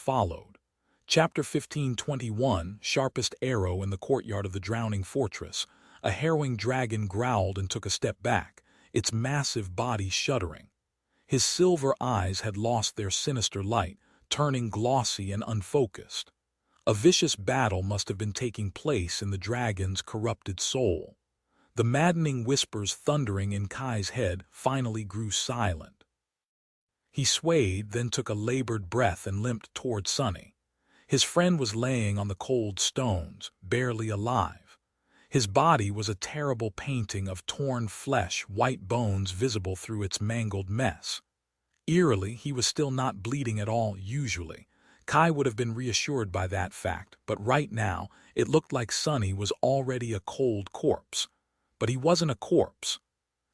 followed. Chapter 15:21, Sharpest Arrow in the courtyard of the drowning fortress. A harrowing dragon growled and took a step back, its massive body shuddering. His silver eyes had lost their sinister light, turning glossy and unfocused. A vicious battle must have been taking place in the dragon's corrupted soul. The maddening whispers thundering in Kai's head finally grew silent. He swayed, then took a labored breath and limped toward Sunny. His friend was laying on the cold stones, barely alive. His body was a terrible painting of torn flesh, white bones visible through its mangled mess. Eerily, he was still not bleeding at all usually. Kai would have been reassured by that fact, but right now it looked like Sunny was already a cold corpse. But he wasn't a corpse.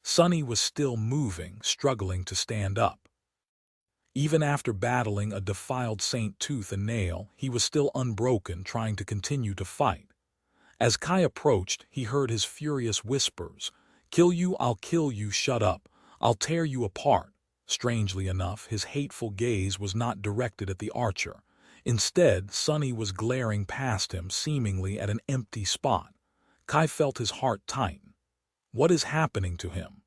Sunny was still moving, struggling to stand up. Even after battling a defiled saint tooth and nail, he was still unbroken, trying to continue to fight. As Kai approached, he heard his furious whispers, "Kill you, I'll kill you, shut up. I'll tear you apart." Strangely enough, his hateful gaze was not directed at the archer. Instead, Sunny was glaring past him, seemingly at an empty spot. Kai felt his heart tighten. What is happening to him?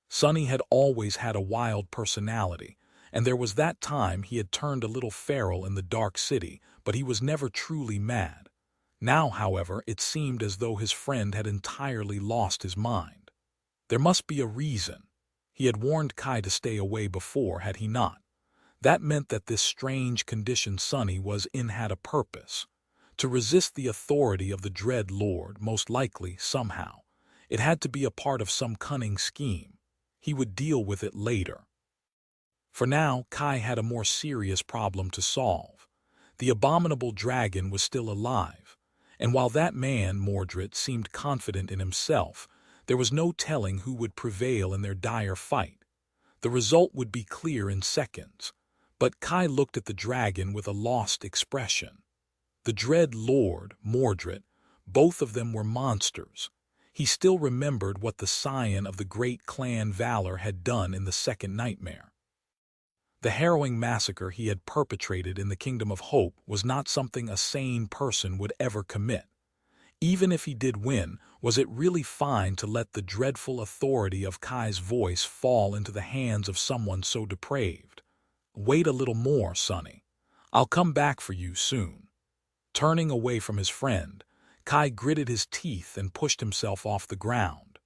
Sunny had always had a wild personality, and there was that time he had turned a little feral in the dark city, but he was never truly mad. Now, however, it seemed as though his friend had entirely lost his mind. There must be a reason. He had warned Kai to stay away before, had he not? That meant that this strange condition Sunny was in had a purpose. To resist the authority of the Dread Lord, most likely, somehow. It had to be a part of some cunning scheme. He would deal with it later. For now, Kai had a more serious problem to solve. The abominable dragon was still alive, and while that man, Mordred, seemed confident in himself, there was no telling who would prevail in their dire fight. The result would be clear in seconds, but Kai looked at the dragon with a lost expression. The Dread Lord, Mordred, both of them were monsters. He still remembered what the scion of the great clan Valor had done in the second nightmare. The harrowing massacre he had perpetrated in the Kingdom of Hope was not something a sane person would ever commit. Even if he did win, was it really fine to let the dreadful authority of Kai's voice fall into the hands of someone so depraved? Wait a little more, Sunny. I'll come back for you soon. Turning away from his friend, Kai gritted his teeth and pushed himself off the ground.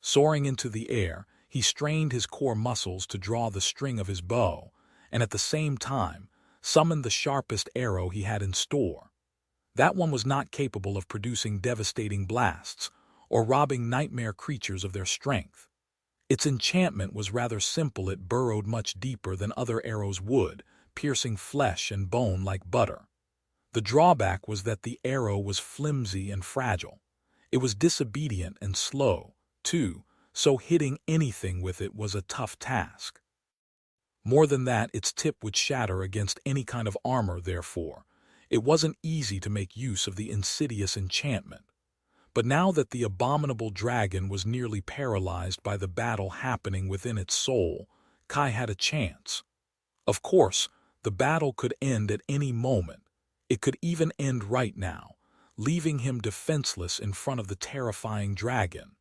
Soaring into the air, he strained his core muscles to draw the string of his bow, and at the same time, summoned the sharpest arrow he had in store. That one was not capable of producing devastating blasts or robbing nightmare creatures of their strength. Its enchantment was rather simple. It burrowed much deeper than other arrows would, piercing flesh and bone like butter. The drawback was that the arrow was flimsy and fragile. It was disobedient and slow, too, so hitting anything with it was a tough task. More than that, its tip would shatter against any kind of armor, therefore. It wasn't easy to make use of the insidious enchantment. But now that the abominable dragon was nearly paralyzed by the battle happening within its soul, Kai had a chance. Of course, the battle could end at any moment. It could even end right now, leaving him defenseless in front of the terrifying dragon.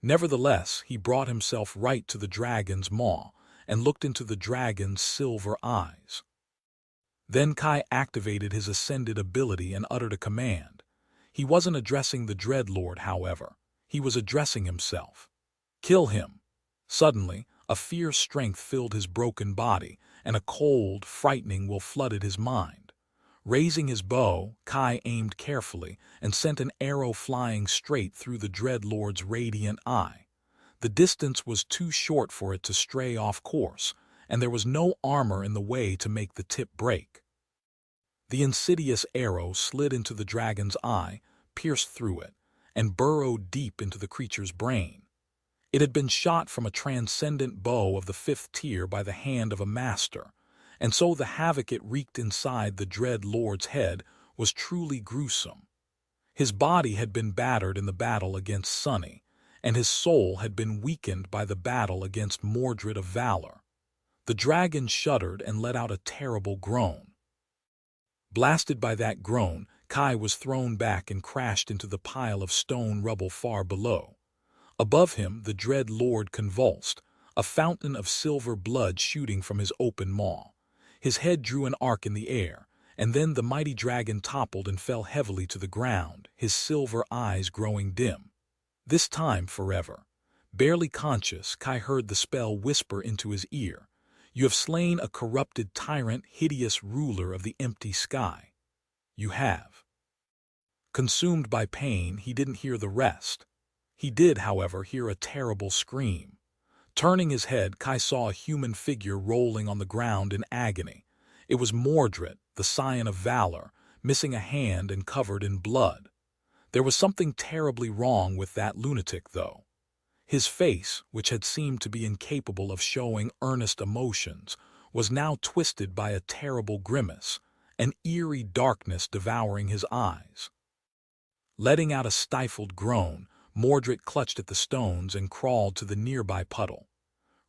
Nevertheless, he brought himself right to the dragon's maw and looked into the dragon's silver eyes. Then Kai activated his ascended ability and uttered a command. He wasn't addressing the Dreadlord, however. He was addressing himself. Kill him. Suddenly, a fierce strength filled his broken body, and a cold, frightening will flooded his mind. Raising his bow, Kai aimed carefully and sent an arrow flying straight through the Dreadlord's radiant eye. The distance was too short for it to stray off course, and there was no armor in the way to make the tip break. The insidious arrow slid into the dragon's eye, pierced through it, and burrowed deep into the creature's brain. It had been shot from a transcendent bow of the 5th tier by the hand of a master, and so the havoc it wreaked inside the Dread Lord's head was truly gruesome. His body had been battered in the battle against Sunny, and his soul had been weakened by the battle against Mordred of Valor. The dragon shuddered and let out a terrible groan. Blasted by that groan, Kai was thrown back and crashed into the pile of stone rubble far below. Above him, the dread lord convulsed, a fountain of silver blood shooting from his open maw. His head drew an arc in the air, and then the mighty dragon toppled and fell heavily to the ground, his silver eyes growing dim. This time forever. Barely conscious, Kai heard the spell whisper into his ear. You have slain a corrupted tyrant, hideous ruler of the empty sky. You have. Consumed by pain, he didn't hear the rest. He did, however, hear a terrible scream. Turning his head, Kai saw a human figure rolling on the ground in agony. It was Mordred, the scion of valor, missing a hand and covered in blood. There was something terribly wrong with that lunatic, though. His face, which had seemed to be incapable of showing earnest emotions, was now twisted by a terrible grimace, an eerie darkness devouring his eyes. Letting out a stifled groan, Mordred clutched at the stones and crawled to the nearby puddle.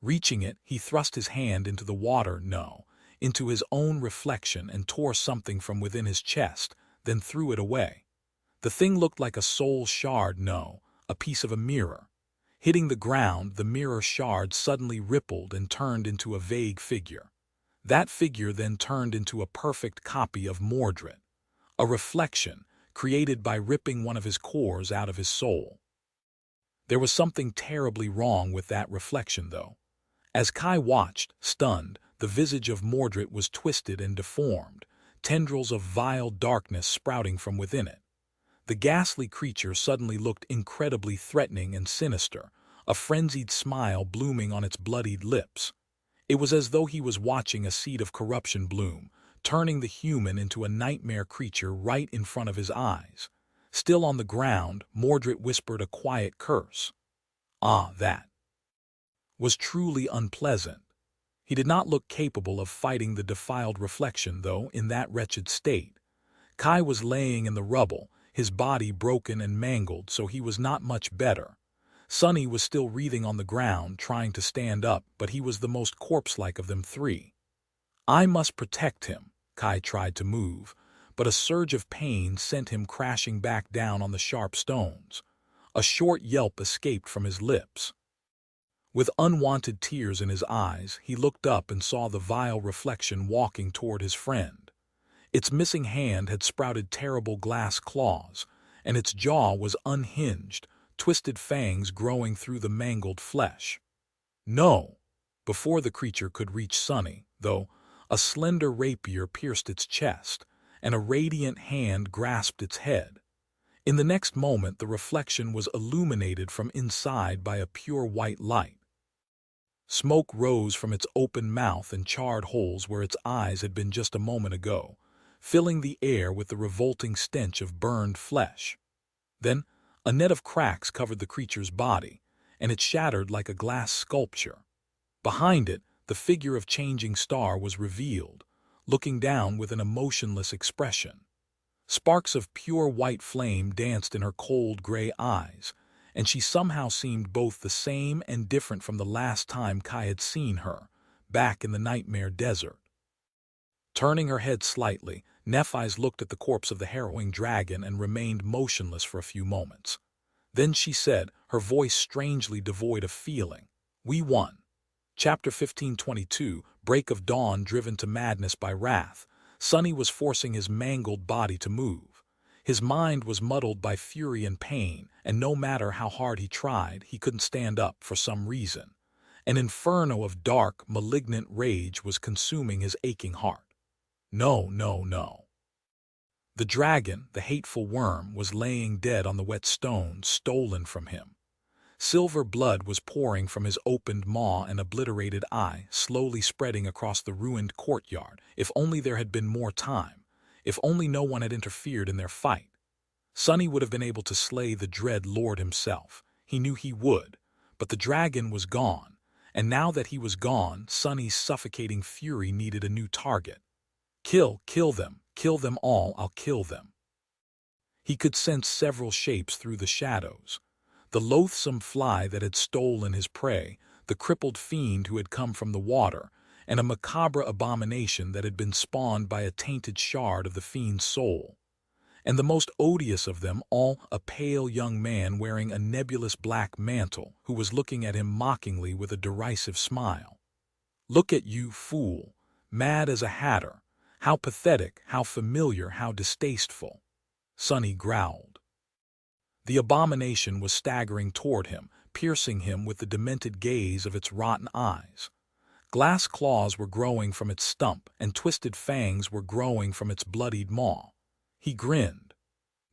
Reaching it, he thrust his hand into the water, into his own reflection, and tore something from within his chest, then threw it away. The thing looked like a soul shard, a piece of a mirror. Hitting the ground, the mirror shard suddenly rippled and turned into a vague figure. That figure then turned into a perfect copy of Mordred, a reflection created by ripping one of his cores out of his soul. There was something terribly wrong with that reflection, though. As Kai watched, stunned, the visage of Mordred was twisted and deformed, tendrils of vile darkness sprouting from within it. The ghastly creature suddenly looked incredibly threatening and sinister, a frenzied smile blooming on its bloodied lips. It was as though he was watching a seed of corruption bloom, turning the human into a nightmare creature right in front of his eyes. Still on the ground, Mordred whispered a quiet curse. That was truly unpleasant. He did not look capable of fighting the defiled reflection, though, in that wretched state. Kai was laying in the rubble, his body broken and mangled, so he was not much better. Sunny was still writhing on the ground, trying to stand up, but he was the most corpse-like of them three. I must protect him. Kai tried to move, but a surge of pain sent him crashing back down on the sharp stones. A short yelp escaped from his lips. With unwanted tears in his eyes, he looked up and saw the vile reflection walking toward his friend. Its missing hand had sprouted terrible glass claws, and its jaw was unhinged, twisted fangs growing through the mangled flesh. No! Before the creature could reach Sunny, though, a slender rapier pierced its chest, and a radiant hand grasped its head. In the next moment, the reflection was illuminated from inside by a pure white light. Smoke rose from its open mouth and charred holes where its eyes had been just a moment ago, filling the air with the revolting stench of burned flesh. Then, a net of cracks covered the creature's body, and it shattered like a glass sculpture. Behind it, the figure of Changing Star was revealed, looking down with an emotionless expression. Sparks of pure white flame danced in her cold gray eyes, and she somehow seemed both the same and different from the last time Kai had seen her, back in the nightmare desert. Turning her head slightly, Nephi's looked at the corpse of the harrowing dragon and remained motionless for a few moments. Then she said, her voice strangely devoid of feeling, "We won." Chapter 15:22, Break of Dawn. Driven to madness by wrath, Sunny was forcing his mangled body to move. His mind was muddled by fury and pain, and no matter how hard he tried, he couldn't stand up for some reason. An inferno of dark, malignant rage was consuming his aching heart. No. The dragon, the hateful worm, was laying dead on the wet stones stolen from him. Silver blood was pouring from his opened maw and obliterated eye, slowly spreading across the ruined courtyard. If only there had been more time. If only no one had interfered in their fight. Sunny would have been able to slay the dread lord himself. He knew he would. But the dragon was gone. And now that he was gone, Sunny's suffocating fury needed a new target. Kill them all, I'll kill them. He could sense several shapes through the shadows. The loathsome fly that had stolen his prey, the crippled fiend who had come from the water, and a macabre abomination that had been spawned by a tainted shard of the fiend's soul. And the most odious of them all, a pale young man wearing a nebulous black mantle, who was looking at him mockingly with a derisive smile. "Look at you, fool, mad as a hatter. How pathetic, how familiar, how distasteful," Sonny growled. The abomination was staggering toward him, piercing him with the demented gaze of its rotten eyes. Glass claws were growing from its stump, and twisted fangs were growing from its bloodied maw. He grinned.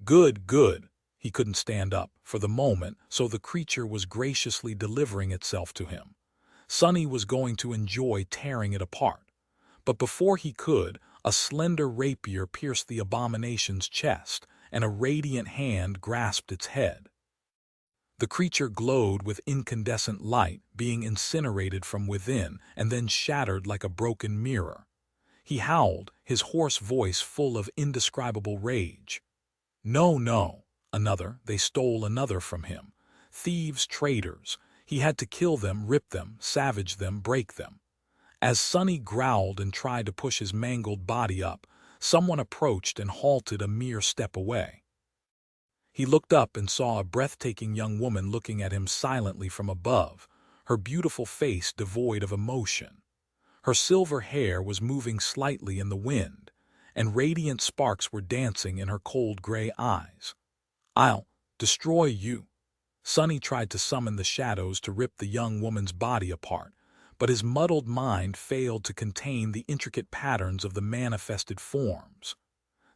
Good, good. He couldn't stand up, for the moment, so the creature was graciously delivering itself to him. Sonny was going to enjoy tearing it apart. But before he could, a slender rapier pierced the abomination's chest, and a radiant hand grasped its head. The creature glowed with incandescent light, being incinerated from within and then shattered like a broken mirror. He howled, his hoarse voice full of indescribable rage. No, no, another, they stole another from him. Thieves, traitors. He had to kill them, rip them, savage them, break them. As Sonny growled and tried to push his mangled body up, someone approached and halted a mere step away. He looked up and saw a breathtaking young woman looking at him silently from above, her beautiful face devoid of emotion. Her silver hair was moving slightly in the wind, and radiant sparks were dancing in her cold gray eyes. "I'll destroy you." Sonny tried to summon the shadows to rip the young woman's body apart, but his muddled mind failed to contain the intricate patterns of the manifested forms.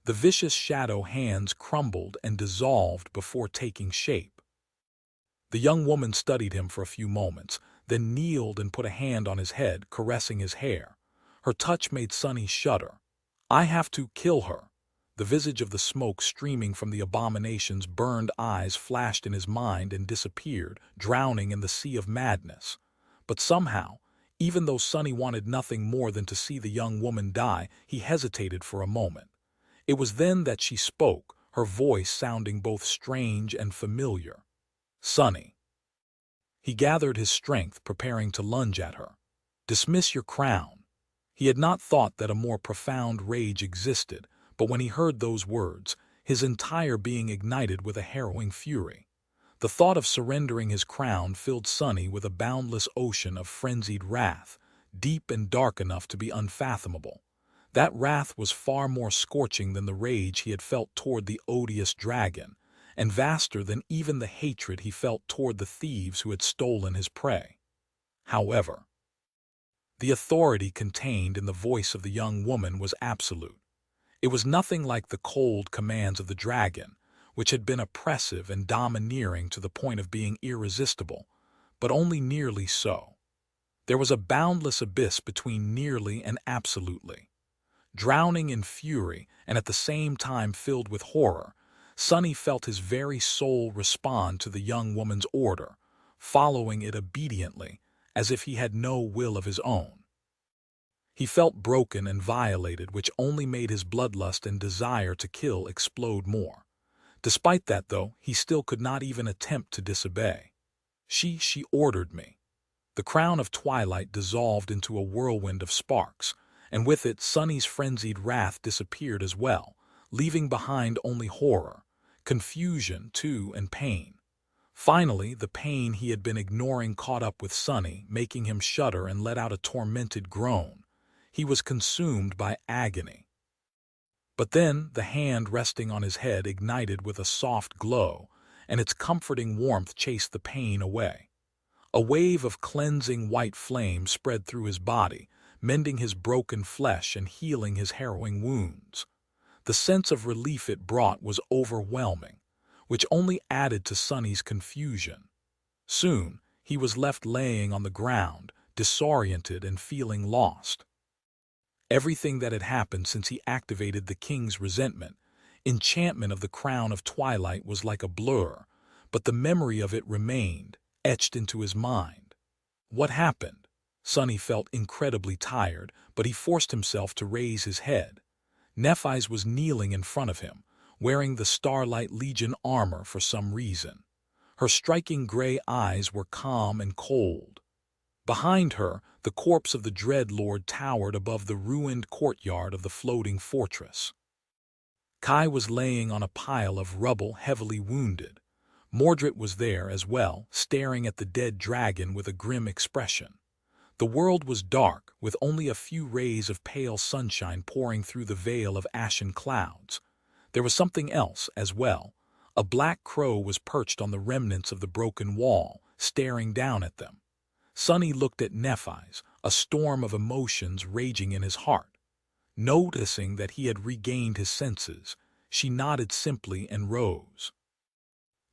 The vicious shadow hands crumbled and dissolved before taking shape. The young woman studied him for a few moments, then kneeled and put a hand on his head, caressing his hair. Her touch made Sonny shudder. "I have to kill her." The visage of the smoke streaming from the abomination's burned eyes flashed in his mind and disappeared, drowning in the sea of madness. But somehow, even though Sonny wanted nothing more than to see the young woman die, he hesitated for a moment. It was then that she spoke, her voice sounding both strange and familiar. "Sonny." He gathered his strength, preparing to lunge at her. "Dismiss your crown." He had not thought that a more profound rage existed, but when he heard those words, his entire being ignited with a harrowing fury. The thought of surrendering his crown filled Sonny with a boundless ocean of frenzied wrath, deep and dark enough to be unfathomable. That wrath was far more scorching than the rage he had felt toward the odious dragon, and vaster than even the hatred he felt toward the thieves who had stolen his prey. However, the authority contained in the voice of the young woman was absolute. It was nothing like the cold commands of the dragon, which had been oppressive and domineering to the point of being irresistible, but only nearly so. There was a boundless abyss between nearly and absolutely. Drowning in fury and at the same time filled with horror, Sonny felt his very soul respond to the young woman's order, following it obediently, as if he had no will of his own. He felt broken and violated, which only made his bloodlust and desire to kill explode more. Despite that, though, he still could not even attempt to disobey. She ordered me." The crown of Twilight dissolved into a whirlwind of sparks, and with it Sonny's frenzied wrath disappeared as well, leaving behind only horror, confusion, too, and pain. Finally, the pain he had been ignoring caught up with Sonny, making him shudder and let out a tormented groan. He was consumed by agony. But then the hand resting on his head ignited with a soft glow, and its comforting warmth chased the pain away. A wave of cleansing white flame spread through his body, mending his broken flesh and healing his harrowing wounds. The sense of relief it brought was overwhelming, which only added to Sonny's confusion. Soon, he was left laying on the ground, disoriented and feeling lost. Everything that had happened since he activated the king's enchantment of the crown of Twilight was like a blur, but the memory of it remained, etched into his mind. What happened? Sonny felt incredibly tired, but he forced himself to raise his head. Nephise was kneeling in front of him, wearing the Starlight Legion armor for some reason. Her striking gray eyes were calm and cold. Behind her, the corpse of the Dread Lord towered above the ruined courtyard of the floating fortress. Kai was laying on a pile of rubble, heavily wounded. Mordred was there as well, staring at the dead dragon with a grim expression. The world was dark, with only a few rays of pale sunshine pouring through the veil of ashen clouds. There was something else as well. A black crow was perched on the remnants of the broken wall, staring down at them. Sonny looked at Nephi's, a storm of emotions raging in his heart. Noticing that he had regained his senses, she nodded simply and rose.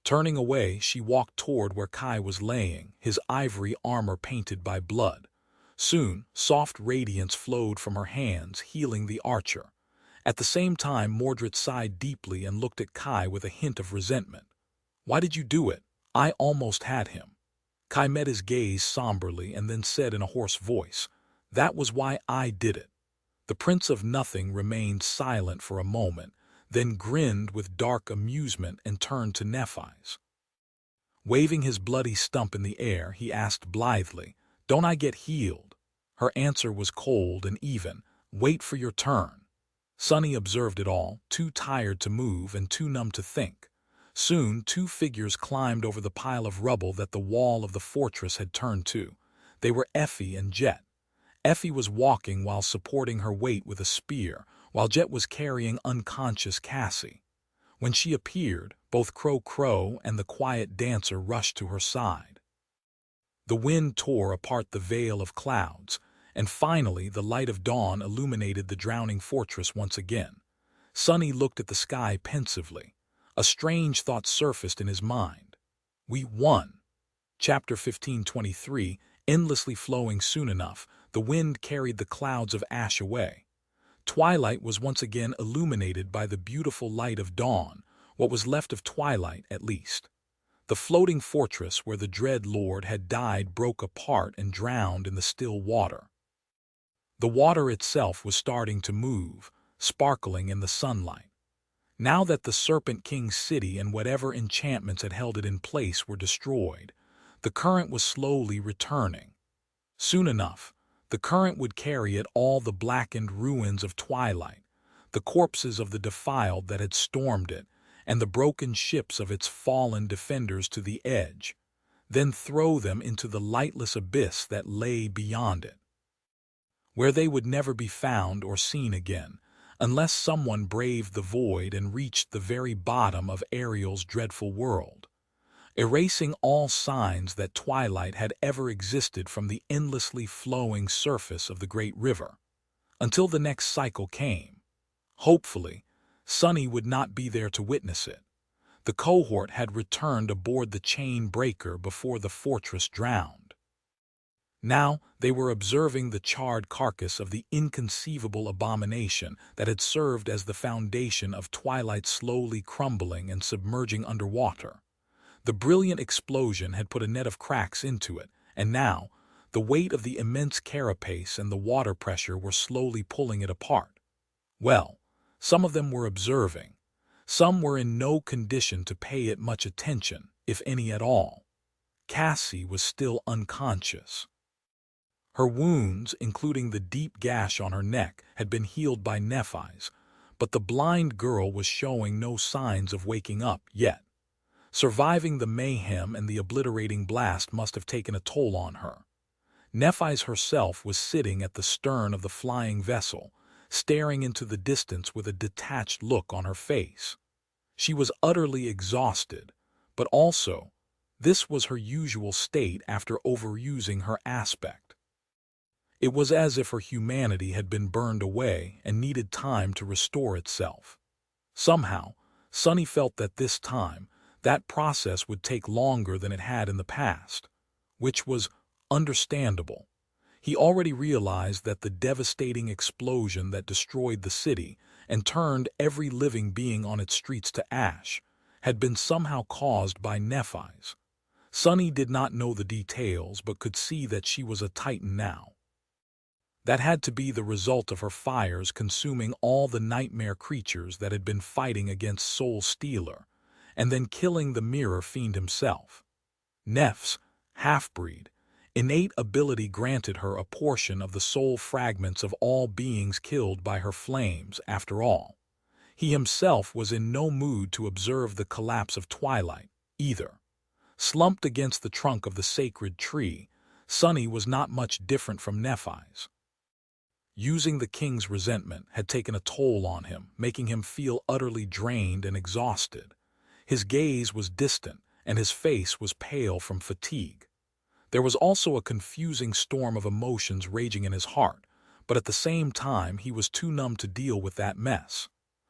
Turning away, she walked toward where Kai was laying, his ivory armor painted by blood. Soon, soft radiance flowed from her hands, healing the archer. At the same time, Mordred sighed deeply and looked at Kai with a hint of resentment. "Why did you do it? I almost had him." Kai met his gaze somberly and then said in a hoarse voice, "That was why I did it." The Prince of Nothing remained silent for a moment, then grinned with dark amusement and turned to Nephi's. Waving his bloody stump in the air, he asked blithely, "Don't I get healed?" Her answer was cold and even, "Wait for your turn." Sonny observed it all, too tired to move and too numb to think. Soon, two figures climbed over the pile of rubble that the wall of the fortress had turned to. They were Effie and Jet. Effie was walking while supporting her weight with a spear, while Jet was carrying unconscious Cassie. When she appeared, both Crow and the quiet dancer rushed to her side. The wind tore apart the veil of clouds, and finally the light of dawn illuminated the drowning fortress once again. Sonny looked at the sky pensively. A strange thought surfaced in his mind. We won. Chapter 15:23, endlessly flowing soon enough, the wind carried the clouds of ash away. Twilight was once again illuminated by the beautiful light of dawn, what was left of twilight at least. The floating fortress where the Dread Lord had died broke apart and drowned in the still water. The water itself was starting to move, sparkling in the sunlight. Now that the Serpent King's city and whatever enchantments had held it in place were destroyed, the current was slowly returning. Soon enough, the current would carry it all the blackened ruins of Twilight, the corpses of the defiled that had stormed it, and the broken ships of its fallen defenders to the edge, then throw them into the lightless abyss that lay beyond it, where they would never be found or seen again, unless someone braved the void and reached the very bottom of Ariel's dreadful world, erasing all signs that Twilight had ever existed from the endlessly flowing surface of the great river, until the next cycle came. Hopefully, Sonny would not be there to witness it. The cohort had returned aboard the chain breaker before the fortress drowned. Now they were observing the charred carcass of the inconceivable abomination that had served as the foundation of Twilight slowly crumbling and submerging underwater. The brilliant explosion had put a net of cracks into it, and now the weight of the immense carapace and the water pressure were slowly pulling it apart. Well, some of them were observing. Some were in no condition to pay it much attention, if any at all. Cassie was still unconscious. Her wounds, including the deep gash on her neck, had been healed by Nephi's, but the blind girl was showing no signs of waking up yet. Surviving the mayhem and the obliterating blast must have taken a toll on her. Nephi's herself was sitting at the stern of the flying vessel, staring into the distance with a detached look on her face. She was utterly exhausted, but also, this was her usual state after overusing her aspect. It was as if her humanity had been burned away and needed time to restore itself. Somehow, Sonny felt that this time, that process would take longer than it had in the past, which was understandable. He already realized that the devastating explosion that destroyed the city and turned every living being on its streets to ash had been somehow caused by Nephi's. Sonny did not know the details but could see that she was a Titan now. That had to be the result of her fires consuming all the nightmare creatures that had been fighting against Soul Stealer, and then killing the Mirror Fiend himself. Neph's half-breed, Innate ability granted her a portion of the soul fragments of all beings killed by her flames, after all. He himself was in no mood to observe the collapse of Twilight, either. Slumped against the trunk of the sacred tree, Sunny was not much different from Nephi's. Using the king's resentment had taken a toll on him, making him feel utterly drained and exhausted. His gaze was distant, and his face was pale from fatigue. There was also a confusing storm of emotions raging in his heart, but at the same time he was too numb to deal with that mess.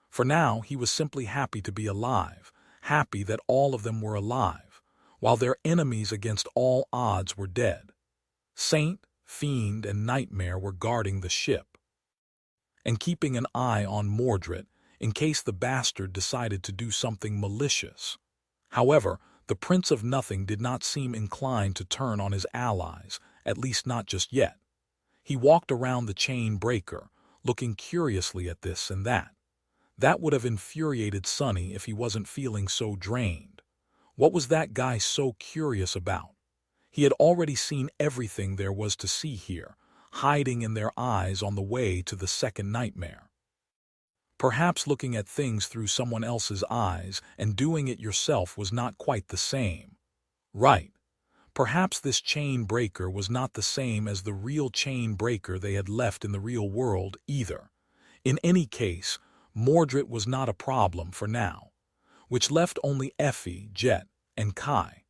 For now he was simply happy to be alive, happy that all of them were alive, while their enemies against all odds were dead. Saint, Fiend, and Nightmare were guarding the ship, and keeping an eye on Mordred in case the bastard decided to do something malicious. However, the Prince of Nothing did not seem inclined to turn on his allies, at least not just yet. He walked around the chain breaker, looking curiously at this and that. That would have infuriated Sunny if he wasn't feeling so drained. What was that guy so curious about? He had already seen everything there was to see here, hiding in their eyes on the way to the second nightmare. Perhaps looking at things through someone else's eyes and doing it yourself was not quite the same. Right. Perhaps this chain breaker was not the same as the real chain breaker they had left in the real world either. In any case, Mordred was not a problem for now, which left only Effie, Jet, and Kai.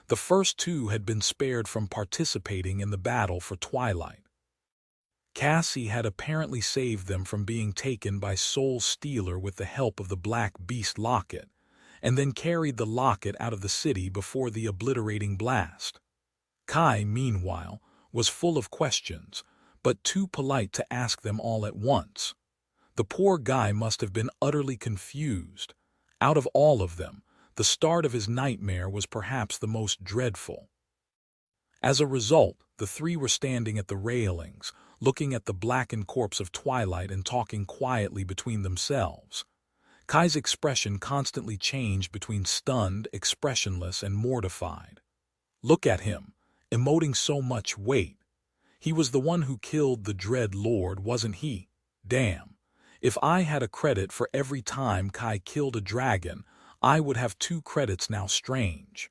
The first two had been spared from participating in the battle for Twilight. Cassie had apparently saved them from being taken by Soul Stealer with the help of the Black Beast locket, and then carried the locket out of the city before the obliterating blast. Kai, meanwhile, was full of questions, but too polite to ask them all at once. The poor guy must have been utterly confused. Out of all of them, the start of his nightmare was perhaps the most dreadful. As a result, the three were standing at the railings, looking at the blackened corpse of Twilight and talking quietly between themselves. Kai's expression constantly changed between stunned, expressionless, and mortified. Look at him, emoting so much weight. He was the one who killed the Dread Lord, wasn't he? Damn. If I had a credit for every time Kai killed a dragon, I would have 2 credits now. Strange.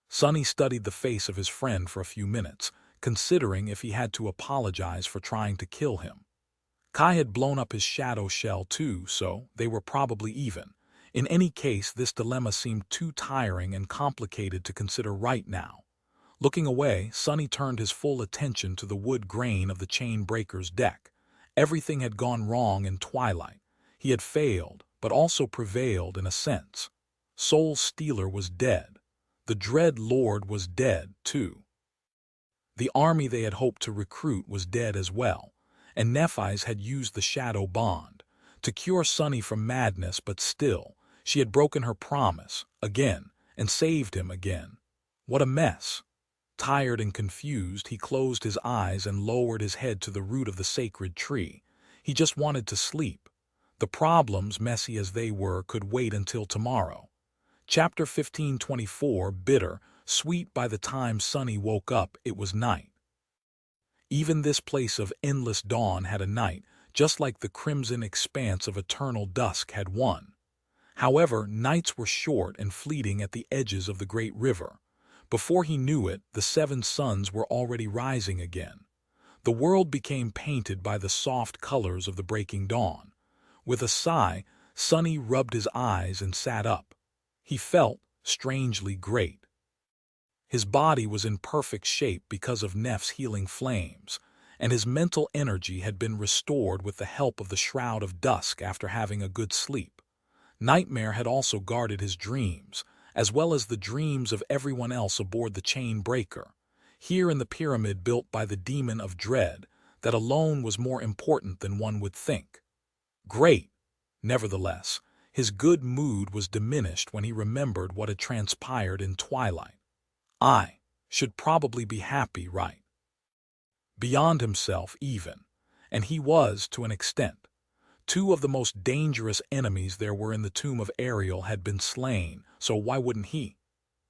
Sunny studied the face of his friend for a few minutes, considering if he had to apologize for trying to kill him. Kai had blown up his shadow shell too, so they were probably even. In any case, this dilemma seemed too tiring and complicated to consider right now. Looking away, Sunny turned his full attention to the wood grain of the chain breaker's deck. Everything had gone wrong in Twilight. He had failed, but also prevailed in a sense. Soul Stealer was dead. The Dread Lord was dead, too. The army they had hoped to recruit was dead as well, and Nephi's had used the shadow bond to cure Sunny from madness, but still, she had broken her promise, again, and saved him again. What a mess. Tired and confused, he closed his eyes and lowered his head to the root of the sacred tree. He just wanted to sleep. The problems, messy as they were, could wait until tomorrow. Chapter 15:24. Bitter, sweet. By the time Sunny woke up, it was night. Even this place of endless dawn had a night, just like the crimson expanse of eternal dusk had one. However, nights were short and fleeting at the edges of the great river. Before he knew it, the 7 suns were already rising again. The world became painted by the soft colors of the breaking dawn. With a sigh, Sunny rubbed his eyes and sat up. He felt strangely great. His body was in perfect shape because of Neph's healing flames, and his mental energy had been restored with the help of the Shroud of Dusk after having a good sleep. Nightmare had also guarded his dreams, as well as the dreams of everyone else aboard the chain breaker, here in the pyramid built by the Demon of Dread, that alone was more important than one would think. Great! Nevertheless, his good mood was diminished when he remembered what had transpired in Twilight. I should probably be happy, right? Beyond himself, even, and he was to an extent. 2 of the most dangerous enemies there were in the tomb of Ariel had been slain, so why wouldn't he?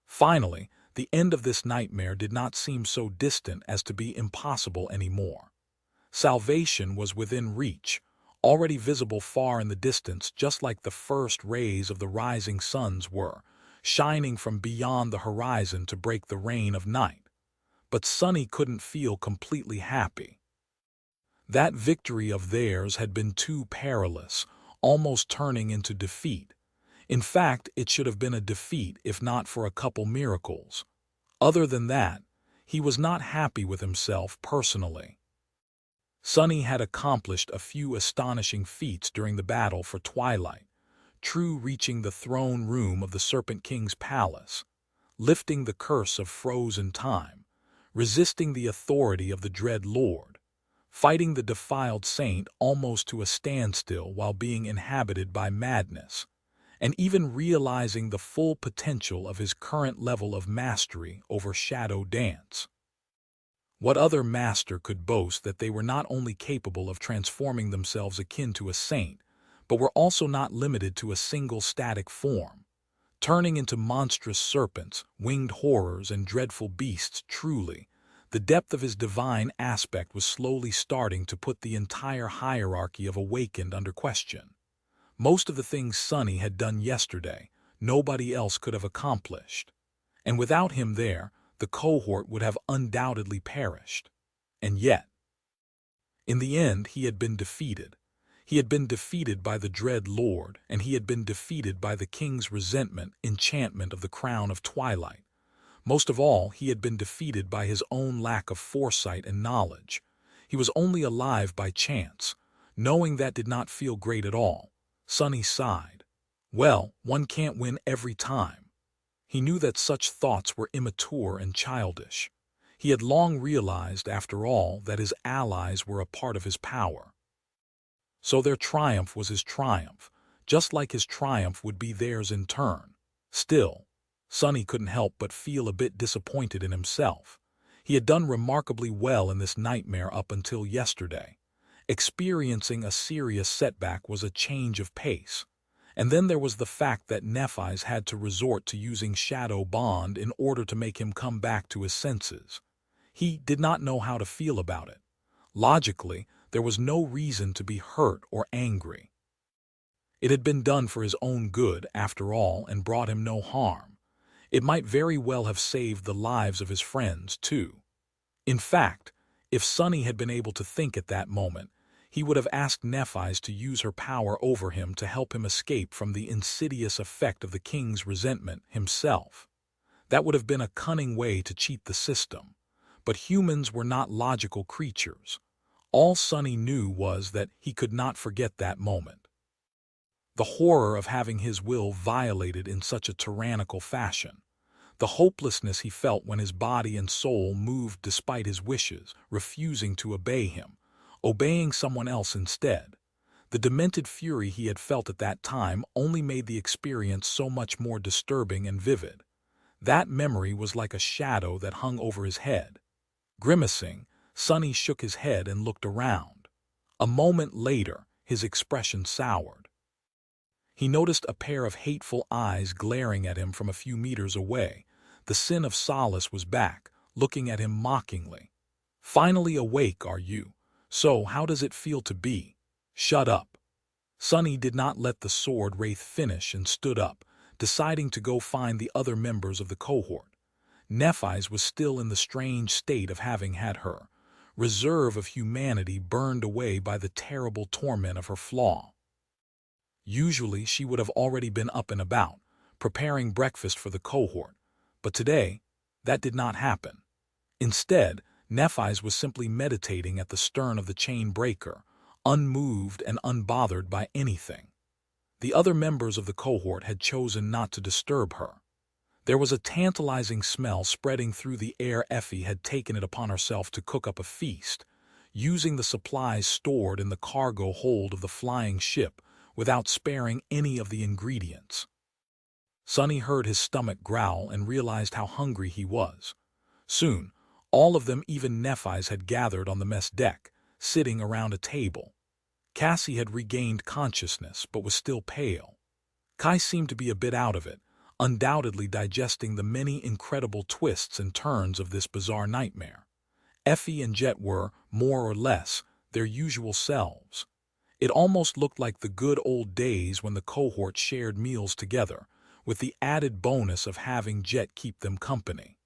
Finally, The end of this nightmare did not seem so distant as to be impossible anymore. Salvation was within reach, already visible far in the distance, just like the first rays of the rising suns were, shining from beyond the horizon to break the reign of night. But Sunny couldn't feel completely happy. That victory of theirs had been too perilous, almost turning into defeat. In fact, it should have been a defeat if not for a couple miracles. Other than that, he was not happy with himself personally. Sunny had accomplished a few astonishing feats during the battle for Twilight, reaching the throne room of the Serpent King's palace, lifting the curse of frozen time, resisting the authority of the Dread Lord, fighting the defiled saint almost to a standstill while being inhabited by madness, and even realizing the full potential of his current level of mastery over shadow dance. What other master could boast that they were not only capable of transforming themselves akin to a saint, but were also not limited to a single static form, turning into monstrous serpents, winged horrors, and dreadful beasts? Truly, the depth of his divine aspect was slowly starting to put the entire hierarchy of Awakened under question. Most of the things Sunny had done yesterday, nobody else could have accomplished. And without him there, the cohort would have undoubtedly perished. And yet, in the end, he had been defeated. He had been defeated by the Dread Lord, and he had been defeated by the King's resentment, enchantment of the Crown of Twilight. Most of all, he had been defeated by his own lack of foresight and knowledge. He was only alive by chance. Knowing that did not feel great at all. Sunny sighed. Well, one can't win every time. He knew that such thoughts were immature and childish. He had long realized, after all, that his allies were a part of his power. So their triumph was his triumph, just like his triumph would be theirs in turn. Still, Sunny couldn't help but feel a bit disappointed in himself. He had done remarkably well in this nightmare up until yesterday. Experiencing a serious setback was a change of pace. And then there was the fact that Nephi's had to resort to using Shadow Bond in order to make him come back to his senses. He did not know how to feel about it. Logically, there was no reason to be hurt or angry. It had been done for his own good, after all, and brought him no harm. It might very well have saved the lives of his friends, too. In fact, if Sunny had been able to think at that moment, he would have asked Nephi's to use her power over him to help him escape from the insidious effect of the King's resentment himself. That would have been a cunning way to cheat the system. But humans were not logical creatures. All Sunny knew was that he could not forget that moment. The horror of having his will violated in such a tyrannical fashion. The hopelessness he felt when his body and soul moved despite his wishes, refusing to obey him, obeying someone else instead. The demented fury he had felt at that time only made the experience so much more disturbing and vivid. That memory was like a shadow that hung over his head. Grimacing, Sunny shook his head and looked around. A moment later, his expression soured. He noticed a pair of hateful eyes glaring at him from a few meters away. The sin of Solace was back, looking at him mockingly. Finally awake, are you? So, how does it feel to be? Shut up. Sunny did not let the sword wraith finish and stood up, deciding to go find the other members of the cohort. Nephi's was still in the strange state of having had her reserve of humanity burned away by the terrible torment of her flaw. Usually she would have already been up and about, preparing breakfast for the cohort, but today, that did not happen. Instead, Nephi's was simply meditating at the stern of the chain breaker, unmoved and unbothered by anything. The other members of the cohort had chosen not to disturb her. There was a tantalizing smell spreading through the air. Effie had taken it upon herself to cook up a feast, using the supplies stored in the cargo hold of the flying ship without sparing any of the ingredients. Sunny heard his stomach growl and realized how hungry he was. Soon, all of them, even Nephi's, had gathered on the mess deck, sitting around a table. Cassie had regained consciousness but was still pale. Kai seemed to be a bit out of it, undoubtedly digesting the many incredible twists and turns of this bizarre nightmare. Effie and Jet were, more or less, their usual selves. It almost looked like the good old days when the cohort shared meals together, with the added bonus of having Jet keep them company.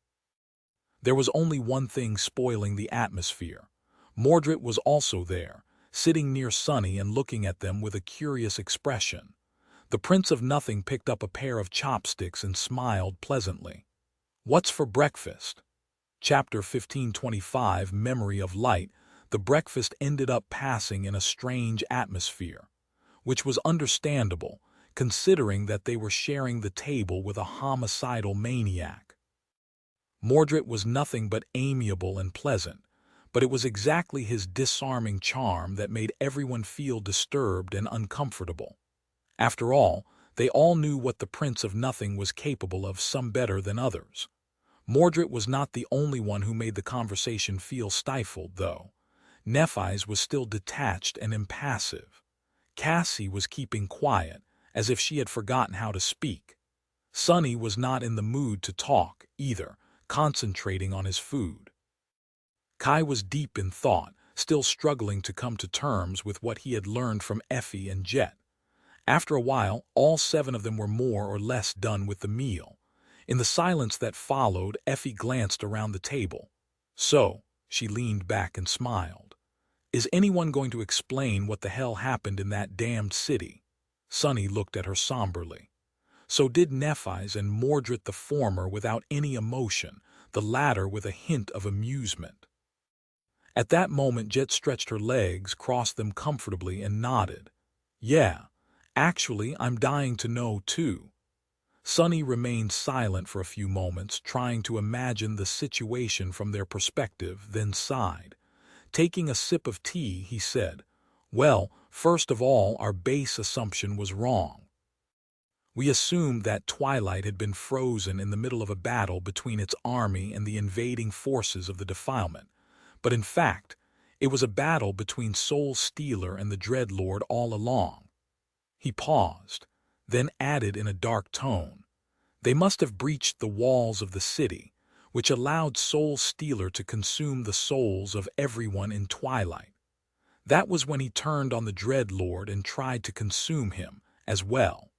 There was only one thing spoiling the atmosphere. Mordred was also there, sitting near Sunny and looking at them with a curious expression. The Prince of Nothing picked up a pair of chopsticks and smiled pleasantly. "What's for breakfast?" Chapter 1525, Memory of Light. The breakfast ended up passing in a strange atmosphere, which was understandable, considering that they were sharing the table with a homicidal maniac. Mordred was nothing but amiable and pleasant, but it was exactly his disarming charm that made everyone feel disturbed and uncomfortable. After all, they all knew what the Prince of Nothing was capable of, some better than others. Mordred was not the only one who made the conversation feel stifled, though. Nephi's was still detached and impassive. Cassie was keeping quiet, as if she had forgotten how to speak. Sunny was not in the mood to talk, either, concentrating on his food. Kai was deep in thought, still struggling to come to terms with what he had learned from Effie and Jet. After a while, all 7 of them were more or less done with the meal. In the silence that followed, Effie glanced around the table. "So," she leaned back and smiled. "Is anyone going to explain what the hell happened in that damned city?" Sunny looked at her somberly. So did Nephi's, and Mordred, the former without any emotion, the latter with a hint of amusement. At that moment Jet stretched her legs, crossed them comfortably, and nodded. "Yeah, actually I'm dying to know too." Sunny remained silent for a few moments, trying to imagine the situation from their perspective, then sighed. Taking a sip of tea, he said, "Well, first of all, our base assumption was wrong. We assumed that Twilight had been frozen in the middle of a battle between its army and the invading forces of the Defilement. But in fact, it was a battle between Soul Stealer and the Dreadlord all along." He paused, then added in a dark tone, "They must have breached the walls of the city, which allowed Soul Stealer to consume the souls of everyone in Twilight. That was when he turned on the Dreadlord and tried to consume him as well.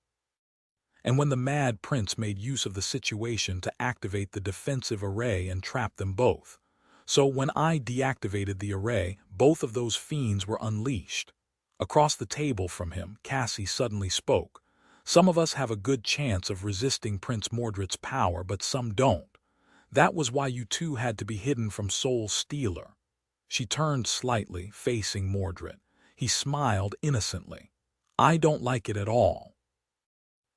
And when the Mad Prince made use of the situation to activate the defensive array and trap them both. So when I deactivated the array, both of those fiends were unleashed." Across the table from him, Cassie suddenly spoke. "Some of us have a good chance of resisting Prince Mordred's power, but some don't. That was why you two had to be hidden from Soul Stealer." She turned slightly, facing Mordred. He smiled innocently. "I don't like it at all."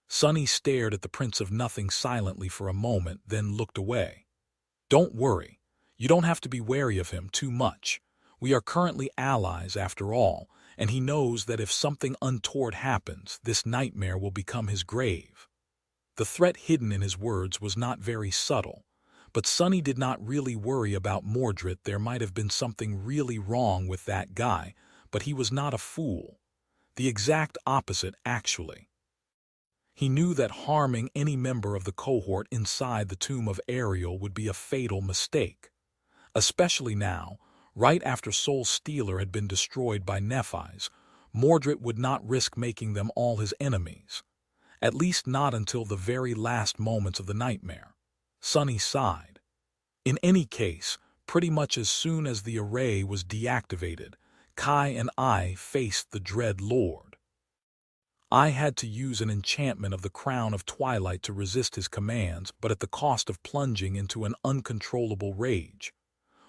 Sunny stared at the Prince of Nothing silently for a moment, then looked away. "Don't worry. You don't have to be wary of him too much. We are currently allies after all, and he knows that if something untoward happens, this nightmare will become his grave." The threat hidden in his words was not very subtle, but Sunny did not really worry about Mordred. There might have been something really wrong with that guy, but he was not a fool. The exact opposite, actually. He knew that harming any member of the cohort inside the tomb of Ariel would be a fatal mistake. Especially now, right after Soul Stealer had been destroyed by Nephi's, Mordred would not risk making them all his enemies. At least not until the very last moments of the nightmare. Sunny sighed. In any case, pretty much as soon as the array was deactivated, Kai and I faced the Dread Lord. I had to use an enchantment of the Crown of Twilight to resist his commands, but at the cost of plunging into an uncontrollable rage.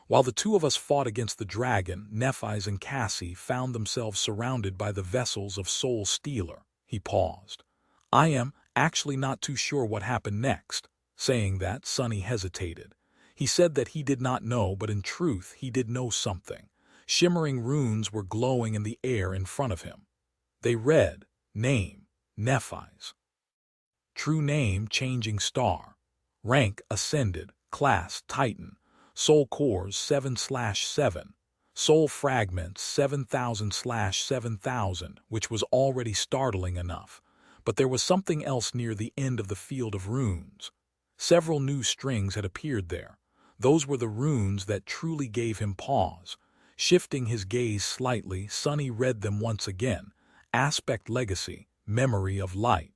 While the two of us fought against the dragon, Nephi's and Cassie found themselves surrounded by the vessels of Soul Stealer. He paused. "I am actually not too sure what happened next." Saying that, Sunny hesitated. He said that he did not know, but in truth he did know something. Shimmering runes were glowing in the air in front of him. They read, "Name, Nephi's. True name, Changing Star. Rank, Ascended. Class, Titan. Soul Cores, 7/7. Soul Fragments, 7,000/7,000, which was already startling enough. But there was something else near the end of the field of runes. Several new strings had appeared there. Those were the runes that truly gave him pause. Shifting his gaze slightly, Sonny read them once again. Aspect Legacy, Memory of Light.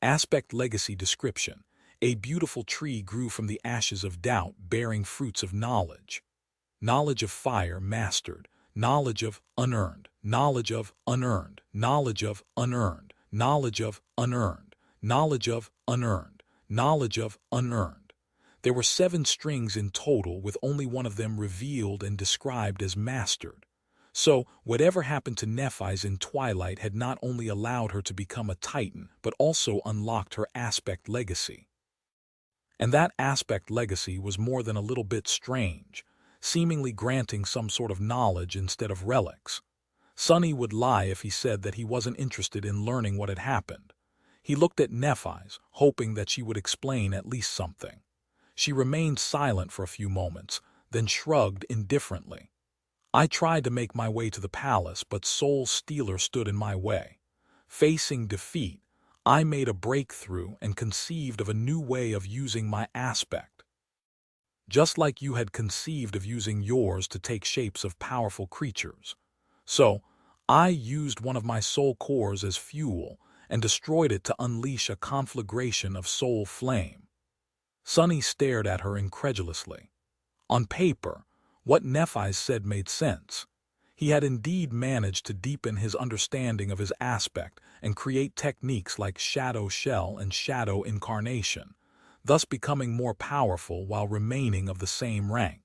Aspect Legacy description. A beautiful tree grew from the ashes of doubt, bearing fruits of knowledge. Knowledge of fire mastered, knowledge of unearned, knowledge of unearned, knowledge of unearned, knowledge of unearned, knowledge of unearned, knowledge of unearned. There were 7 strings in total, with only one of them revealed and described as mastered. So, whatever happened to Nephi's in Twilight had not only allowed her to become a Titan, but also unlocked her aspect legacy. And that aspect legacy was more than a little bit strange, seemingly granting some sort of knowledge instead of relics. Sonny would lie if he said that he wasn't interested in learning what had happened. He looked at Nephi's, hoping that she would explain at least something. She remained silent for a few moments, then shrugged indifferently. I tried to make my way to the palace, but Soul Stealer stood in my way. Facing defeat, I made a breakthrough and conceived of a new way of using my aspect. Just like you had conceived of using yours to take shapes of powerful creatures. So, I used one of my soul cores as fuel and destroyed it to unleash a conflagration of soul flame. Sonny stared at her incredulously. On paper, what Nephi said made sense. He had indeed managed to deepen his understanding of his aspect and create techniques like Shadow Shell and Shadow Incarnation, thus becoming more powerful while remaining of the same rank.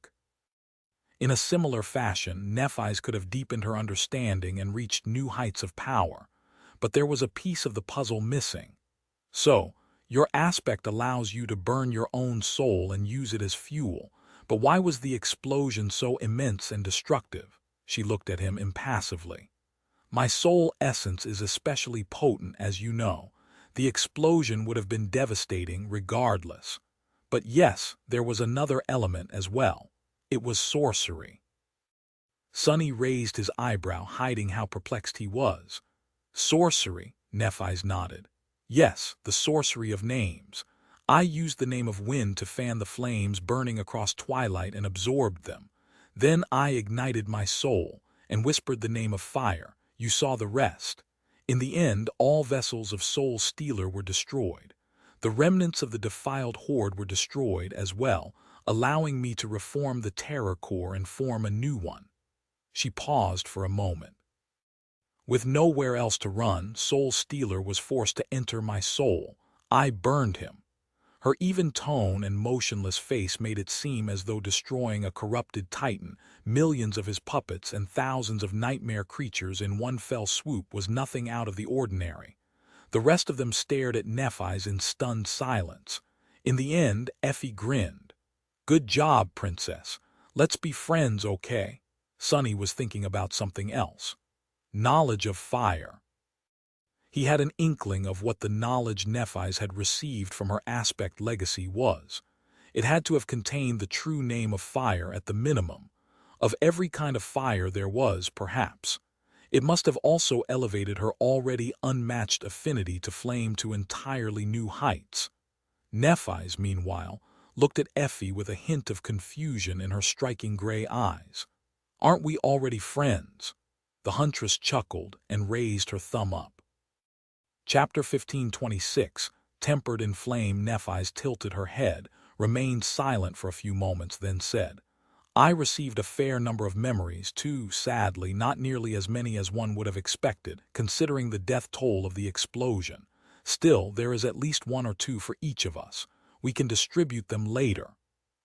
In a similar fashion, Nephi's could have deepened her understanding and reached new heights of power, but there was a piece of the puzzle missing. So, your aspect allows you to burn your own soul and use it as fuel, but why was the explosion so immense and destructive? She looked at him impassively. My soul essence is especially potent, as you know. The explosion would have been devastating regardless. But yes, there was another element as well. It was sorcery. Sonny raised his eyebrow, hiding how perplexed he was. Sorcery, Nephi's nodded. Yes, the sorcery of names. I used the name of wind to fan the flames burning across Twilight and absorbed them. Then I ignited my soul and whispered the name of fire. You saw the rest. In the end, all vessels of Soul Stealer were destroyed. The remnants of the defiled horde were destroyed as well, allowing me to reform the Terror Core and form a new one. She paused for a moment. With nowhere else to run, Soul Stealer was forced to enter my soul. I burned him. Her even tone and motionless face made it seem as though destroying a corrupted Titan, millions of his puppets and thousands of nightmare creatures in one fell swoop was nothing out of the ordinary. The rest of them stared at Nephi's in stunned silence. In the end, Effie grinned. Good job, Princess. Let's be friends, okay? Sonny was thinking about something else. Knowledge of fire. He had an inkling of what the knowledge Nephi's had received from her aspect legacy was. It had to have contained the true name of fire at the minimum. Of every kind of fire there was, perhaps. It must have also elevated her already unmatched affinity to flame to entirely new heights. Nephi's, meanwhile, looked at Effie with a hint of confusion in her striking gray eyes. Aren't we already friends? The huntress chuckled and raised her thumb up. Chapter 1526, Tempered in Flame. Nephi's tilted her head, remained silent for a few moments, then said, I received a fair number of memories, too, sadly, not nearly as many as one would have expected, considering the death toll of the explosion. Still, there is at least 1 or 2 for each of us. We can distribute them later.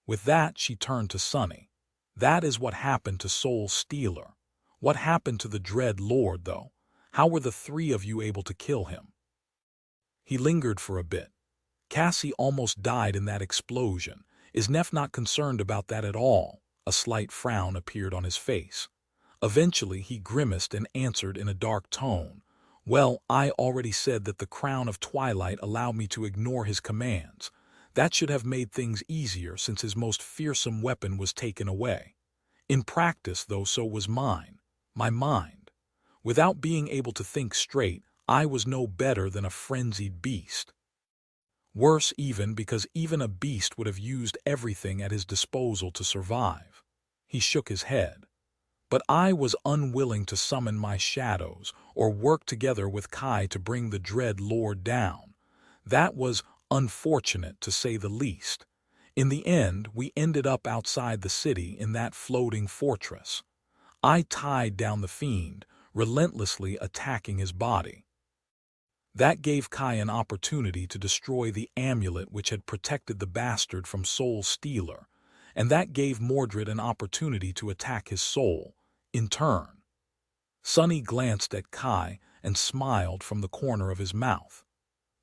With that, she turned to Sonny. That is what happened to Soul Stealer. What happened to the Dread Lord, though? How were the 3 of you able to kill him? He lingered for a bit. Cassie almost died in that explosion. Is Neph not concerned about that at all? A slight frown appeared on his face. Eventually, he grimaced and answered in a dark tone. Well, I already said that the Crown of Twilight allowed me to ignore his commands. That should have made things easier since his most fearsome weapon was taken away. In practice, though, so was mine. My mind. Without being able to think straight, I was no better than a frenzied beast. Worse even, because even a beast would have used everything at his disposal to survive. He shook his head. But I was unwilling to summon my shadows or work together with Kai to bring the Dread Lord down. That was unfortunate, to say the least. In the end, we ended up outside the city in that floating fortress. I tied down the fiend, relentlessly attacking his body. That gave Kai an opportunity to destroy the amulet which had protected the bastard from Soul Stealer, and that gave Mordred an opportunity to attack his soul, in turn. Sunny glanced at Kai and smiled from the corner of his mouth.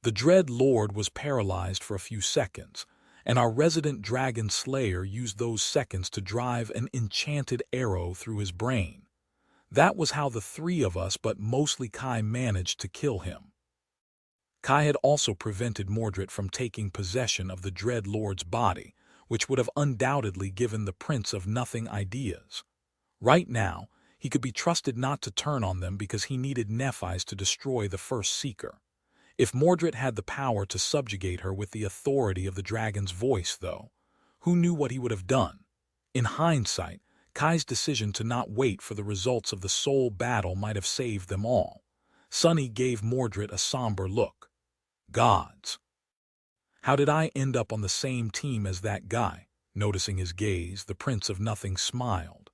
The Dread Lord was paralyzed for a few seconds, and our resident dragon slayer used those seconds to drive an enchanted arrow through his brain. That was how the three of us, but mostly Kai, managed to kill him. Kai had also prevented Mordred from taking possession of the Dread Lord's body, which would have undoubtedly given the Prince of Nothing ideas. Right now, he could be trusted not to turn on them because he needed Nephi's to destroy the first Seeker. If Mordred had the power to subjugate her with the authority of the dragon's voice, though, who knew what he would have done? In hindsight, Kai's decision to not wait for the results of the soul battle might have saved them all. Sunny gave Mordred a somber look. Gods. How did I end up on the same team as that guy? Noticing his gaze, the Prince of Nothing smiled.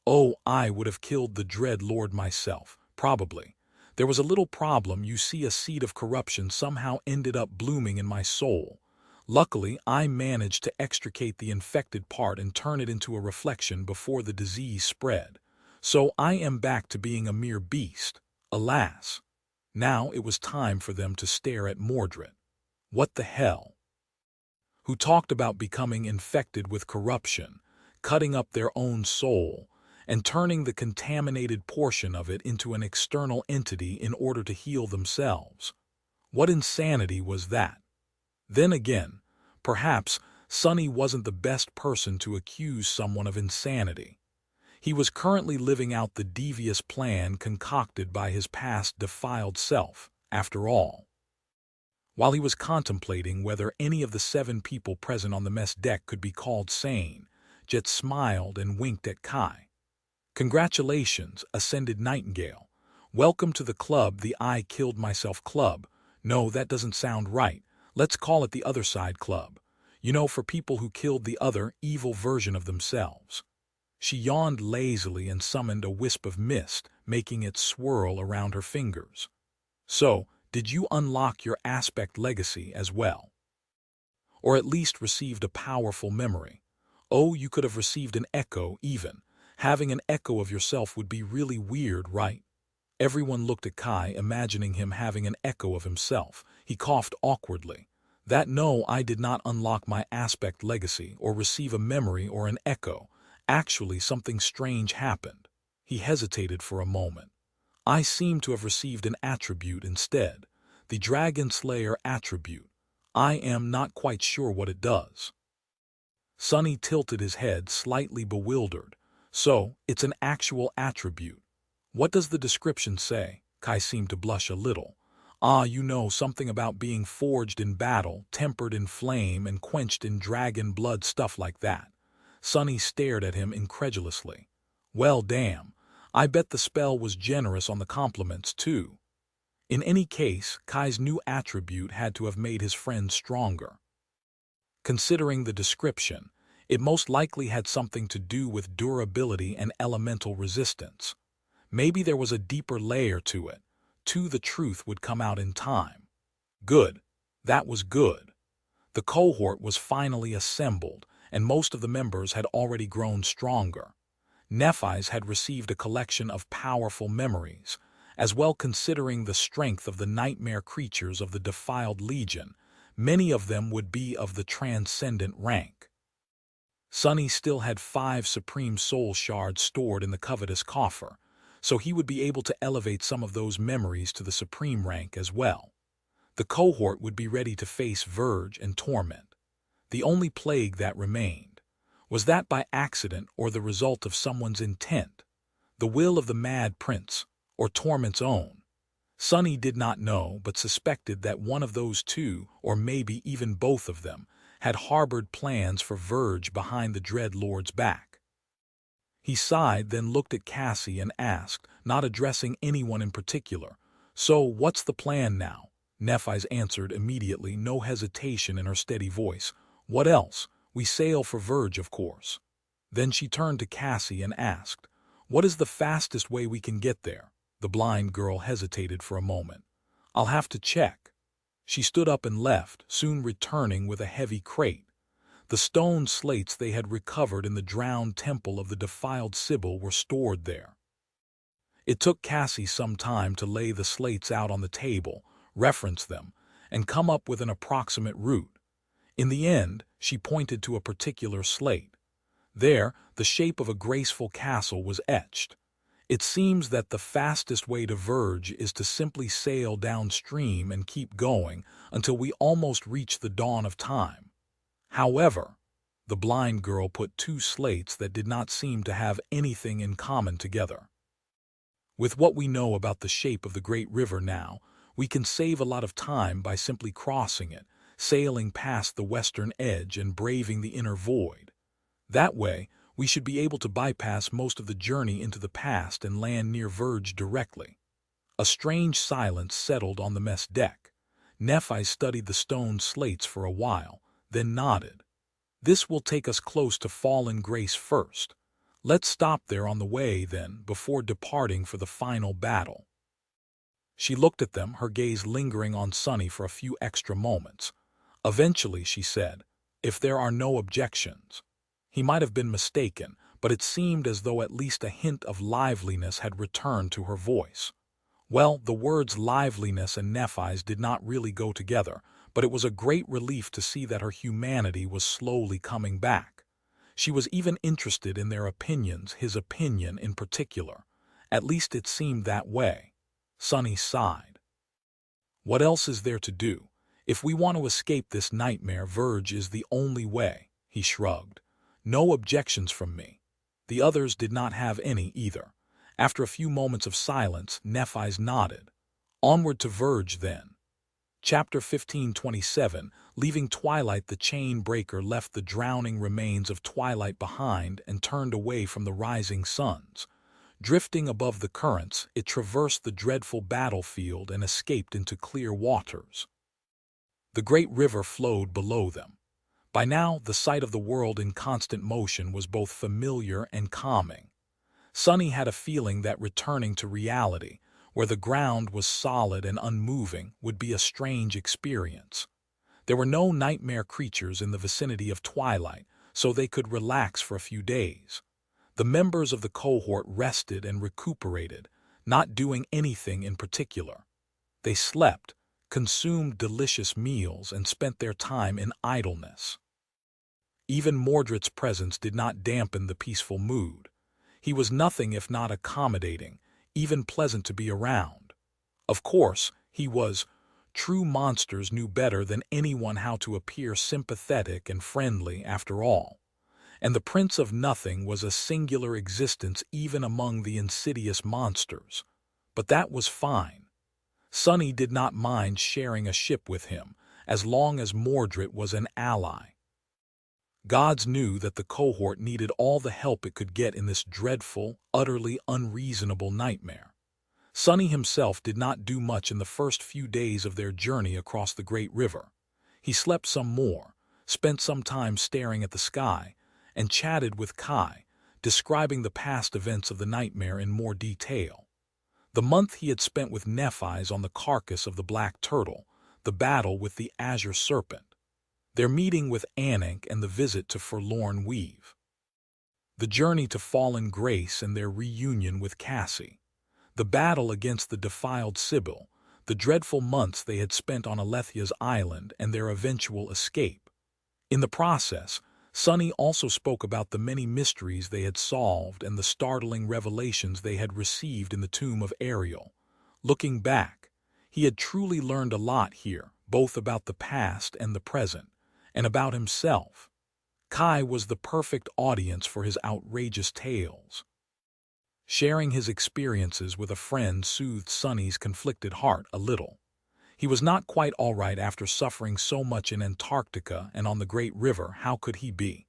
Oh, I would have killed the Dread Lord myself, probably. There was a little problem. You see, a seed of corruption somehow ended up blooming in my soul. Luckily, I managed to extricate the infected part and turn it into a reflection before the disease spread. So I am back to being a mere beast. Alas. Now it was time for them to stare at Mordred. What the hell? Who talked about becoming infected with corruption, cutting up their own soul, and turning the contaminated portion of it into an external entity in order to heal themselves. What insanity was that? Then again, perhaps Sunny wasn't the best person to accuse someone of insanity. He was currently living out the devious plan concocted by his past defiled self, after all. While he was contemplating whether any of the 7 people present on the mess deck could be called sane, Jet smiled and winked at Kai. Congratulations, Ascended Nightingale. Welcome to the club, the I Killed Myself Club. No, that doesn't sound right. Let's call it the Other Side Club. You know, for people who killed the other, evil version of themselves. She yawned lazily and summoned a wisp of mist, making it swirl around her fingers. So, did you unlock your aspect legacy as well? Or at least received a powerful memory? Oh, you could have received an echo even. Having an echo of yourself would be really weird, right? Everyone looked at Kai, imagining him having an echo of himself. He coughed awkwardly. No, I did not unlock my aspect legacy or receive a memory or an echo. Actually, something strange happened. He hesitated for a moment. I seem to have received an attribute instead. The Dragon Slayer attribute. I am not quite sure what it does. Sunny tilted his head, slightly bewildered. So, it's an actual attribute. What does the description say? Kai seemed to blush a little. You know, something about being forged in battle, tempered in flame, and quenched in dragon blood, stuff like that. Sunny stared at him incredulously. Well, damn. I bet the spell was generous on the compliments, too. In any case, Kai's new attribute had to have made his friend stronger. Considering the description, it most likely had something to do with durability and elemental resistance. Maybe there was a deeper layer to it. The truth would come out in time. Good. That was good. The cohort was finally assembled, and most of the members had already grown stronger. Nephi's had received a collection of powerful memories, as well. Considering the strength of the nightmare creatures of the defiled legion, many of them would be of the transcendent rank. Sunny still had 5 supreme soul shards stored in the covetous coffer, so he would be able to elevate some of those memories to the supreme rank as well. The cohort would be ready to face Verge and Torment. The only plague that remained. Was that by accident or the result of someone's intent? The will of the Mad Prince, or Torment's own? Sunny did not know, but suspected that one of those two, or maybe even both of them, had harbored plans for Verge behind the Dread Lord's back. He sighed, then looked at Cassie and asked, not addressing anyone in particular, "So, what's the plan now?" Nephi's answered immediately, no hesitation in her steady voice. "What else? We sail for Verge, of course." Then she turned to Cassie and asked, "What is the fastest way we can get there?" The blind girl hesitated for a moment. "I'll have to check." She stood up and left, soon returning with a heavy crate. The stone slates they had recovered in the drowned temple of the defiled Sybil were stored there. It took Cassie some time to lay the slates out on the table, reference them, and come up with an approximate route. In the end, she pointed to a particular slate. There, the shape of a graceful castle was etched. It seems that the fastest way to Verge is to simply sail downstream and keep going until we almost reach the dawn of time. However, the blind girl put two slates that did not seem to have anything in common together. With what we know about the shape of the great river now, we can save a lot of time by simply crossing it, sailing past the western edge and braving the inner void. That way, we should be able to bypass most of the journey into the past and land near Verge directly. A strange silence settled on the mess deck. Nephi studied the stone slates for a while, then nodded. "This will take us close to Fallen Grace first. Let's stop there on the way, then, before departing for the final battle." She looked at them, her gaze lingering on Sunny for a few extra moments. Eventually, she said, "If there are no objections." He might have been mistaken, but it seemed as though at least a hint of liveliness had returned to her voice. Well, the words liveliness and Nephi's did not really go together, but it was a great relief to see that her humanity was slowly coming back. She was even interested in their opinions, his opinion in particular. At least it seemed that way. Sunny sighed. "What else is there to do? If we want to escape this nightmare, Verge is the only way," he shrugged. "No objections from me." The others did not have any either. After a few moments of silence, Nephi's nodded. "Onward to Verge, then." Chapter 15:27. Leaving Twilight, the chain breaker left the drowning remains of Twilight behind and turned away from the rising suns. Drifting above the currents, it traversed the dreadful battlefield and escaped into clear waters. The great river flowed below them. By now, the sight of the world in constant motion was both familiar and calming. Sunny had a feeling that returning to reality, where the ground was solid and unmoving, would be a strange experience. There were no nightmare creatures in the vicinity of Twilight, so they could relax for a few days. The members of the cohort rested and recuperated, not doing anything in particular. They slept, consumed delicious meals, and spent their time in idleness. Even Mordred's presence did not dampen the peaceful mood. He was nothing if not accommodating, even pleasant to be around. Of course, he was. True monsters knew better than anyone how to appear sympathetic and friendly after all. And the Prince of Nothing was a singular existence even among the insidious monsters. But that was fine. Sunny did not mind sharing a ship with him, as long as Mordred was an ally. Gods knew that the cohort needed all the help it could get in this dreadful, utterly unreasonable nightmare. Sunny himself did not do much in the first few days of their journey across the great river. He slept some more, spent some time staring at the sky, and chatted with Kai, describing the past events of the nightmare in more detail. The month he had spent with Nephi's on the carcass of the black turtle, the battle with the azure serpent, their meeting with Anik and the visit to Forlorn Weave, the journey to Fallen Grace and their reunion with Cassie, the battle against the defiled Sybil, the dreadful months they had spent on Alethia's island and their eventual escape. In the process, Sunny also spoke about the many mysteries they had solved and the startling revelations they had received in the tomb of Ariel. Looking back, he had truly learned a lot here, both about the past and the present, and about himself. Kai was the perfect audience for his outrageous tales. Sharing his experiences with a friend soothed Sunny's conflicted heart a little. He was not quite all right after suffering so much in Antarctica and on the Great River. How could he be?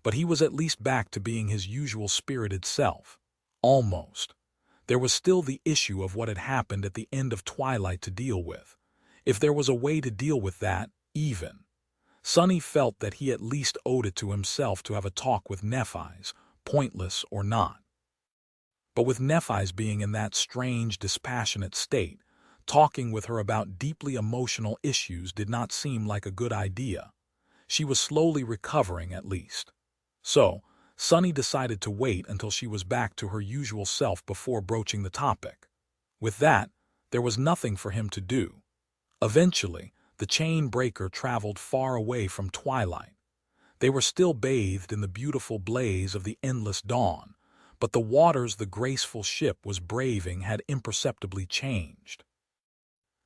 But he was at least back to being his usual spirited self. Almost. There was still the issue of what had happened at the end of Twilight to deal with. If there was a way to deal with that, even. Sunny felt that he at least owed it to himself to have a talk with Nephi's, pointless or not. But with Nephi's being in that strange, dispassionate state, talking with her about deeply emotional issues did not seem like a good idea. She was slowly recovering, at least. So, Sunny decided to wait until she was back to her usual self before broaching the topic. With that, there was nothing for him to do. Eventually, the chain breaker traveled far away from Twilight. They were still bathed in the beautiful blaze of the endless dawn, but the waters the graceful ship was braving had imperceptibly changed.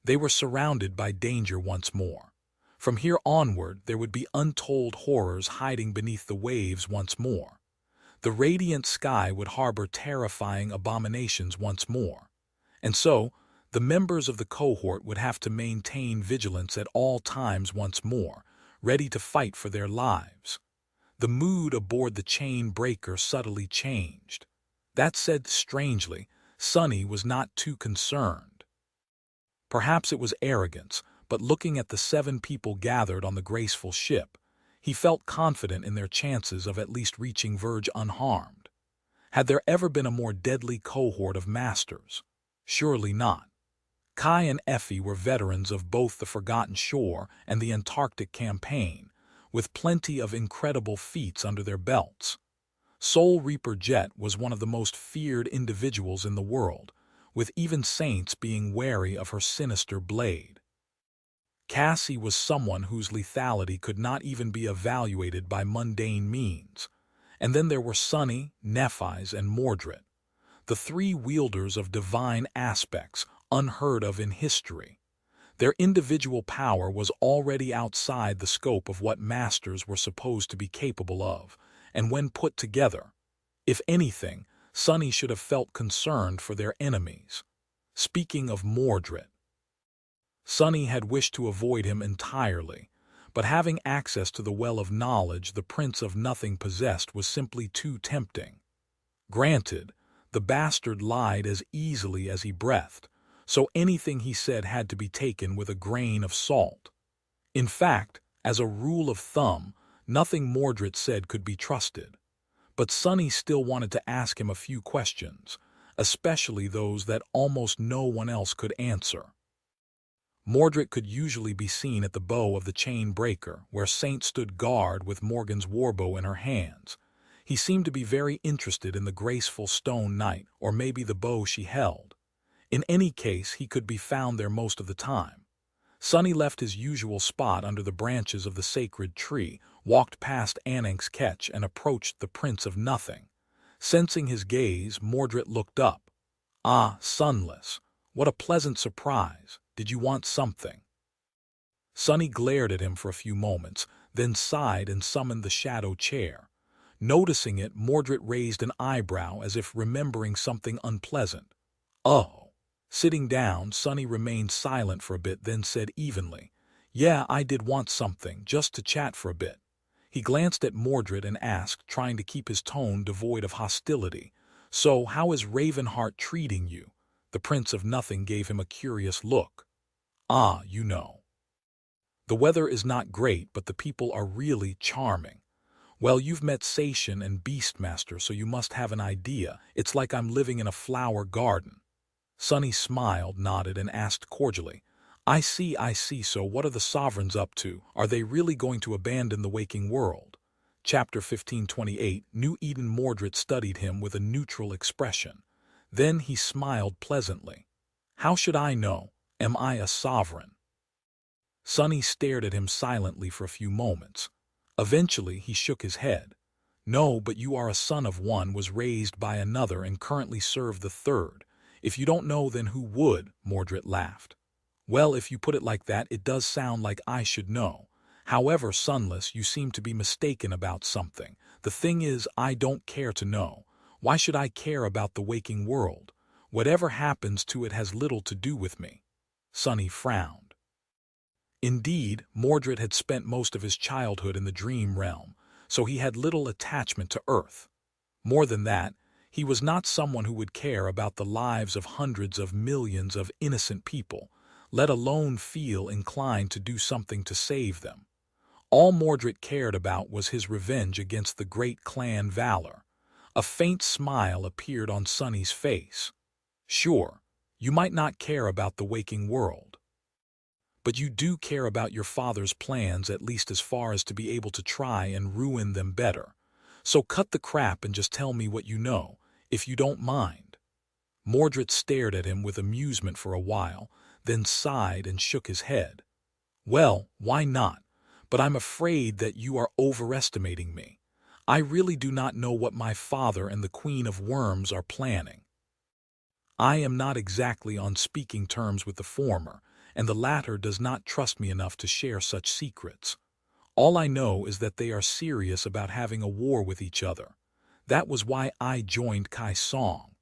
They were surrounded by danger once more. From here onward, there would be untold horrors hiding beneath the waves once more. The radiant sky would harbor terrifying abominations once more. And so, the members of the cohort would have to maintain vigilance at all times once more, ready to fight for their lives. The mood aboard the chain breaker subtly changed. That said, strangely, Sunny was not too concerned. Perhaps it was arrogance, but looking at the 7 people gathered on the graceful ship, he felt confident in their chances of at least reaching Verge unharmed. Had there ever been a more deadly cohort of masters? Surely not. Kai and Effie were veterans of both the Forgotten Shore and the Antarctic campaign, with plenty of incredible feats under their belts. Soul Reaper Jet was one of the most feared individuals in the world, with even saints being wary of her sinister blade. Cassie was someone whose lethality could not even be evaluated by mundane means. And then there were Sunny, Nephi's, and Mordred, the 3 wielders of divine aspects unheard of in history. Their individual power was already outside the scope of what masters were supposed to be capable of, and when put together, if anything, Sunny should have felt concerned for their enemies. Speaking of Mordred, Sunny had wished to avoid him entirely, but having access to the well of knowledge the Prince of Nothing possessed was simply too tempting. Granted, the bastard lied as easily as he breathed, so anything he said had to be taken with a grain of salt. In fact, as a rule of thumb, nothing Mordred said could be trusted. But Sunny still wanted to ask him a few questions, especially those that almost no one else could answer. Mordred could usually be seen at the bow of the chain breaker, where Saint stood guard with Morgan's warbow in her hands. He seemed to be very interested in the graceful stone knight, or maybe the bow she held. In any case, he could be found there most of the time. Sunny left his usual spot under the branches of the sacred tree, walked past Anank's Ketch, and approached the Prince of Nothing. Sensing his gaze, Mordred looked up. "Ah, Sunless, what a pleasant surprise. Did you want something?" Sunny glared at him for a few moments, then sighed and summoned the shadow chair. Noticing it, Mordred raised an eyebrow as if remembering something unpleasant. "Oh." Sitting down, Sunny remained silent for a bit, then said evenly, "Yeah, I did want something, just to chat for a bit." He glanced at Mordred and asked, trying to keep his tone devoid of hostility, "So, how is Ravenheart treating you?" The Prince of Nothing gave him a curious look. "Ah, you know. The weather is not great, but the people are really charming. Well, you've met Sation and Beastmaster, so you must have an idea. It's like I'm living in a flower garden." Sunny smiled, nodded, and asked cordially, I see, so what are the sovereigns up to? Are they really going to abandon the waking world?" Chapter 1528, New Eden. Mordred studied him with a neutral expression. Then he smiled pleasantly. "How should I know? Am I a sovereign?" Sunny stared at him silently for a few moments. Eventually, he shook his head. "No, but you are a son of one, was raised by another, and currently serve the third. If you don't know, then who would?" Mordred laughed. "Well, if you put it like that, it does sound like I should know. However, Sunless, you seem to be mistaken about something. The thing is, I don't care to know. Why should I care about the waking world? Whatever happens to it has little to do with me." Sonny frowned. Indeed, Mordred had spent most of his childhood in the dream realm, so he had little attachment to Earth. More than that, he was not someone who would care about the lives of hundreds of millions of innocent people, let alone feel inclined to do something to save them. All Mordred cared about was his revenge against the great clan Valor. A faint smile appeared on Sonny's face. "Sure, you might not care about the waking world, but you do care about your father's plans, at least as far as to be able to try and ruin them better. So cut the crap and just tell me what you know, if you don't mind." Mordred stared at him with amusement for a while, then sighed and shook his head. "Well, why not? But I'm afraid that you are overestimating me. I really do not know what my father and the Queen of Worms are planning. I am not exactly on speaking terms with the former, and the latter does not trust me enough to share such secrets. All I know is that they are serious about having a war with each other. That was why I joined Kai Song."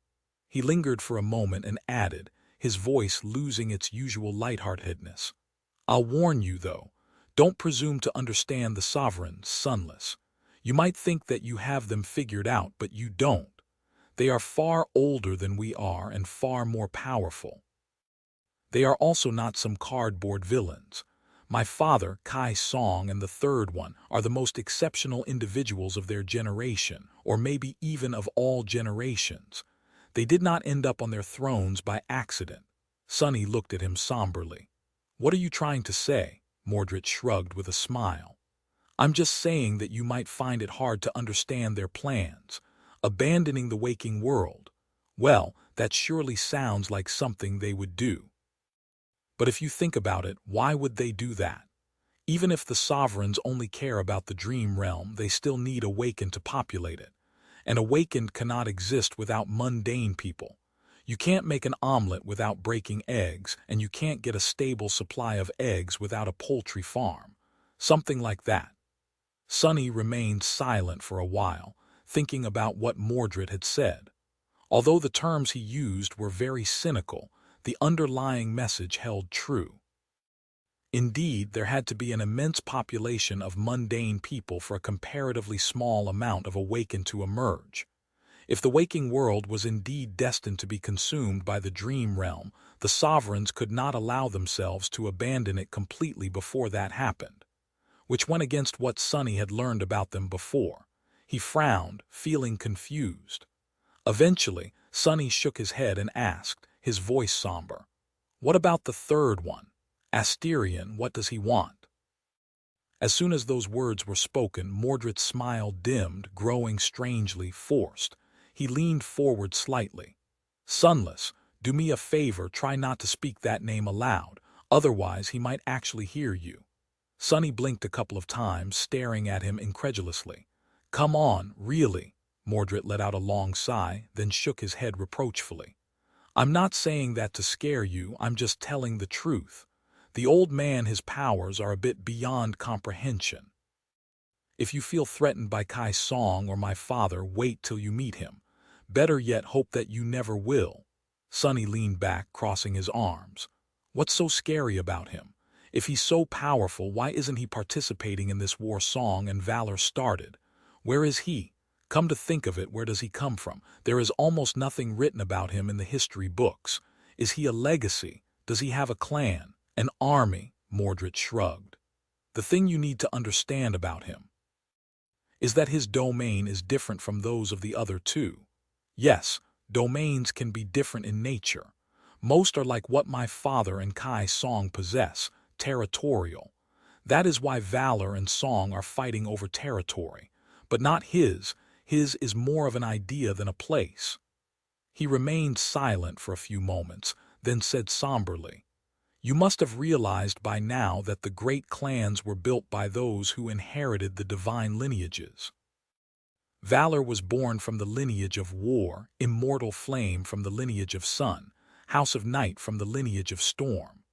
He lingered for a moment and added, his voice losing its usual lightheartedness, "I'll warn you, though, don't presume to understand the sovereigns, Sunless. You might think that you have them figured out, but you don't. They are far older than we are and far more powerful. They are also not some cardboard villains. My father, Kai Song, and the third one are the most exceptional individuals of their generation, or maybe even of all generations. They did not end up on their thrones by accident." Sonny looked at him somberly. "What are you trying to say?" Mordred shrugged with a smile. "I'm just saying that you might find it hard to understand their plans. Abandoning the waking world. Well, that surely sounds like something they would do. But if you think about it, why would they do that? Even if the sovereigns only care about the dream realm, they still need Awakened to populate it. And Awakened cannot exist without mundane people. You can't make an omelet without breaking eggs, and you can't get a stable supply of eggs without a poultry farm. Something like that." Sonny remained silent for a while, thinking about what Mordred had said. Although the terms he used were very cynical, the underlying message held true. Indeed, there had to be an immense population of mundane people for a comparatively small amount of Awakened to emerge. If the waking world was indeed destined to be consumed by the dream realm, the sovereigns could not allow themselves to abandon it completely before that happened, which went against what Sonny had learned about them before. He frowned, feeling confused. Eventually, Sonny shook his head and asked, his voice somber, "What about the third one? Asterion, what does he want?" As soon as those words were spoken, Mordred's smile dimmed, growing strangely forced. He leaned forward slightly. "Sunless, do me a favor, try not to speak that name aloud, otherwise he might actually hear you." Sonny blinked a couple of times, staring at him incredulously. "Come on, really." Mordred let out a long sigh, then shook his head reproachfully. "I'm not saying that to scare you, I'm just telling the truth. The old man, his powers are a bit beyond comprehension. If you feel threatened by Kai Song or my father, wait till you meet him. Better yet, hope that you never will." Sonny leaned back, crossing his arms. "What's so scary about him? If he's so powerful, why isn't he participating in this war Song and Valor started? Where is he? Come to think of it, where does he come from? There is almost nothing written about him in the history books. Is he a legacy? Does he have a clan? An army?" Mordred shrugged. "The thing you need to understand about him is that his domain is different from those of the other two. Yes, domains can be different in nature. Most are like what my father and Kai Song possess, territorial. That is why Valor and Song are fighting over territory, but not his. His is more of an idea than a place." He remained silent for a few moments, then said somberly, "You must have realized by now that the great clans were built by those who inherited the divine lineages. Valor was born from the lineage of war, Immortal Flame from the lineage of sun, House of Night from the lineage of storm.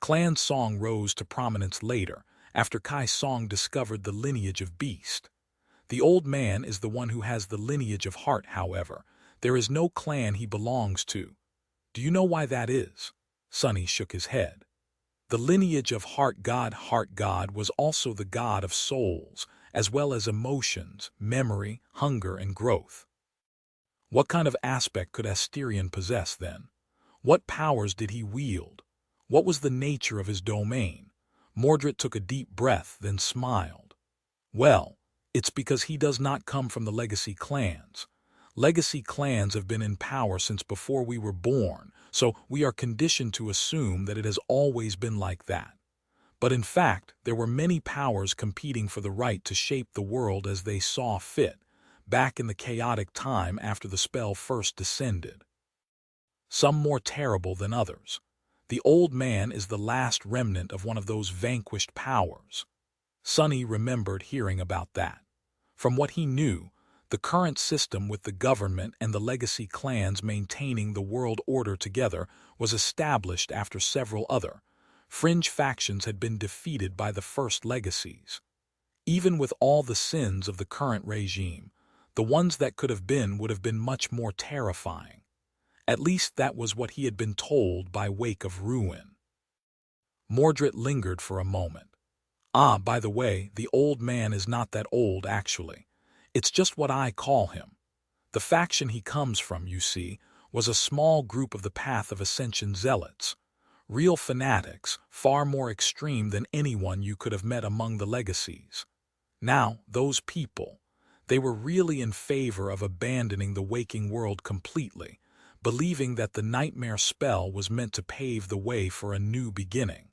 Clan Song rose to prominence later, after Kai Song discovered the lineage of beast. The old man is the one who has the lineage of heart, however. There is no clan he belongs to. Do you know why that is? Sonny shook his head. The lineage of Heart God was also the god of souls, as well as emotions, memory, hunger, and growth. What kind of aspect could Asterion possess then? What powers did he wield? What was the nature of his domain? Mordred took a deep breath, then smiled. Well, it's because he does not come from the legacy clans. Legacy clans have been in power since before we were born, so we are conditioned to assume that it has always been like that. But in fact, there were many powers competing for the right to shape the world as they saw fit, back in the chaotic time after the spell first descended. Some more terrible than others. The old man is the last remnant of one of those vanquished powers. Sonny remembered hearing about that. From what he knew, the current system with the government and the legacy clans maintaining the world order together was established after several other fringe factions had been defeated by the first legacies. Even with all the sins of the current regime, the ones that could have been would have been much more terrifying. At least that was what he had been told by Wake of Ruin. Mordred lingered for a moment. Ah, by the way, the old man is not that old, actually. It's just what I call him. The faction he comes from, you see, was a small group of the Path of Ascension zealots. Real fanatics, far more extreme than anyone you could have met among the legacies. Now, those people, they were really in favor of abandoning the waking world completely, believing that the nightmare spell was meant to pave the way for a new beginning.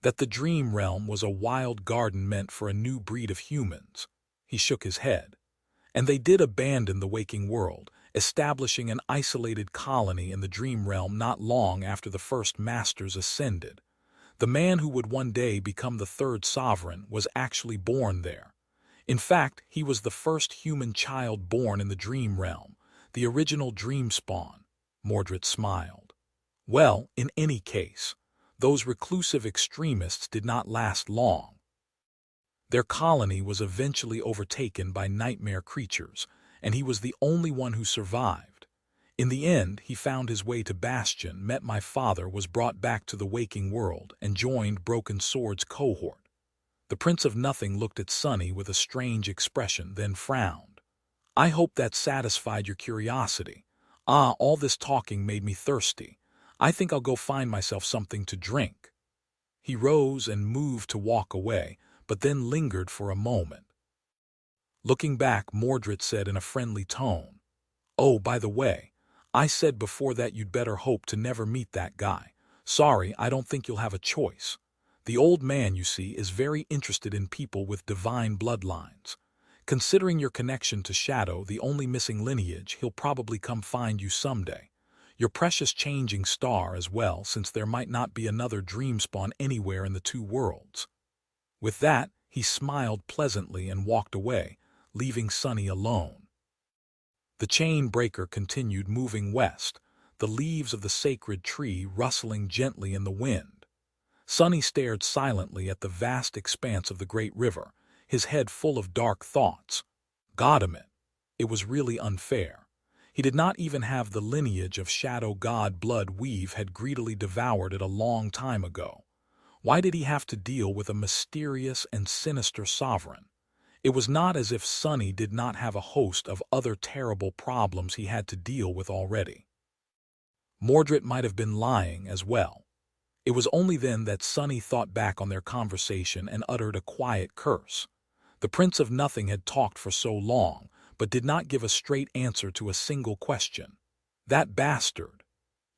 That the dream realm was a wild garden meant for a new breed of humans. He shook his head. And they did abandon the waking world, establishing an isolated colony in the dream realm not long after the first masters ascended. The man who would one day become the third sovereign was actually born there. In fact, he was the first human child born in the dream realm, the original dream spawn. Mordred smiled. Well, in any case, those reclusive extremists did not last long. Their colony was eventually overtaken by nightmare creatures, and he was the only one who survived. In the end, he found his way to Bastion, met my father, was brought back to the waking world, and joined Broken Sword's cohort. The Prince of Nothing looked at Sonny with a strange expression, then frowned. I hope that satisfied your curiosity. All this talking made me thirsty. I think I'll go find myself something to drink. He rose and moved to walk away, but then lingered for a moment. Looking back, Mordred said in a friendly tone, "Oh, by the way, I said before that you'd better hope to never meet that guy. Sorry, I don't think you'll have a choice. The old man, you see, is very interested in people with divine bloodlines. Considering your connection to Shadow, the only missing lineage, he'll probably come find you someday. Your precious changing star as well, since there might not be another dream spawn anywhere in the two worlds." With that, he smiled pleasantly and walked away, leaving Sonny alone. The chain breaker continued moving west, the leaves of the sacred tree rustling gently in the wind. Sonny stared silently at the vast expanse of the great river, his head full of dark thoughts. Goddammit, it was really unfair. He did not even have the lineage of Shadow God blood Weave had greedily devoured it a long time ago. Why did he have to deal with a mysterious and sinister sovereign? It was not as if Sonny did not have a host of other terrible problems he had to deal with already. Mordred might have been lying as well. It was only then that Sonny thought back on their conversation and uttered a quiet curse. The Prince of Nothing had talked for so long, but did not give a straight answer to a single question. That bastard.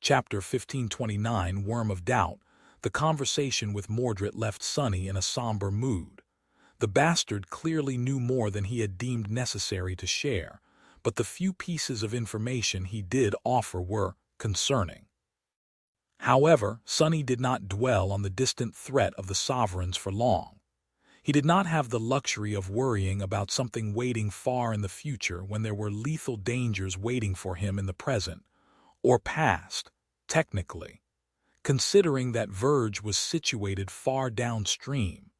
Chapter 1529, Worm of Doubt. The conversation with Mordred left Sonny in a somber mood. The bastard clearly knew more than he had deemed necessary to share, but the few pieces of information he did offer were concerning. However, Sonny did not dwell on the distant threat of the sovereigns for long. He did not have the luxury of worrying about something waiting far in the future when there were lethal dangers waiting for him in the present, or past, technically. Considering that Verge was situated far downstream,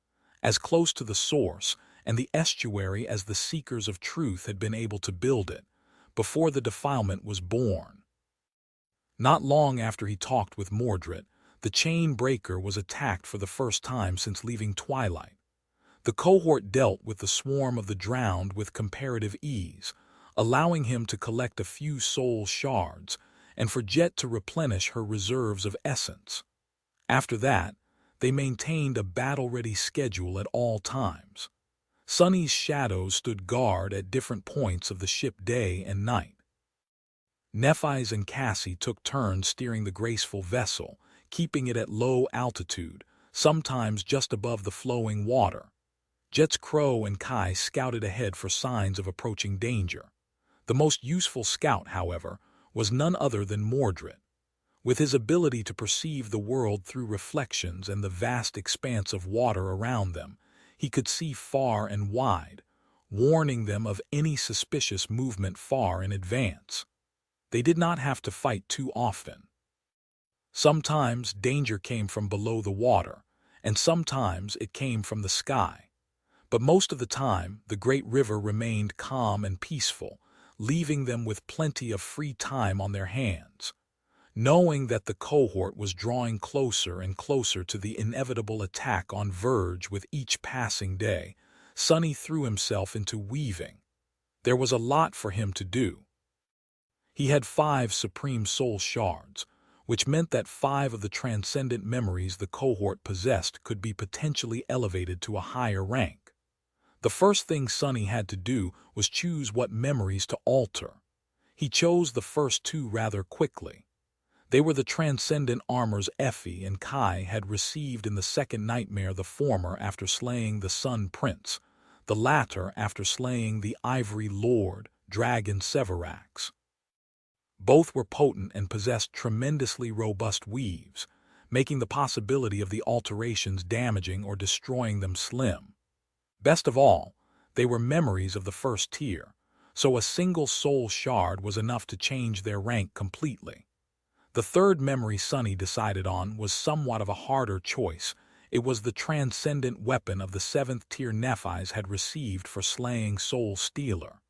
as close to the source, and the estuary as the seekers of truth had been able to build it, before the defilement was born. Not long after he talked with Mordred, the chain breaker was attacked for the first time since leaving Twilight. The cohort dealt with the swarm of the drowned with comparative ease, allowing him to collect a few soul shards and for Jet to replenish her reserves of essence. After that, they maintained a battle-ready schedule at all times. Sunny's shadows stood guard at different points of the ship day and night. Nephi's and Cassie took turns steering the graceful vessel, keeping it at low altitude, sometimes just above the flowing water. Jet's Crow and Kai scouted ahead for signs of approaching danger. The most useful scout, however, was none other than Mordred. With his ability to perceive the world through reflections and the vast expanse of water around them, he could see far and wide, warning them of any suspicious movement far in advance. They did not have to fight too often. Sometimes danger came from below the water, and sometimes it came from the sky. But most of the time, the great river remained calm and peaceful, leaving them with plenty of free time on their hands. Knowing that the cohort was drawing closer and closer to the inevitable attack on Verge with each passing day, Sunny threw himself into weaving. There was a lot for him to do. He had 5 supreme soul shards, which meant that 5 of the transcendent memories the cohort possessed could be potentially elevated to a higher rank. The first thing Sunny had to do was choose what memories to alter. He chose the first 2 rather quickly. They were the transcendent armors Effie and Kai had received in the second nightmare, the former after slaying the Sun Prince, the latter after slaying the Ivory Lord, Dragon Severax. Both were potent and possessed tremendously robust weaves, making the possibility of the alterations damaging or destroying them slim. Best of all, they were memories of the first tier, so a single soul shard was enough to change their rank completely. The third memory Sunny decided on was somewhat of a harder choice. It was the transcendent weapon of the 7th tier Nephis had received for slaying Soul Stealer.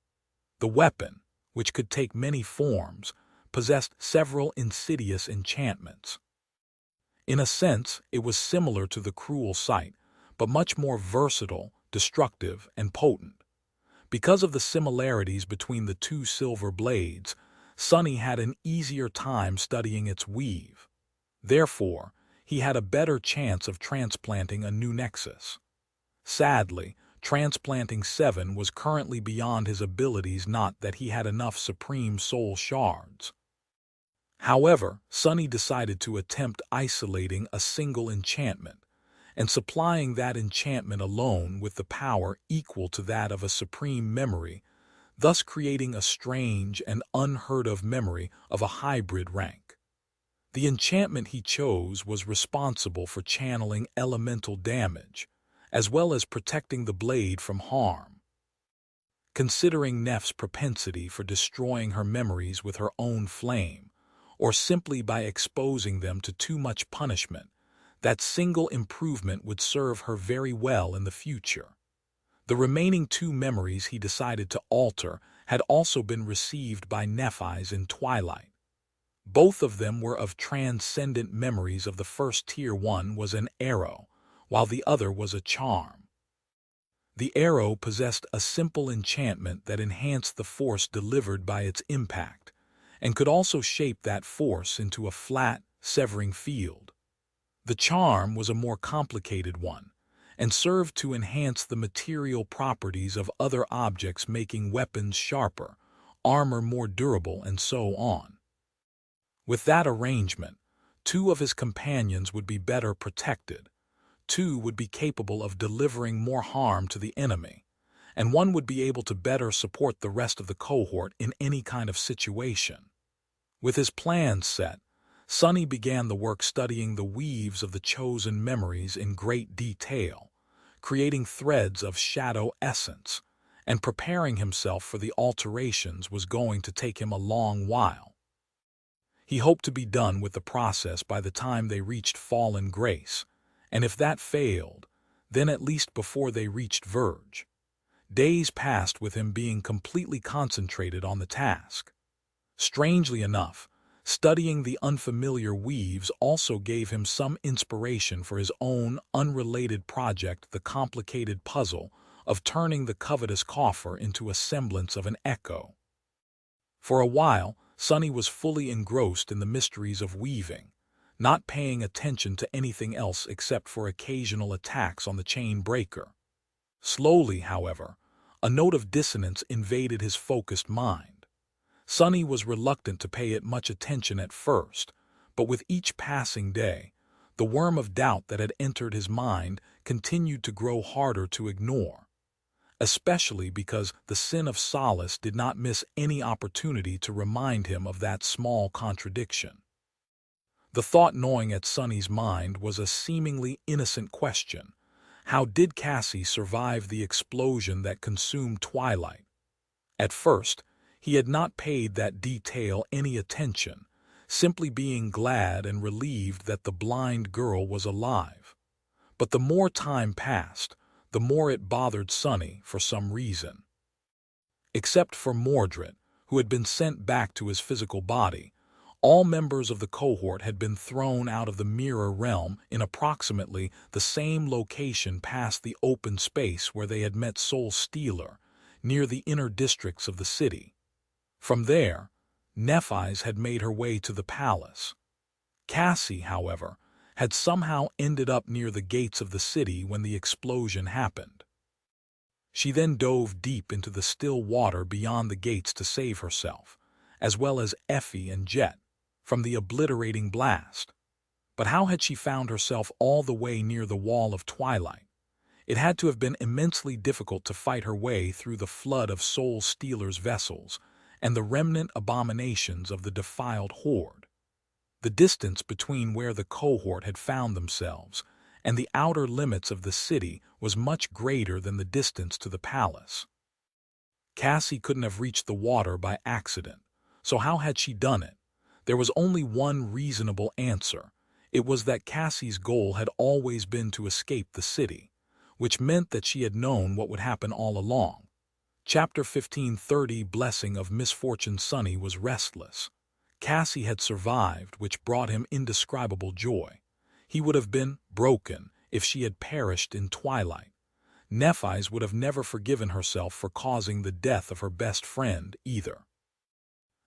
The weapon, which could take many forms, possessed several insidious enchantments. In a sense, it was similar to the Cruel Sight, but much more versatile, destructive, and potent. Because of the similarities between the 2 silver blades, Sunny had an easier time studying its weave. Therefore, he had a better chance of transplanting a new nexus. Sadly, transplanting 7 was currently beyond his abilities, not that he had enough supreme soul shards. However, Sunny decided to attempt isolating a single enchantment, and supplying that enchantment alone with the power equal to that of a supreme memory, thus creating a strange and unheard-of memory of a hybrid rank. The enchantment he chose was responsible for channeling elemental damage, as well as protecting the blade from harm. Considering Neph's propensity for destroying her memories with her own flame, or simply by exposing them to too much punishment, that single improvement would serve her very well in the future. The remaining 2 memories he decided to alter had also been received by Nephis in Twilight. Both of them were of transcendent memories of the first tier. One was an arrow, while the other was a charm. The arrow possessed a simple enchantment that enhanced the force delivered by its impact, and could also shape that force into a flat, severing field. The charm was a more complicated one, and served to enhance the material properties of other objects, making weapons sharper, armor more durable, and so on. With that arrangement, 2 of his companions would be better protected, 2 would be capable of delivering more harm to the enemy, and 1 would be able to better support the rest of the cohort in any kind of situation. With his plans set, Sunny began the work studying the weaves of the chosen memories in great detail, creating threads of shadow essence, and preparing himself for the alterations was going to take him a long while. He hoped to be done with the process by the time they reached Fallen Grace, and if that failed, then at least before they reached Verge. Days passed with him being completely concentrated on the task. Strangely enough, studying the unfamiliar weaves also gave him some inspiration for his own unrelated project, the complicated puzzle of turning the covetous coffer into a semblance of an echo. For a while, Sonny was fully engrossed in the mysteries of weaving, not paying attention to anything else except for occasional attacks on the chain breaker. Slowly, however, a note of dissonance invaded his focused mind. Sonny was reluctant to pay it much attention at first, but with each passing day, the worm of doubt that had entered his mind continued to grow harder to ignore, especially because the sin of solace did not miss any opportunity to remind him of that small contradiction. The thought gnawing at Sonny's mind was a seemingly innocent question. How did Cassie survive the explosion that consumed Twilight? At first, he had not paid that detail any attention, simply being glad and relieved that the blind girl was alive. But the more time passed, the more it bothered Sonny for some reason. Except for Mordred, who had been sent back to his physical body, all members of the cohort had been thrown out of the mirror realm in approximately the same location past the open space where they had met Soul Stealer, near the inner districts of the city. From there, Nephi's had made her way to the palace. Cassie, however, had somehow ended up near the gates of the city when the explosion happened. She then dove deep into the still water beyond the gates to save herself, as well as Effie and Jet, from the obliterating blast. But how had she found herself all the way near the wall of Twilight? It had to have been immensely difficult to fight her way through the flood of Soul Stealer's vessels and the remnant abominations of the defiled horde. The distance between where the cohort had found themselves and the outer limits of the city was much greater than the distance to the palace. Cassie couldn't have reached the water by accident, so how had she done it? There was only one reasonable answer. It was that Cassie's goal had always been to escape the city, which meant that she had known what would happen all along. Chapter 1530 Blessing of Misfortune. Sonny was restless. Cassie had survived, which brought him indescribable joy. He would have been broken if she had perished in Twilight. Nephi's would have never forgiven herself for causing the death of her best friend either.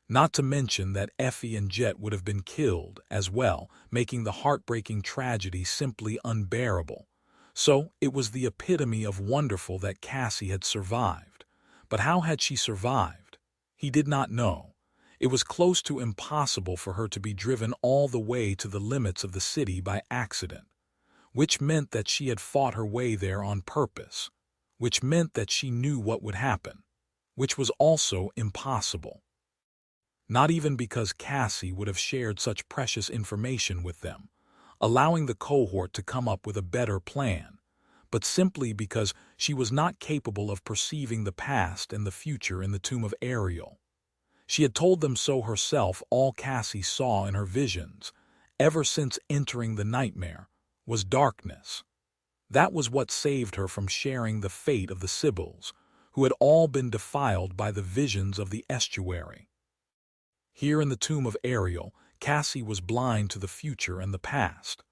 Not to mention that Effie and Jet would have been killed as well, making the heartbreaking tragedy simply unbearable. So it was the epitome of wonderful that Cassie had survived. But how had she survived? He did not know. It was close to impossible for her to be driven all the way to the limits of the city by accident, which meant that she had fought her way there on purpose, which meant that she knew what would happen, which was also impossible. Not even because Cassie would have shared such precious information with them, allowing the cohort to come up with a better plan, but simply because she was not capable of perceiving the past and the future in the tomb of Ariel. She had told them so herself. All Cassie saw in her visions, ever since entering the nightmare, was darkness. That was what saved her from sharing the fate of the Sybils, who had all been defiled by the visions of the estuary. Here in the tomb of Ariel, Cassie was blind to the future and the past.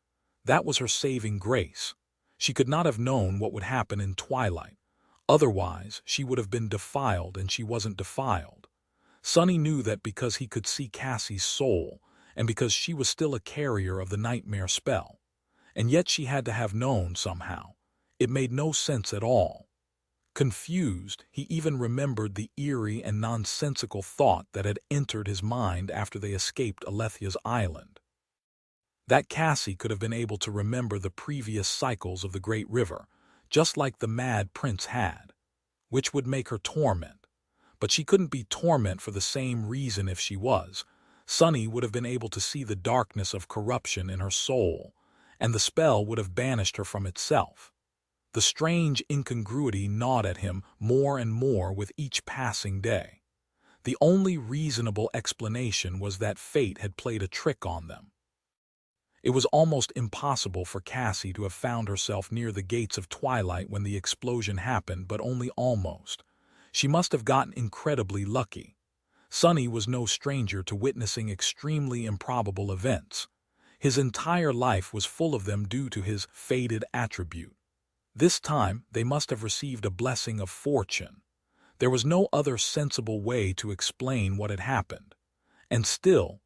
That was her saving grace. She could not have known what would happen in Twilight. Otherwise, she would have been defiled, and she wasn't defiled. Sonny knew that because he could see Cassie's soul, and because she was still a carrier of the nightmare spell. And yet she had to have known somehow. It made no sense at all. Confused, he even remembered the eerie and nonsensical thought that had entered his mind after they escaped Alethia's island. That Cassie could have been able to remember the previous cycles of the great river, just like the Mad Prince had, which would make her torment. But she couldn't be torment for the same reason if she was. Sonny would have been able to see the darkness of corruption in her soul, and the spell would have banished her from itself. The strange incongruity gnawed at him more and more with each passing day. The only reasonable explanation was that fate had played a trick on them. It was almost impossible for Cassie to have found herself near the gates of Twilight when the explosion happened, but only almost. She must have gotten incredibly lucky. Sonny was no stranger to witnessing extremely improbable events. His entire life was full of them due to his fated attribute. This time, they must have received a blessing of fortune. There was no other sensible way to explain what had happened. And still,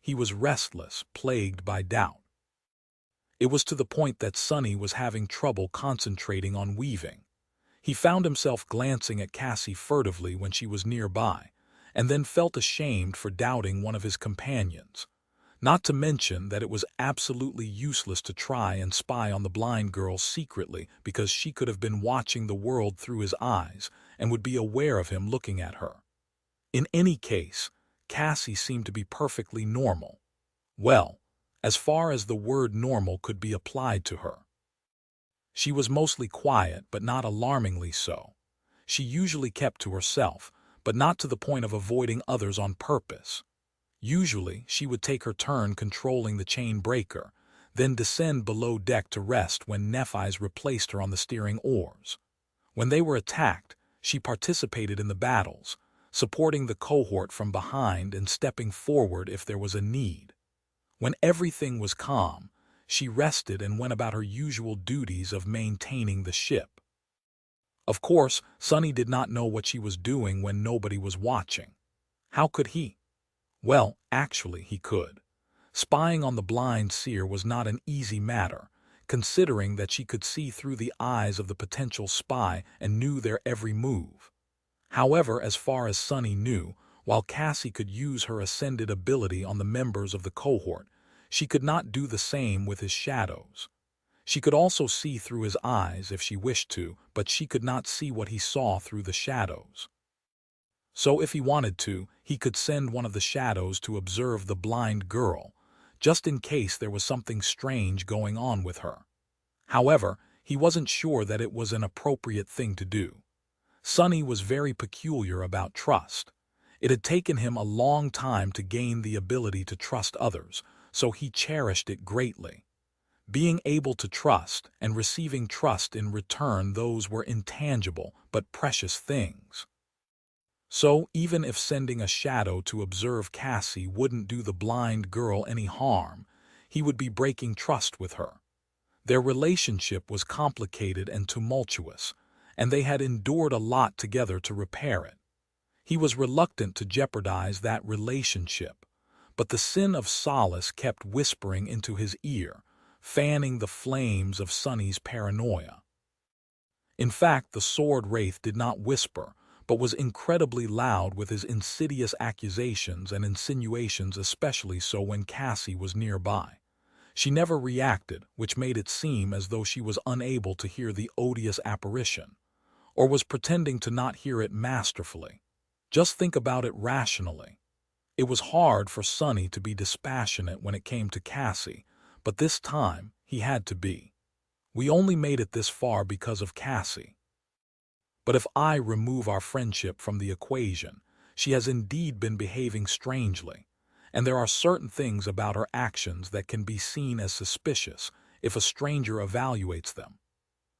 he was restless, plagued by doubt. It was to the point that Sonny was having trouble concentrating on weaving. He found himself glancing at Cassie furtively when she was nearby, and then felt ashamed for doubting one of his companions. Not to mention that it was absolutely useless to try and spy on the blind girl secretly because she could have been watching the world through his eyes and would be aware of him looking at her. In any case, Cassie seemed to be perfectly normal. Well, as far as the word normal could be applied to her. She was mostly quiet, but not alarmingly so. She usually kept to herself, but not to the point of avoiding others on purpose. Usually, she would take her turn controlling the chain breaker, then descend below deck to rest when Nephi's replaced her on the steering oars. When they were attacked, she participated in the battles, supporting the cohort from behind and stepping forward if there was a need. When everything was calm, she rested and went about her usual duties of maintaining the ship. Of course, Sonny did not know what she was doing when nobody was watching. How could he? Well, actually, he could. Spying on the blind Seer was not an easy matter, considering that she could see through the eyes of the potential spy and knew their every move. However, as far as Sonny knew, while Cassie could use her ascended ability on the members of the cohort, she could not do the same with his shadows. She could also see through his eyes if she wished to, but she could not see what he saw through the shadows. So if he wanted to, he could send one of the shadows to observe the blind girl, just in case there was something strange going on with her. However, he wasn't sure that it was an appropriate thing to do. Sonny was very peculiar about trust. It had taken him a long time to gain the ability to trust others, so he cherished it greatly. Being able to trust and receiving trust in return, those were intangible but precious things. So even if sending a shadow to observe Cassie wouldn't do the blind girl any harm, he would be breaking trust with her. Their relationship was complicated and tumultuous, and they had endured a lot together to repair it. He was reluctant to jeopardize that relationship, but the sin of solace kept whispering into his ear, fanning the flames of Sonny's paranoia. In fact, the sword wraith did not whisper, but was incredibly loud with his insidious accusations and insinuations, especially so when Cassie was nearby. She never reacted, which made it seem as though she was unable to hear the odious apparition, or was pretending to not hear it masterfully. Just think about it rationally. It was hard for Sonny to be dispassionate when it came to Cassie, but this time he had to be. We only made it this far because of Cassie. But if I remove our friendship from the equation, she has indeed been behaving strangely, and there are certain things about her actions that can be seen as suspicious if a stranger evaluates them.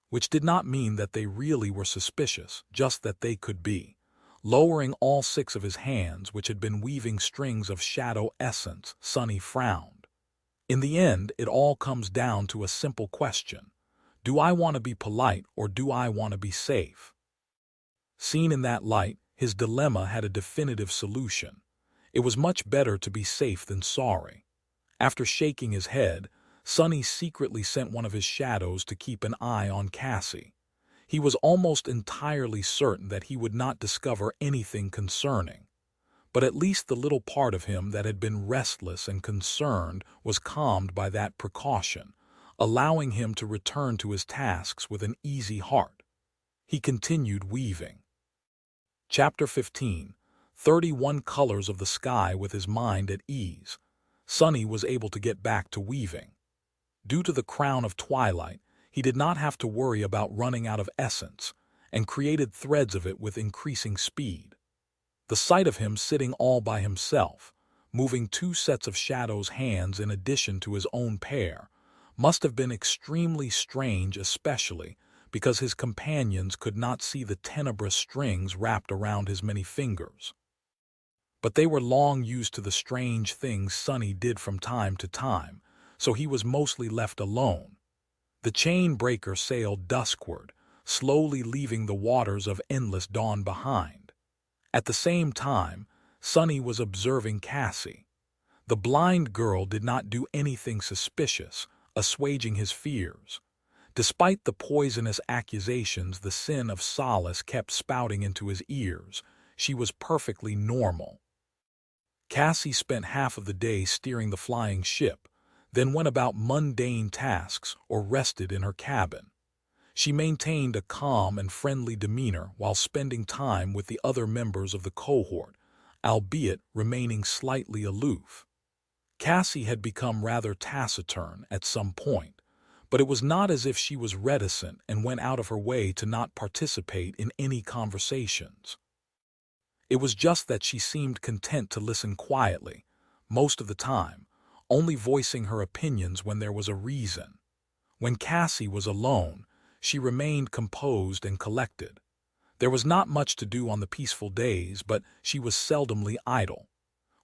Which did not mean that they really were suspicious, just that they could be. Lowering all 6 of his hands, which had been weaving strings of shadow essence, Sonny frowned. In the end, it all comes down to a simple question. Do I want to be polite or do I want to be safe? Seen in that light, his dilemma had a definitive solution. It was much better to be safe than sorry. After shaking his head, Sonny secretly sent one of his shadows to keep an eye on Cassie. He was almost entirely certain that he would not discover anything concerning. But at least the little part of him that had been restless and concerned was calmed by that precaution, allowing him to return to his tasks with an easy heart. He continued weaving. Chapter 15. 31 Colors of the Sky. With his mind at ease, Sonny was able to get back to weaving. Due to the crown of Twilight, he did not have to worry about running out of essence, and created threads of it with increasing speed. The sight of him sitting all by himself, moving two sets of Shadow's hands in addition to his own pair, must have been extremely strange, especially because his companions could not see the tenebrous strings wrapped around his many fingers. But they were long used to the strange things Sunny did from time to time, so he was mostly left alone. The chain breaker sailed duskward, slowly leaving the waters of endless dawn behind. At the same time, Sunny was observing Cassie. The blind girl did not do anything suspicious, assuaging his fears. Despite the poisonous accusations the sin of Solace kept spouting into his ears, she was perfectly normal. Cassie spent half of the day steering the flying ship, then went about mundane tasks or rested in her cabin. She maintained a calm and friendly demeanor while spending time with the other members of the cohort, albeit remaining slightly aloof. Cassie had become rather taciturn at some point, but it was not as if she was reticent and went out of her way to not participate in any conversations. It was just that she seemed content to listen quietly, most of the time, only voicing her opinions when there was a reason. When Cassie was alone, she remained composed and collected. There was not much to do on the peaceful days, but she was seldomly idle.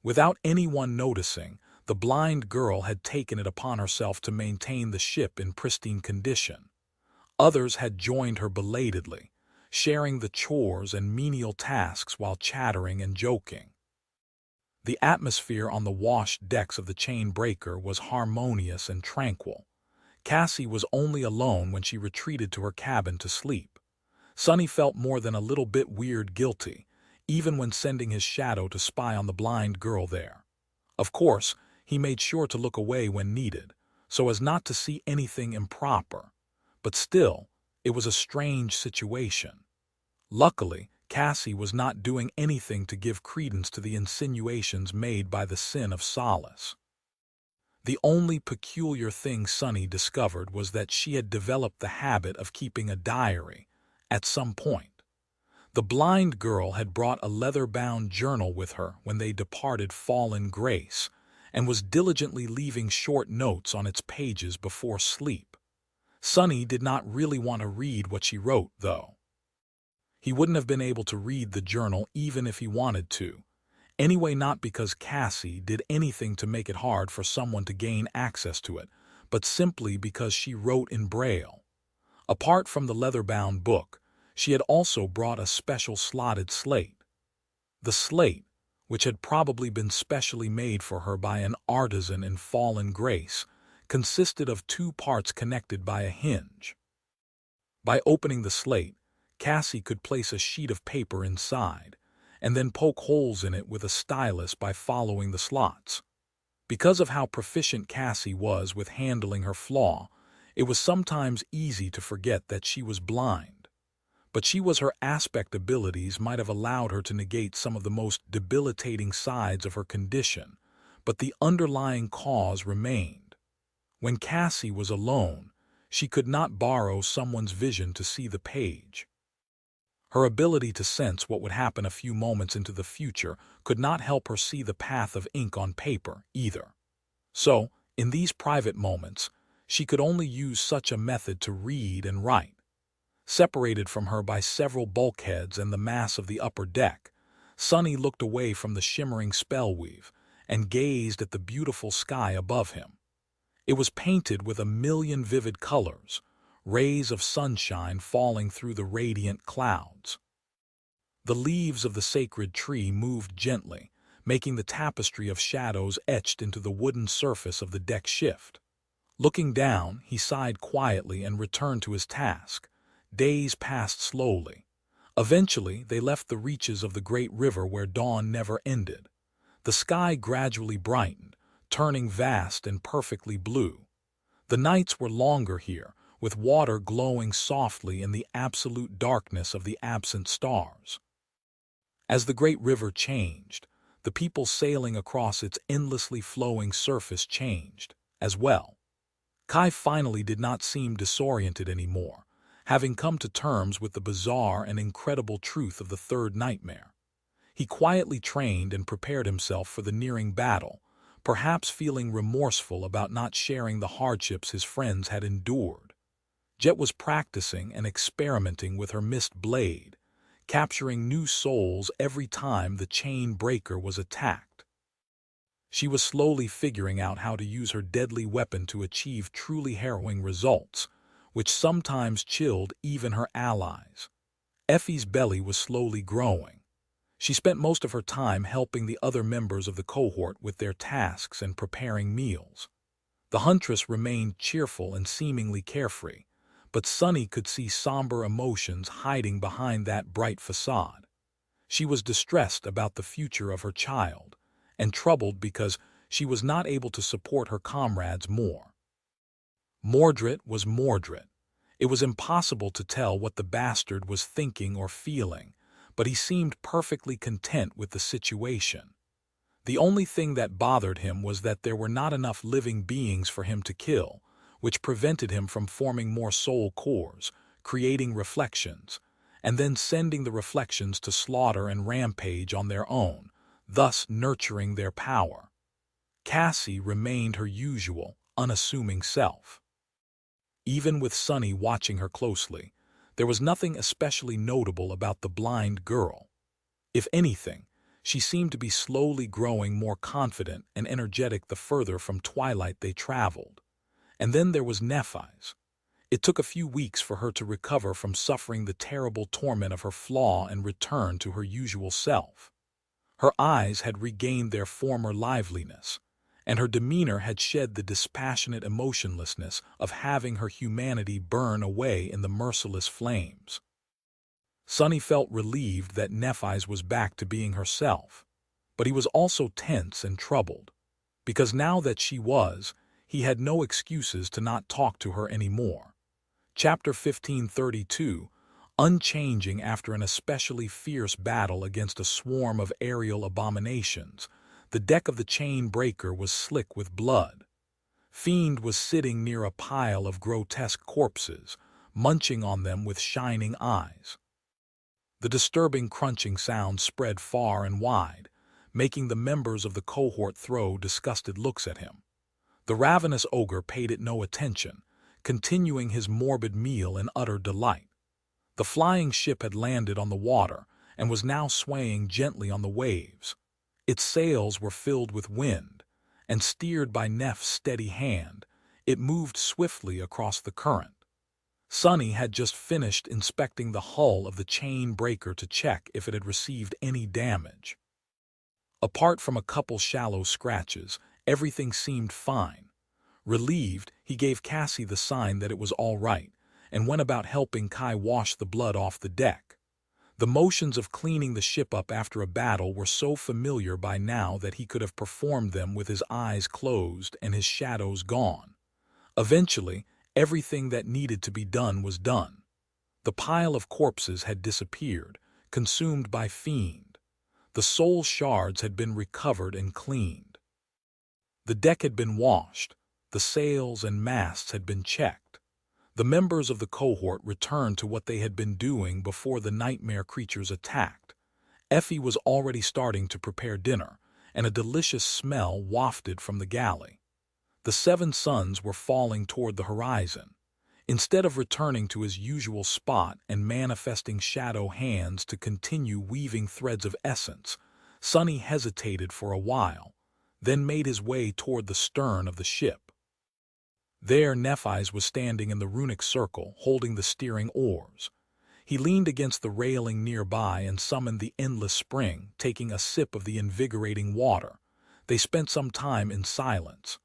Without anyone noticing, the blind girl had taken it upon herself to maintain the ship in pristine condition. Others had joined her belatedly, sharing the chores and menial tasks while chattering and joking. The atmosphere on the washed decks of the chain breaker was harmonious and tranquil. Cassie was only alone when she retreated to her cabin to sleep. Sunny felt more than a little bit weird guilty, even when sending his shadow to spy on the blind girl there. Of course, he made sure to look away when needed, so as not to see anything improper. But still, it was a strange situation. Luckily, Cassie was not doing anything to give credence to the insinuations made by the sin of Solace. The only peculiar thing Sunny discovered was that she had developed the habit of keeping a diary at some point. The blind girl had brought a leather-bound journal with her when they departed fallen grace, and was diligently leaving short notes on its pages before sleep. Sunny did not really want to read what she wrote, though. He wouldn't have been able to read the journal even if he wanted to. Anyway, not because Cassie did anything to make it hard for someone to gain access to it, but simply because she wrote in Braille. Apart from the leather-bound book, she had also brought a special slotted slate. The slate, which had probably been specially made for her by an artisan in fallen grace, consisted of two parts connected by a hinge. By opening the slate, Cassie could place a sheet of paper inside, and then poke holes in it with a stylus by following the slots. Because of how proficient Cassie was with handling her flaw, it was sometimes easy to forget that she was blind. But her aspect abilities might have allowed her to negate some of the most debilitating sides of her condition, but the underlying cause remained. When Cassie was alone, she could not borrow someone's vision to see the page. Her ability to sense what would happen a few moments into the future could not help her see the path of ink on paper, either. So, in these private moments, she could only use such a method to read and write. Separated from her by several bulkheads and the mass of the upper deck, Sunny looked away from the shimmering spellweave and gazed at the beautiful sky above him. It was painted with a million vivid colors, rays of sunshine falling through the radiant clouds. The leaves of the sacred tree moved gently, making the tapestry of shadows etched into the wooden surface of the deck shift. Looking down, he sighed quietly and returned to his task. Days passed slowly. Eventually, they left the reaches of the great river where dawn never ended. The sky gradually brightened, turning vast and perfectly blue. The nights were longer here, with water glowing softly in the absolute darkness of the absent stars. As the great river changed, the people sailing across its endlessly flowing surface changed, as well. Kai finally did not seem disoriented anymore, having come to terms with the bizarre and incredible truth of the third nightmare. He quietly trained and prepared himself for the nearing battle, perhaps feeling remorseful about not sharing the hardships his friends had endured. Jet was practicing and experimenting with her mist blade, capturing new souls every time the chain breaker was attacked. She was slowly figuring out how to use her deadly weapon to achieve truly harrowing results, which sometimes chilled even her allies. Effie's belly was slowly growing. She spent most of her time helping the other members of the cohort with their tasks and preparing meals. The huntress remained cheerful and seemingly carefree, but Sunny could see somber emotions hiding behind that bright facade. She was distressed about the future of her child, and troubled because she was not able to support her comrades more. Mordred was Mordred. It was impossible to tell what the bastard was thinking or feeling, but he seemed perfectly content with the situation. The only thing that bothered him was that there were not enough living beings for him to kill, which prevented him from forming more soul cores, creating reflections, and then sending the reflections to slaughter and rampage on their own, thus nurturing their power. Cassie remained her usual, unassuming self. Even with Sunny watching her closely, there was nothing especially notable about the blind girl. If anything, she seemed to be slowly growing more confident and energetic the further from Twilight they traveled. And then there was Nephi's. It took a few weeks for her to recover from suffering the terrible torment of her flaw and return to her usual self. Her eyes had regained their former liveliness, and her demeanor had shed the dispassionate emotionlessness of having her humanity burn away in the merciless flames. Sunny felt relieved that Nephi's was back to being herself, but he was also tense and troubled, because now that she was, he had no excuses to not talk to her anymore. Chapter 1532, Unchanging. After an especially fierce battle against a swarm of aerial abominations, the deck of the chain breaker was slick with blood. Fiend was sitting near a pile of grotesque corpses, munching on them with shining eyes. The disturbing crunching sound spread far and wide, making the members of the cohort throw disgusted looks at him. The ravenous ogre paid it no attention, continuing his morbid meal in utter delight. The flying ship had landed on the water and was now swaying gently on the waves. Its sails were filled with wind, and steered by Neff's steady hand, it moved swiftly across the current. Sunny had just finished inspecting the hull of the chain breaker to check if it had received any damage. Apart from a couple shallow scratches, everything seemed fine. Relieved, he gave Cassie the sign that it was all right, and went about helping Kai wash the blood off the deck. The motions of cleaning the ship up after a battle were so familiar by now that he could have performed them with his eyes closed and his shadows gone. Eventually, everything that needed to be done was done. The pile of corpses had disappeared, consumed by Fiend. The soul shards had been recovered and cleaned. The deck had been washed. The sails and masts had been checked. The members of the cohort returned to what they had been doing before the nightmare creatures attacked. Effie was already starting to prepare dinner, and a delicious smell wafted from the galley. The 7 suns were falling toward the horizon. Instead of returning to his usual spot and manifesting shadow hands to continue weaving threads of essence, Sunny hesitated for a while, then made his way toward the stern of the ship. There Nephi's was standing in the runic circle, holding the steering oars. He leaned against the railing nearby and summoned the endless spring, taking a sip of the invigorating water. They spent some time in silence.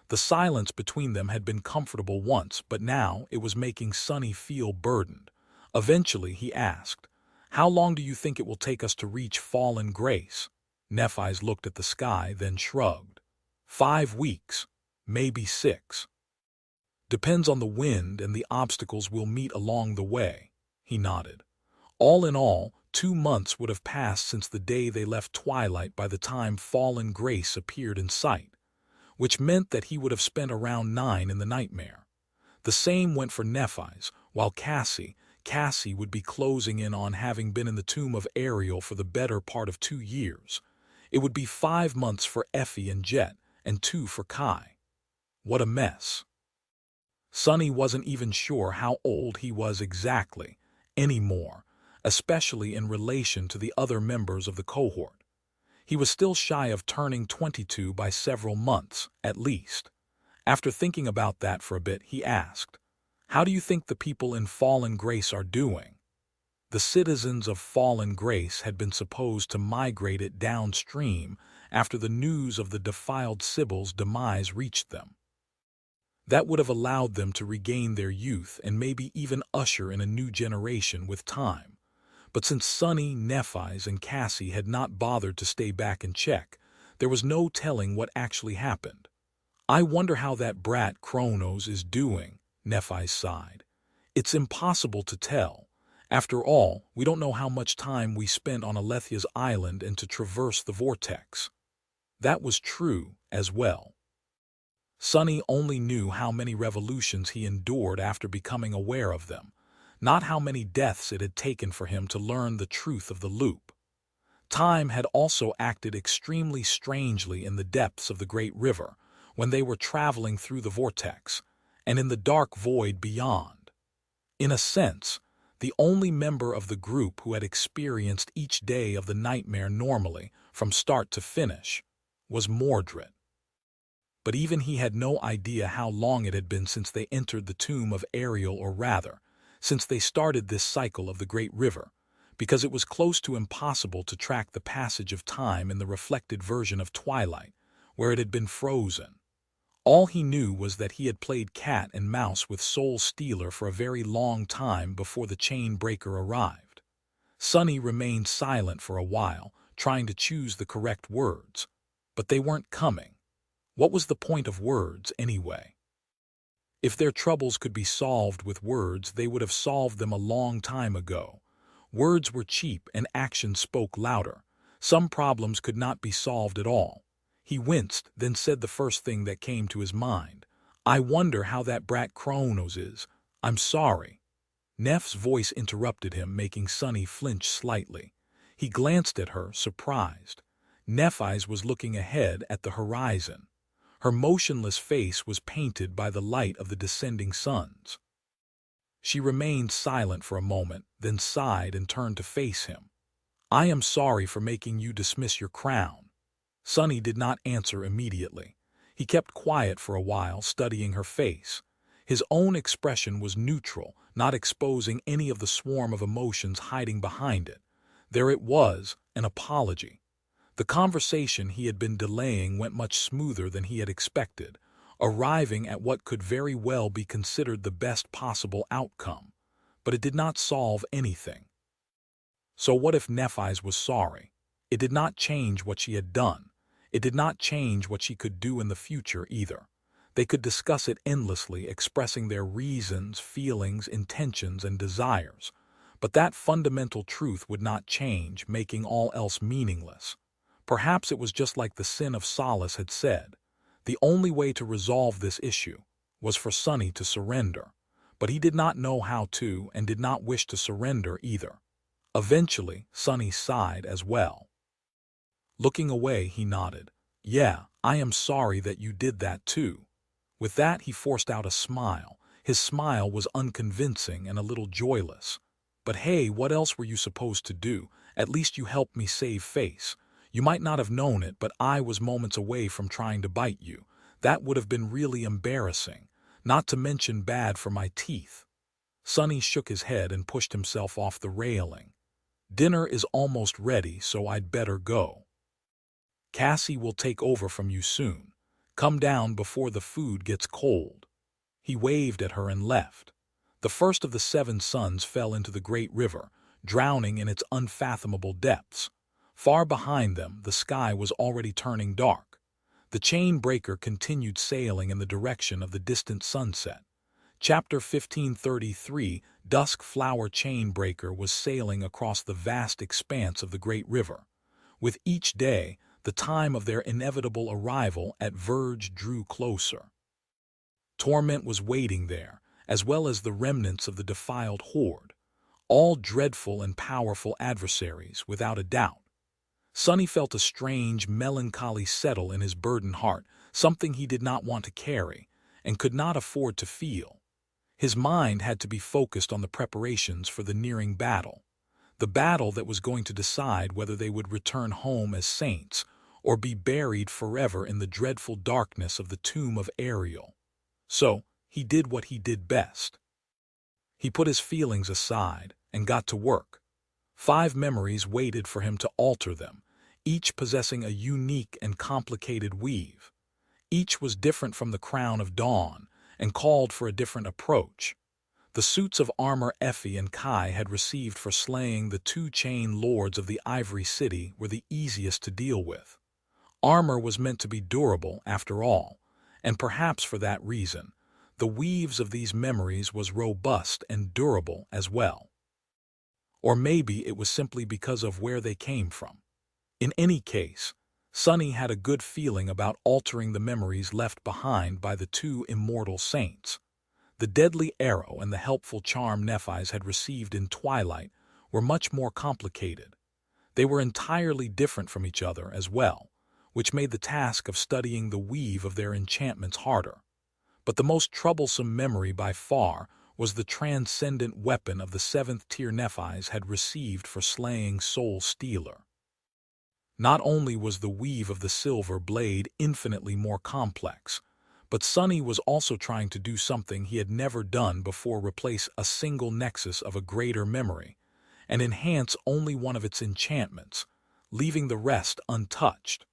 The silence between them had been comfortable once, but now it was making Sunny feel burdened. Eventually he asked, "How long do you think it will take us to reach Fallen Grace?" Nephi's looked at the sky, then shrugged. 5 weeks, maybe 6. Depends on the wind and the obstacles we'll meet along the way, he nodded. All in all, 2 months would have passed since the day they left Twilight by the time Fallen Grace appeared in sight, which meant that he would have spent around 9 in the nightmare. The same went for Nephi's, while Cassie Cassie would be closing in on having been in the tomb of Ariel for the better part of 2 years. It would be 5 months for Effie and Jet, and 2 for Kai. What a mess. Sonny wasn't even sure how old he was exactly anymore, especially in relation to the other members of the cohort. He was still shy of turning 22 by several months, at least. After thinking about that for a bit, he asked, "How do you think the people in Fallen Grace are doing?" The citizens of Fallen Grace had been supposed to migrate it downstream after the news of the defiled Sybil's demise reached them. That would have allowed them to regain their youth and maybe even usher in a new generation with time. But since Sonny, Nephi's, and Cassie had not bothered to stay back and check, there was no telling what actually happened. "I wonder how that brat Kronos is doing," Nephi sighed. "It's impossible to tell. After all, we don't know how much time we spent on Alethia's island and to traverse the vortex." That was true as well. Sonny only knew how many revolutions he endured after becoming aware of them, not how many deaths it had taken for him to learn the truth of the loop. Time had also acted extremely strangely in the depths of the great river when they were traveling through the vortex, and in the dark void beyond. In a sense, the only member of the group who had experienced each day of the nightmare normally, from start to finish, was Mordred. But even he had no idea how long it had been since they entered the tomb of Ariel, or rather, since they started this cycle of the great river, because it was close to impossible to track the passage of time in the reflected version of Twilight, where it had been frozen. All he knew was that he had played cat and mouse with Soul Stealer for a very long time before the chain breaker arrived. Sonny remained silent for a while, trying to choose the correct words, but they weren't coming. What was the point of words, anyway? If their troubles could be solved with words, they would have solved them a long time ago. Words were cheap and action spoke louder. Some problems could not be solved at all. He winced, then said the first thing that came to his mind. "I wonder how that brat Kronos is. I'm sorry." Neff's voice interrupted him, making Sonny flinch slightly. He glanced at her, surprised. Nephi's was looking ahead at the horizon. Her motionless face was painted by the light of the descending suns. She remained silent for a moment, then sighed and turned to face him. "I am sorry for making you dismiss your crown." Sonny did not answer immediately. He kept quiet for a while, studying her face. His own expression was neutral, not exposing any of the swarm of emotions hiding behind it. There it was, an apology. The conversation he had been delaying went much smoother than he had expected, arriving at what could very well be considered the best possible outcome. But it did not solve anything. So what if Nephi's was sorry? It did not change what she had done. It did not change what she could do in the future either. They could discuss it endlessly, expressing their reasons, feelings, intentions, and desires. But that fundamental truth would not change, making all else meaningless. Perhaps it was just like the sin of Solace had said. The only way to resolve this issue was for Sonny to surrender. But he did not know how to and did not wish to surrender either. Eventually, Sonny sighed as well. Looking away, he nodded. "Yeah, I am sorry that you did that too." With that, he forced out a smile. His smile was unconvincing and a little joyless. "But hey, what else were you supposed to do? At least you helped me save face. You might not have known it, but I was moments away from trying to bite you. That would have been really embarrassing, not to mention bad for my teeth." Sonny shook his head and pushed himself off the railing. "Dinner is almost ready, so I'd better go. Cassie will take over from you soon. Come down before the food gets cold." He waved at her and left. The first of the 7 suns fell into the great river, drowning in its unfathomable depths. Far behind them, the sky was already turning dark. The chain breaker continued sailing in the direction of the distant sunset. Chapter 1533, Dusk Flower Chain Breaker was sailing across the vast expanse of the great river. With each day, the time of their inevitable arrival at Verge drew closer. Torment was waiting there, as well as the remnants of the defiled horde. all dreadful and powerful adversaries, without a doubt. Sonny felt a strange melancholy settle in his burdened heart, something he did not want to carry, and could not afford to feel. His mind had to be focused on the preparations for the nearing battle, the battle that was going to decide whether they would return home as saints or be buried forever in the dreadful darkness of the tomb of Ariel. So, he did what he did best. He put his feelings aside and got to work. 5 memories waited for him to alter them, each possessing a unique and complicated weave. Each was different from the Crown of Dawn and called for a different approach. The suits of armor Effie and Kai had received for slaying the 2 chain lords of the Ivory City were the easiest to deal with. Armor was meant to be durable, after all, and perhaps for that reason, the weaves of these memories was robust and durable as well. Or maybe it was simply because of where they came from. In any case, Sonny had a good feeling about altering the memories left behind by the 2 immortal saints. The deadly arrow and the helpful charm Nephi's had received in Twilight were much more complicated. They were entirely different from each other as well, which made the task of studying the weave of their enchantments harder. But the most troublesome memory by far was the transcendent weapon of the 7th tier Nephi's had received for slaying Soul Stealer. Not only was the weave of the silver blade infinitely more complex, but Sonny was also trying to do something he had never done before: replace a single nexus of a greater memory and enhance only one of its enchantments, leaving the rest untouched.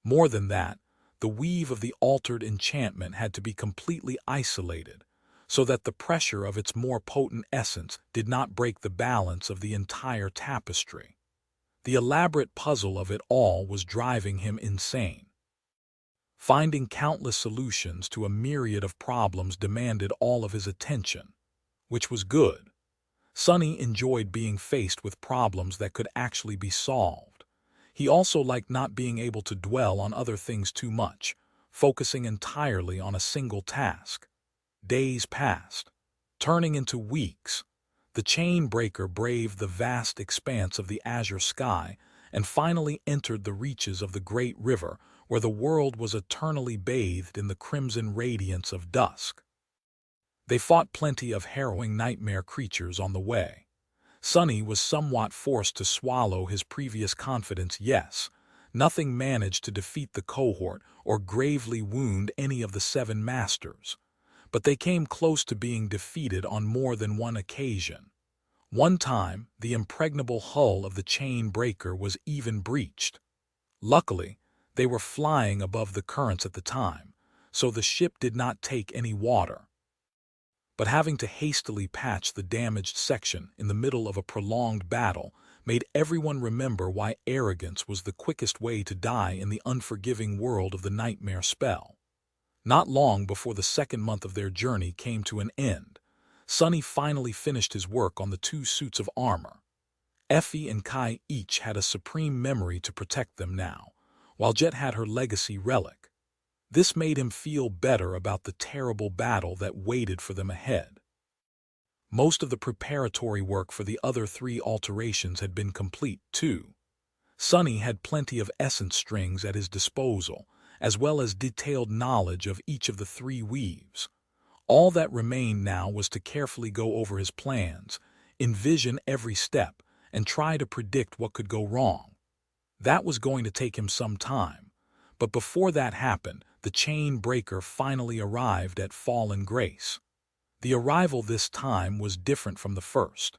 More than that, the weave of the altered enchantment had to be completely isolated, so that the pressure of its more potent essence did not break the balance of the entire tapestry. The elaborate puzzle of it all was driving him insane. Finding countless solutions to a myriad of problems demanded all of his attention, which was good. Sonny enjoyed being faced with problems that could actually be solved. He also liked not being able to dwell on other things too much, focusing entirely on a single task. Days passed, turning into weeks. The chain breaker braved the vast expanse of the azure sky and finally entered the reaches of the great river, where the world was eternally bathed in the crimson radiance of dusk. They fought plenty of harrowing nightmare creatures on the way. Sonny was somewhat forced to swallow his previous confidence. Yes, nothing managed to defeat the cohort or gravely wound any of the 7 masters, but they came close to being defeated on more than one occasion. One time, the impregnable hull of the chain breaker was even breached. Luckily, they were flying above the currents at the time, so the ship did not take any water. But having to hastily patch the damaged section in the middle of a prolonged battle made everyone remember why arrogance was the quickest way to die in the unforgiving world of the nightmare spell. Not long before the 2nd month of their journey came to an end, Sonny finally finished his work on the 2 suits of armor. Effie and Kai each had a supreme memory to protect them now, while Jet had her legacy relic. This made him feel better about the terrible battle that waited for them ahead. Most of the preparatory work for the other 3 alterations had been complete, too. Sonny had plenty of essence strings at his disposal, as well as detailed knowledge of each of the 3 weaves. All that remained now was to carefully go over his plans, envision every step, and try to predict what could go wrong. That was going to take him some time, but before that happened, the chain breaker finally arrived at Fallen Grace. The arrival this time was different from the first.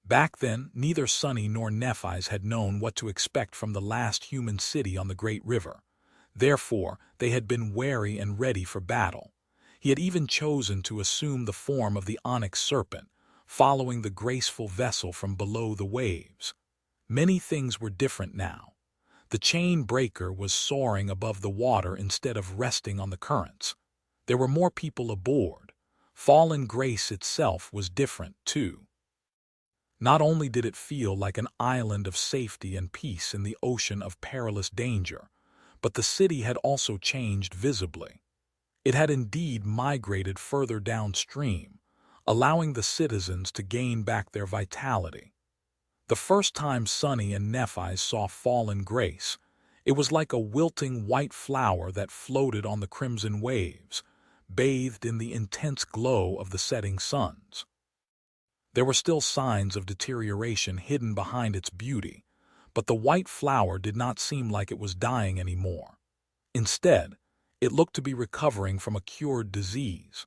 Back then, neither Sonny nor Nephi's had known what to expect from the last human city on the Great River. Therefore, they had been wary and ready for battle. He had even chosen to assume the form of the onyx serpent, following the graceful vessel from below the waves. Many things were different now. The chain breaker was soaring above the water instead of resting on the currents. There were more people aboard. Fallen Grace itself was different, too. Not only did it feel like an island of safety and peace in the ocean of perilous danger, but the city had also changed visibly. It had indeed migrated further downstream, allowing the citizens to gain back their vitality. The first time Sunny and Nephi saw fallen grace, it was like a wilting white flower that floated on the crimson waves, bathed in the intense glow of the setting suns. There were still signs of deterioration hidden behind its beauty, but the white flower did not seem like it was dying anymore. Instead, it looked to be recovering from a cured disease.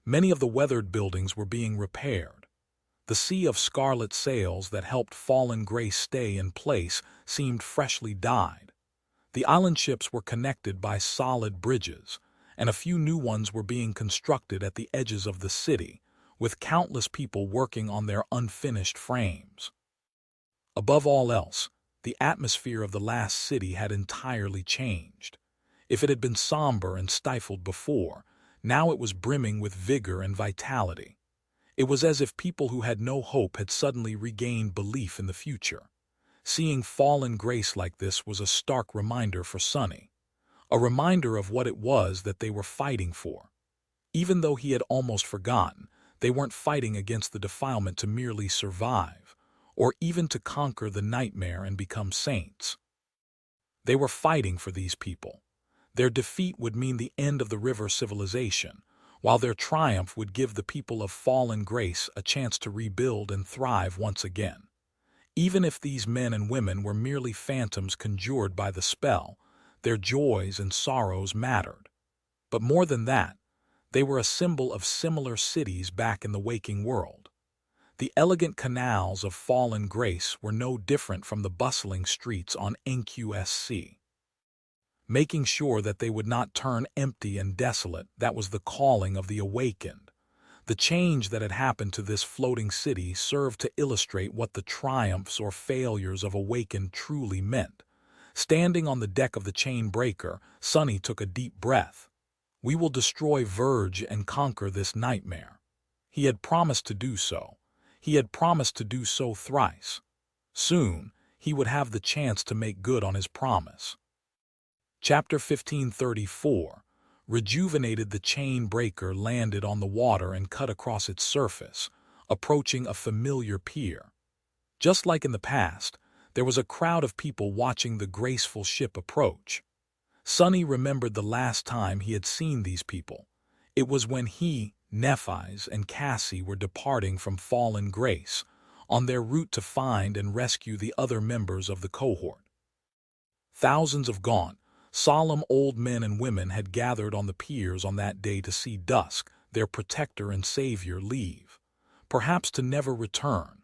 Many of the weathered buildings were being repaired. The sea of scarlet sails that helped fallen grace stay in place seemed freshly dyed. The island ships were connected by solid bridges, and a few new ones were being constructed at the edges of the city, with countless people working on their unfinished frames. Above all else, the atmosphere of the last city had entirely changed. If it had been somber and stifled before, now it was brimming with vigor and vitality. It was as if people who had no hope had suddenly regained belief in the future. Seeing fallen grace like this was a stark reminder for Sunny, a reminder of what it was that they were fighting for. Even though he had almost forgotten, they weren't fighting against the defilement to merely survive, or even to conquer the nightmare and become saints. They were fighting for these people. Their defeat would mean the end of the river civilization, while their triumph would give the people of fallen grace a chance to rebuild and thrive once again. Even if these men and women were merely phantoms conjured by the spell, their joys and sorrows mattered. But more than that, they were a symbol of similar cities back in the waking world. The elegant canals of fallen grace were no different from the bustling streets on NQSC. Making sure that they would not turn empty and desolate, that was the calling of the awakened. The change that had happened to this floating city served to illustrate what the triumphs or failures of awakened truly meant. Standing on the deck of the chain breaker, Sunny took a deep breath. We will destroy Verge and conquer this nightmare. He had promised to do so. He had promised to do so thrice. Soon, he would have the chance to make good on his promise. Chapter 1534. Rejuvenated. The chain breaker landed on the water and cut across its surface, approaching a familiar pier. Just like in the past, there was a crowd of people watching the graceful ship approach. Sunny remembered the last time he had seen these people. It was when he, Nephi, and Cassie were departing from fallen grace, on their route to find and rescue the other members of the cohort. Thousands of gaunt, solemn old men and women had gathered on the piers on that day to see Dusk, their protector and savior, leave, perhaps to never return.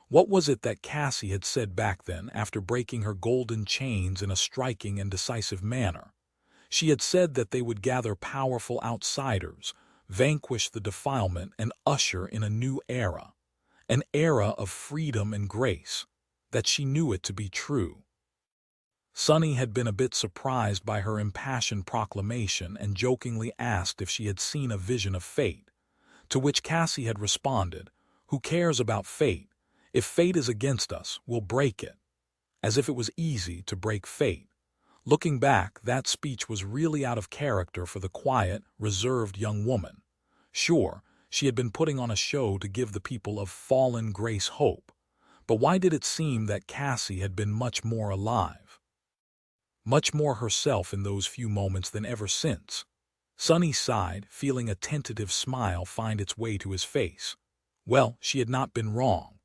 What was it that Cassie had said back then after breaking her golden chains in a striking and decisive manner? She had said that they would gather powerful outsiders, vanquish the defilement, and usher in a new era, an era of freedom and grace, that she knew it to be true. Sunny had been a bit surprised by her impassioned proclamation and jokingly asked if she had seen a vision of fate, to which Cassie had responded, "Who cares about fate? If fate is against us, we'll break it." As if it was easy to break fate. Looking back, that speech was really out of character for the quiet, reserved young woman. Sure, she had been putting on a show to give the people of fallen grace hope, but why did it seem that Cassie had been much more alive? Much more herself in those few moments than ever since. Sunny sighed, feeling a tentative smile find its way to his face. Well, she had not been wrong.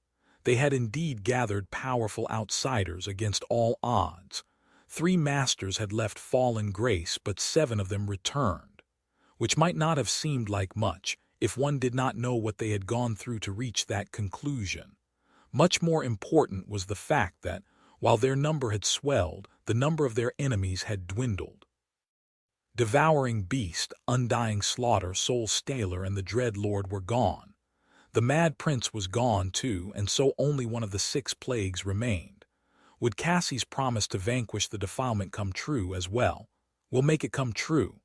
They had indeed gathered powerful outsiders against all odds. 3 masters had left fallen grace, but 7 of them returned, which might not have seemed like much if one did not know what they had gone through to reach that conclusion. Much more important was the fact that, while their number had swelled, the number of their enemies had dwindled. Devouring Beast, Undying Slaughter, Soul Staler, and the Dread Lord were gone. The Mad Prince was gone too, and so only one of the 6 plagues remained. Would Cassie's promise to vanquish the defilement come true as well? We'll make it come true.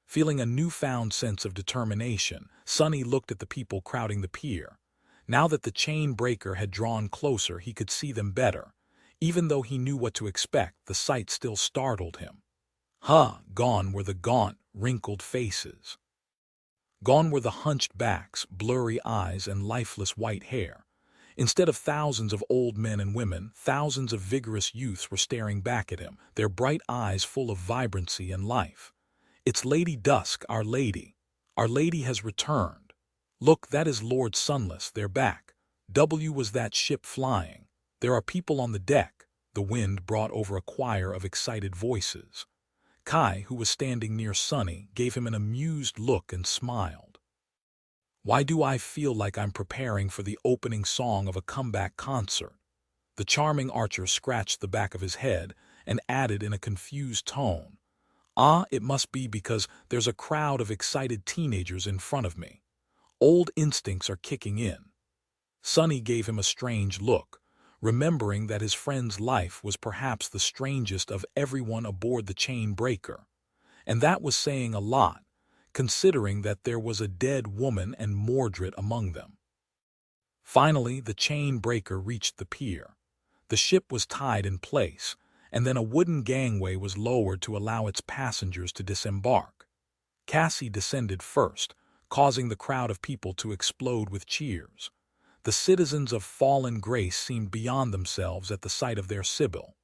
Feeling a newfound sense of determination, Sunny looked at the people crowding the pier. Now that the chain breaker had drawn closer, he could see them better. Even though he knew what to expect, the sight still startled him. Gone were the gaunt, wrinkled faces. Gone were the hunched backs, blurry eyes, and lifeless white hair. Instead of thousands of old men and women, thousands of vigorous youths were staring back at him, their bright eyes full of vibrancy and life. "It's Lady Dusk, Our Lady. Our Lady has returned. Look, that is Lord Sunless, they're back. Was that ship flying? There are people on the deck," the wind brought over a choir of excited voices. Kai, who was standing near Sunny, gave him an amused look and smiled. "Why do I feel like I'm preparing for the opening song of a comeback concert?" The charming archer scratched the back of his head and added in a confused tone, "Ah, it must be because there's a crowd of excited teenagers in front of me. Old instincts are kicking in." Sunny gave him a strange look, remembering that his friend's life was perhaps the strangest of everyone aboard the chain breaker. And that was saying a lot, considering that there was a dead woman and Mordred among them. Finally, the chain breaker reached the pier. The ship was tied in place, and then a wooden gangway was lowered to allow its passengers to disembark. Cassie descended first, causing the crowd of people to explode with cheers. The citizens of Fallen Grace seemed beyond themselves at the sight of their Sybil.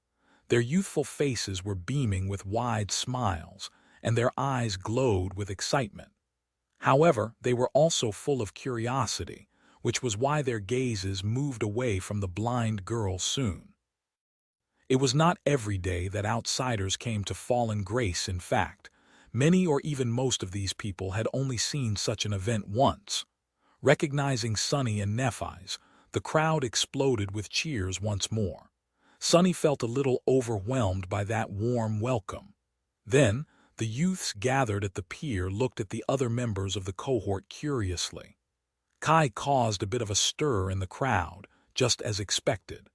Their youthful faces were beaming with wide smiles, and their eyes glowed with excitement. However, they were also full of curiosity, which was why their gazes moved away from the blind girl soon. It was not every day that outsiders came to Fallen Grace. In fact, many or even most of these people had only seen such an event once. Recognizing Sunny and Nephi's, the crowd exploded with cheers once more. Sunny felt a little overwhelmed by that warm welcome. Then, the youths gathered at the pier looked at the other members of the cohort curiously. Kai caused a bit of a stir in the crowd, just as expected.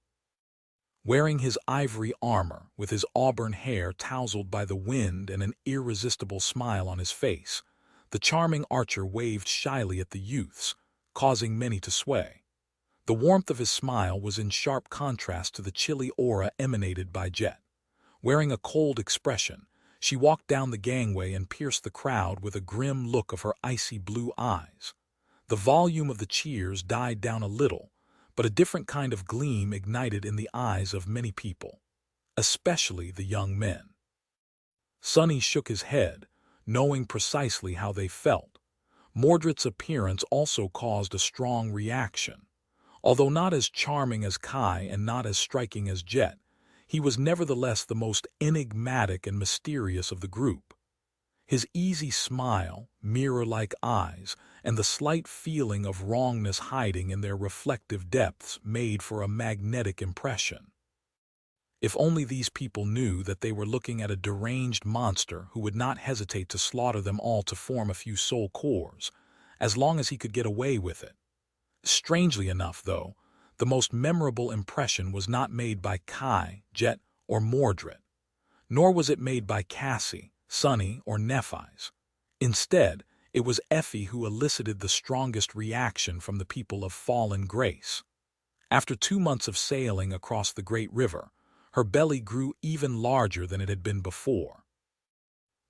Wearing his ivory armor, with his auburn hair tousled by the wind and an irresistible smile on his face, the charming archer waved shyly at the youths, causing many to sway. The warmth of his smile was in sharp contrast to the chilly aura emanated by Jet. Wearing a cold expression, she walked down the gangway and pierced the crowd with a grim look of her icy blue eyes. The volume of the cheers died down a little, but a different kind of gleam ignited in the eyes of many people, especially the young men. Sunny shook his head, knowing precisely how they felt. Mordred's appearance also caused a strong reaction. Although not as charming as Kai and not as striking as Jet, he was nevertheless the most enigmatic and mysterious of the group. His easy smile, mirror-like eyes, and the slight feeling of wrongness hiding in their reflective depths made for a magnetic impression. If only these people knew that they were looking at a deranged monster who would not hesitate to slaughter them all to form a few soul cores, as long as he could get away with it. Strangely enough, though, the most memorable impression was not made by Kai, Jet, or Mordred, nor was it made by Cassie, Sunny, or Nephi's. Instead, it was Effie who elicited the strongest reaction from the people of Fallen Grace. After 2 months of sailing across the great river, her belly grew even larger than it had been before.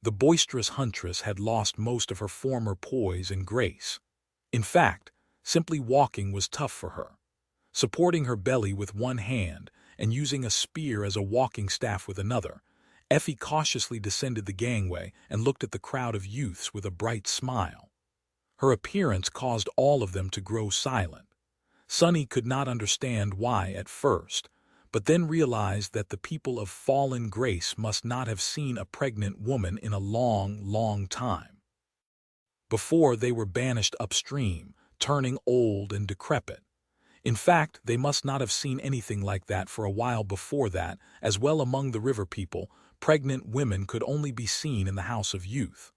The boisterous huntress had lost most of her former poise and grace. In fact, simply walking was tough for her. Supporting her belly with one hand and using a spear as a walking staff with another, Effie cautiously descended the gangway and looked at the crowd of youths with a bright smile. Her appearance caused all of them to grow silent. Sunny could not understand why at first, but then realized that the people of Fallen Grace must not have seen a pregnant woman in a long, long time. Before, they were banished upstream, turning old and decrepit. In fact, they must not have seen anything like that for a while before that, as well among the river people, pregnant women could only be seen in the House of Youth.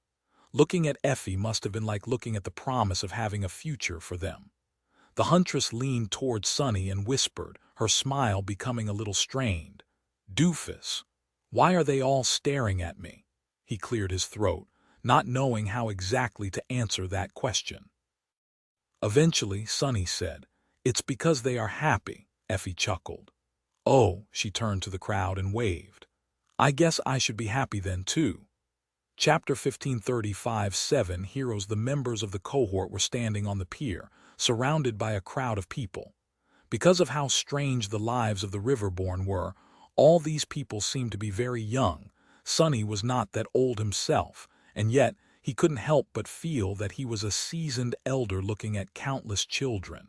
Looking at Effie must have been like looking at the promise of having a future for them. The huntress leaned toward Sunny and whispered, her smile becoming a little strained. "Doofus, why are they all staring at me?" He cleared his throat, not knowing how exactly to answer that question. Eventually, Sunny said, "It's because they are happy," Effie chuckled. "Oh," she turned to the crowd and waved. "I guess I should be happy then too." Chapter 1535-7 Heroes. The members of the cohort were standing on the pier, surrounded by a crowd of people. Because of how strange the lives of the Riverborn were, all these people seemed to be very young. Sonny was not that old himself, and yet he couldn't help but feel that he was a seasoned elder looking at countless children.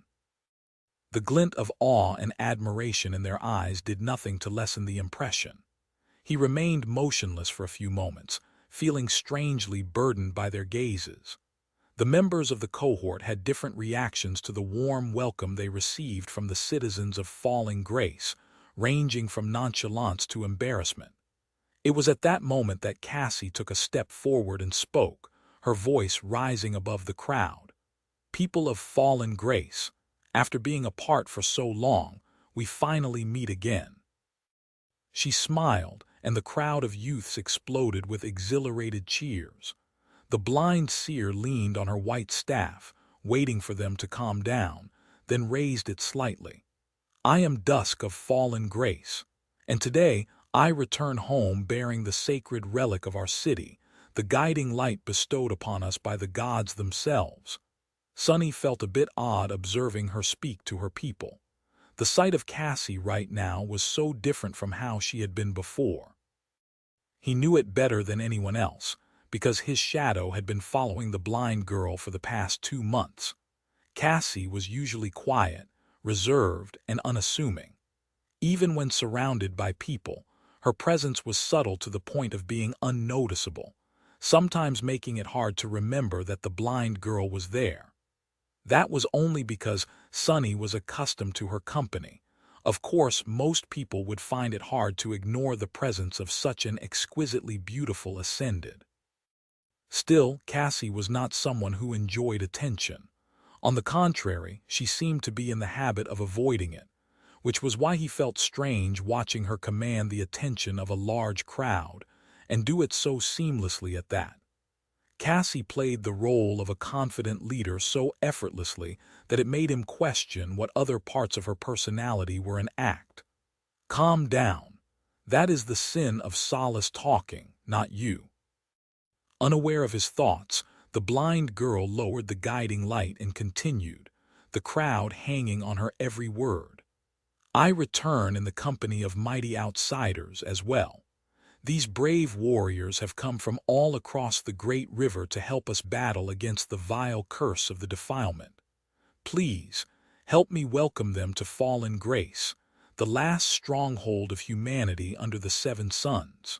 The glint of awe and admiration in their eyes did nothing to lessen the impression. He remained motionless for a few moments, feeling strangely burdened by their gazes. The members of the cohort had different reactions to the warm welcome they received from the citizens of Falling Grace, ranging from nonchalance to embarrassment. It was at that moment that Cassie took a step forward and spoke, her voice rising above the crowd. "People of Fallen Grace, after being apart for so long, we finally meet again." She smiled, and the crowd of youths exploded with exhilarated cheers. The blind seer leaned on her white staff, waiting for them to calm down, then raised it slightly. "I am Dusk of Fallen Grace, and today I return home bearing the sacred relic of our city, the guiding light bestowed upon us by the gods themselves." Sonny felt a bit odd observing her speak to her people. The sight of Cassie right now was so different from how she had been before. He knew it better than anyone else, because his shadow had been following the blind girl for the past 2 months. Cassie was usually quiet, reserved, and unassuming. Even when surrounded by people, her presence was subtle to the point of being unnoticeable, sometimes making it hard to remember that the blind girl was there. That was only because Sonny was accustomed to her company. Of course, most people would find it hard to ignore the presence of such an exquisitely beautiful ascended. Still, Cassie was not someone who enjoyed attention. On the contrary, she seemed to be in the habit of avoiding it, which was why he felt strange watching her command the attention of a large crowd, and do it so seamlessly at that. Cassie played the role of a confident leader so effortlessly that it made him question what other parts of her personality were an act. "Calm down. That is the sin of solace talking, not you." Unaware of his thoughts, the blind girl lowered the guiding light and continued, the crowd hanging on her every word. "I return in the company of mighty outsiders as well. These brave warriors have come from all across the great river to help us battle against the vile curse of the defilement. Please, help me welcome them to Fallen Grace, the last stronghold of humanity under the 7 suns."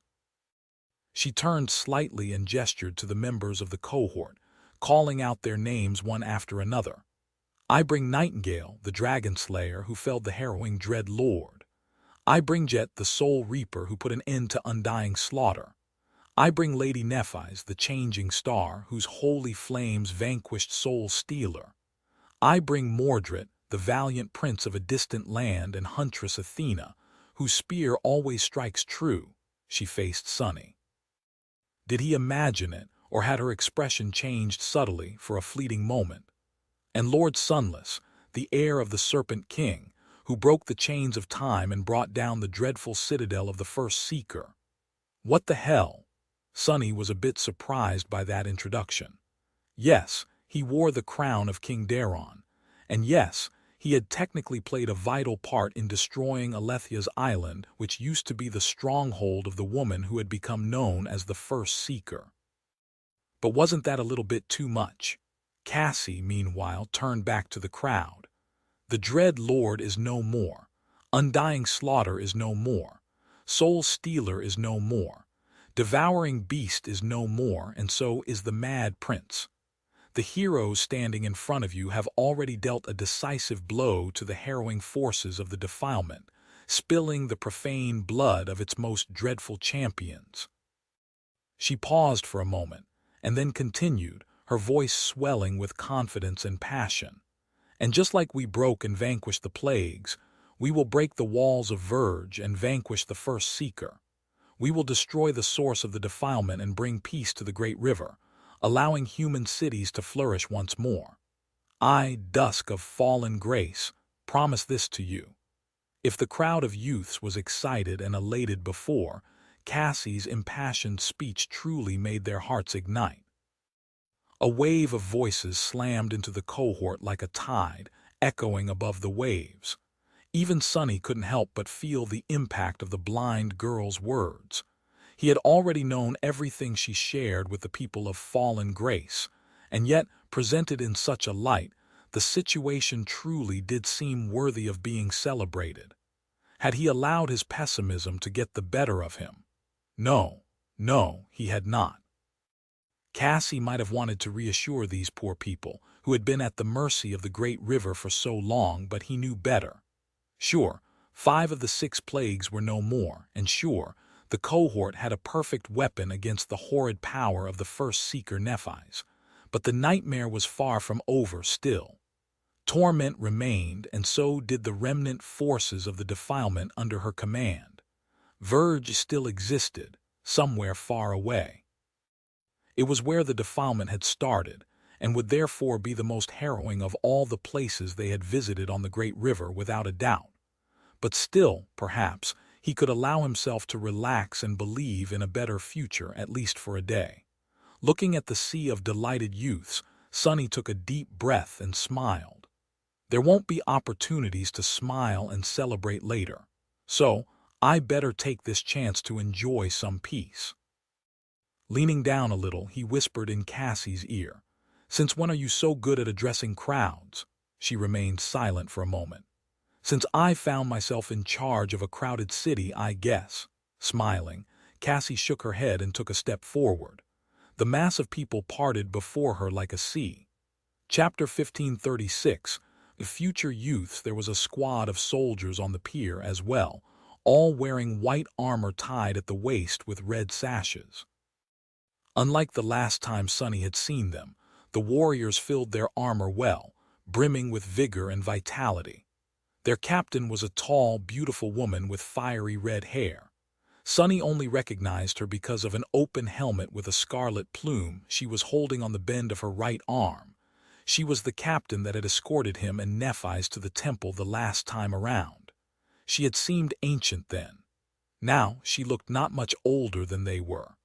She turned slightly and gestured to the members of the cohort, calling out their names one after another. "I bring Nightingale, the dragon slayer who felled the harrowing Dread Lord. I bring Jet, the Soul Reaper who put an end to undying slaughter. I bring Lady Nephi's, the changing star, whose holy flames vanquished Soul Stealer. I bring Mordred, the valiant prince of a distant land, and Huntress Athena, whose spear always strikes true." She faced Sonny. Did he imagine it, or had her expression changed subtly for a fleeting moment? "And Lord Sunless, the heir of the Serpent King, who broke the chains of time and brought down the dreadful citadel of the first Seeker." What the hell? Sonny was a bit surprised by that introduction. Yes, he wore the crown of King Daron, and yes, he had technically played a vital part in destroying Alethia's island, which used to be the stronghold of the woman who had become known as the First Seeker. But wasn't that a little bit too much? Cassie, meanwhile, turned back to the crowd. "The Dread Lord is no more. Undying Slaughter is no more. Soul Stealer is no more. Devouring Beast is no more, and so is the Mad Prince. The heroes standing in front of you have already dealt a decisive blow to the harrowing forces of the defilement, spilling the profane blood of its most dreadful champions." She paused for a moment, and then continued, her voice swelling with confidence and passion. "And just like we broke and vanquished the plagues, we will break the walls of Verge and vanquish the First Seeker. We will destroy the source of the defilement and bring peace to the great river, allowing human cities to flourish once more. I, Dusk of Fallen Grace, promise this to you." If the crowd of youths was excited and elated before, Cassie's impassioned speech truly made their hearts ignite. A wave of voices slammed into the cohort like a tide, echoing above the waves. Even Sonny couldn't help but feel the impact of the blind girl's words. He had already known everything she shared with the people of fallen grace, and yet, presented in such a light, the situation truly did seem worthy of being celebrated. Had he allowed his pessimism to get the better of him? No, he had not. Cassie might have wanted to reassure these poor people, who had been at the mercy of the great river for so long, but he knew better. Sure, 5 of the 6 plagues were no more, and sure, the cohort had a perfect weapon against the horrid power of the first Seeker Nephis, but the nightmare was far from over still. Torment remained, and so did the remnant forces of the defilement under her command. Verge still existed, somewhere far away. It was where the defilement had started, and would therefore be the most harrowing of all the places they had visited on the great river without a doubt. But still, perhaps, he could allow himself to relax and believe in a better future, at least for a day. Looking at the sea of delighted youths, Sonny took a deep breath and smiled. There won't be opportunities to smile and celebrate later, so I better take this chance to enjoy some peace. Leaning down a little, he whispered in Cassie's ear, "Since when are you so good at addressing crowds?" She remained silent for a moment. "Since I found myself in charge of a crowded city, I guess." Smiling, Cassie shook her head and took a step forward. The mass of people parted before her like a sea. Chapter 1536. The future youths. There was a squad of soldiers on the pier as well, all wearing white armor tied at the waist with red sashes. Unlike the last time Sonny had seen them, the warriors filled their armor well, brimming with vigor and vitality. Their captain was a tall, beautiful woman with fiery red hair. Sonny only recognized her because of an open helmet with a scarlet plume she was holding on the bend of her right arm. She was the captain that had escorted him and Nephis to the temple the last time around. She had seemed ancient then. Now she looked not much older than they were.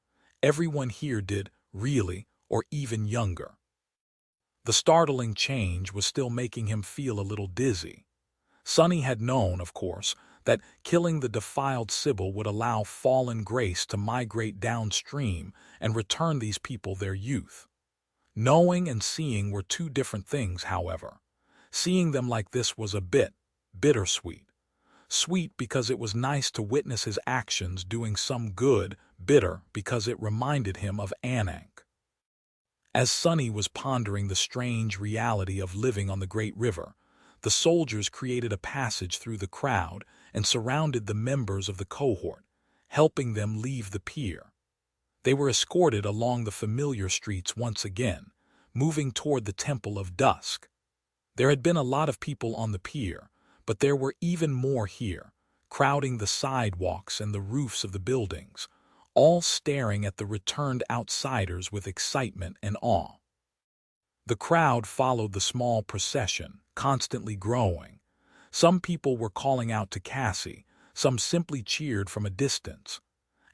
Everyone here did, really, or even younger. The startling change was still making him feel a little dizzy. Sonny had known, of course, that killing the defiled Sybil would allow fallen grace to migrate downstream and return these people their youth. Knowing and seeing were 2 different things, however. Seeing them like this was a bit bittersweet. Sweet because it was nice to witness his actions doing some good, bitter because it reminded him of Anank. As Sonny was pondering the strange reality of living on the great river, the soldiers created a passage through the crowd and surrounded the members of the cohort, helping them leave the pier. They were escorted along the familiar streets once again, moving toward the Temple of Dusk. There had been a lot of people on the pier, but there were even more here, crowding the sidewalks and the roofs of the buildings, all staring at the returned outsiders with excitement and awe. The crowd followed the small procession, constantly growing. Some people were calling out to Cassie, some simply cheered from a distance.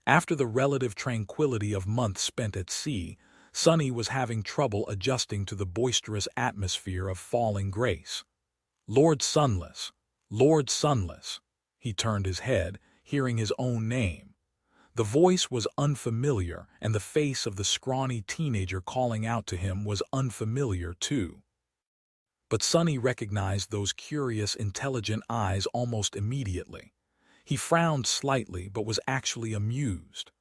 After the relative tranquility of months spent at sea, Sonny was having trouble adjusting to the boisterous atmosphere of falling grace. "Lord Sunless! Lord Sunless!" He turned his head, hearing his own name. The voice was unfamiliar, and the face of the scrawny teenager calling out to him was unfamiliar too. But Sonny recognized those curious, intelligent eyes almost immediately. He frowned slightly, but was actually amused.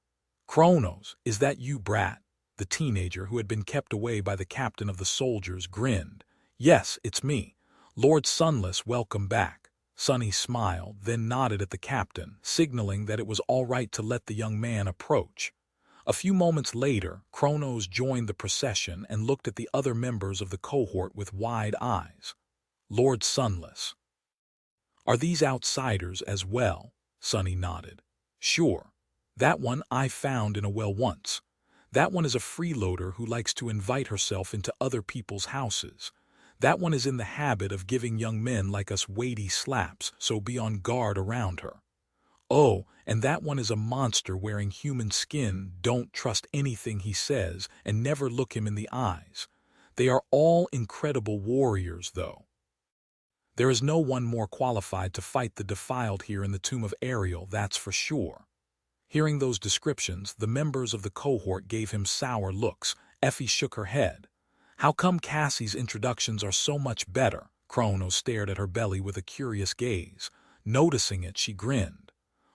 "Kronos, is that you, brat?" The teenager, who had been kept away by the captain of the soldiers, grinned. "Yes, it's me. Lord Sunless, welcome back." Sonny smiled, then nodded at the captain, signaling that it was all right to let the young man approach. A few moments later, Kronos joined the procession and looked at the other members of the cohort with wide eyes. "Lord Sunless. Are these outsiders as well?" Sonny nodded. "Sure. That one I found in a well once. That one is a freeloader who likes to invite herself into other people's houses. That one is in the habit of giving young men like us weighty slaps, so be on guard around her. Oh, and that one is a monster wearing human skin. Don't trust anything he says and never look him in the eyes. They are all incredible warriors, though. There is no one more qualified to fight the defiled here in the tomb of Ariel, that's for sure. Hearing those descriptions, the members of the cohort gave him sour looks. Effie shook her head. How come Cassie's introductions are so much better? Chrono stared at her belly with a curious gaze. Noticing it, she grinned.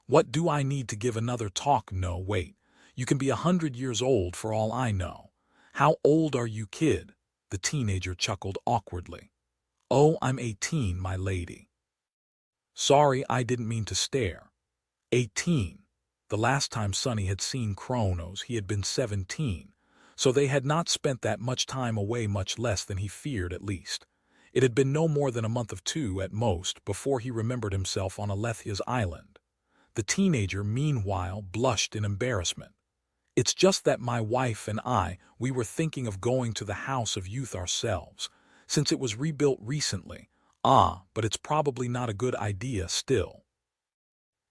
What do I need to give another talk? No, wait. You can be 100 years old for all I know. How old are you, kid? The teenager chuckled awkwardly. Oh, I'm 18, my lady. Sorry, I didn't mean to stare. 18. The last time Sonny had seen Kronos, he had been 17, so they had not spent that much time away, much less than he feared at least. It had been no more than a month of 2 at most before he remembered himself on Alethia's island. The teenager, meanwhile, blushed in embarrassment. It's just that my wife and we were thinking of going to the House of Youth ourselves, since it was rebuilt recently. But it's probably not a good idea still.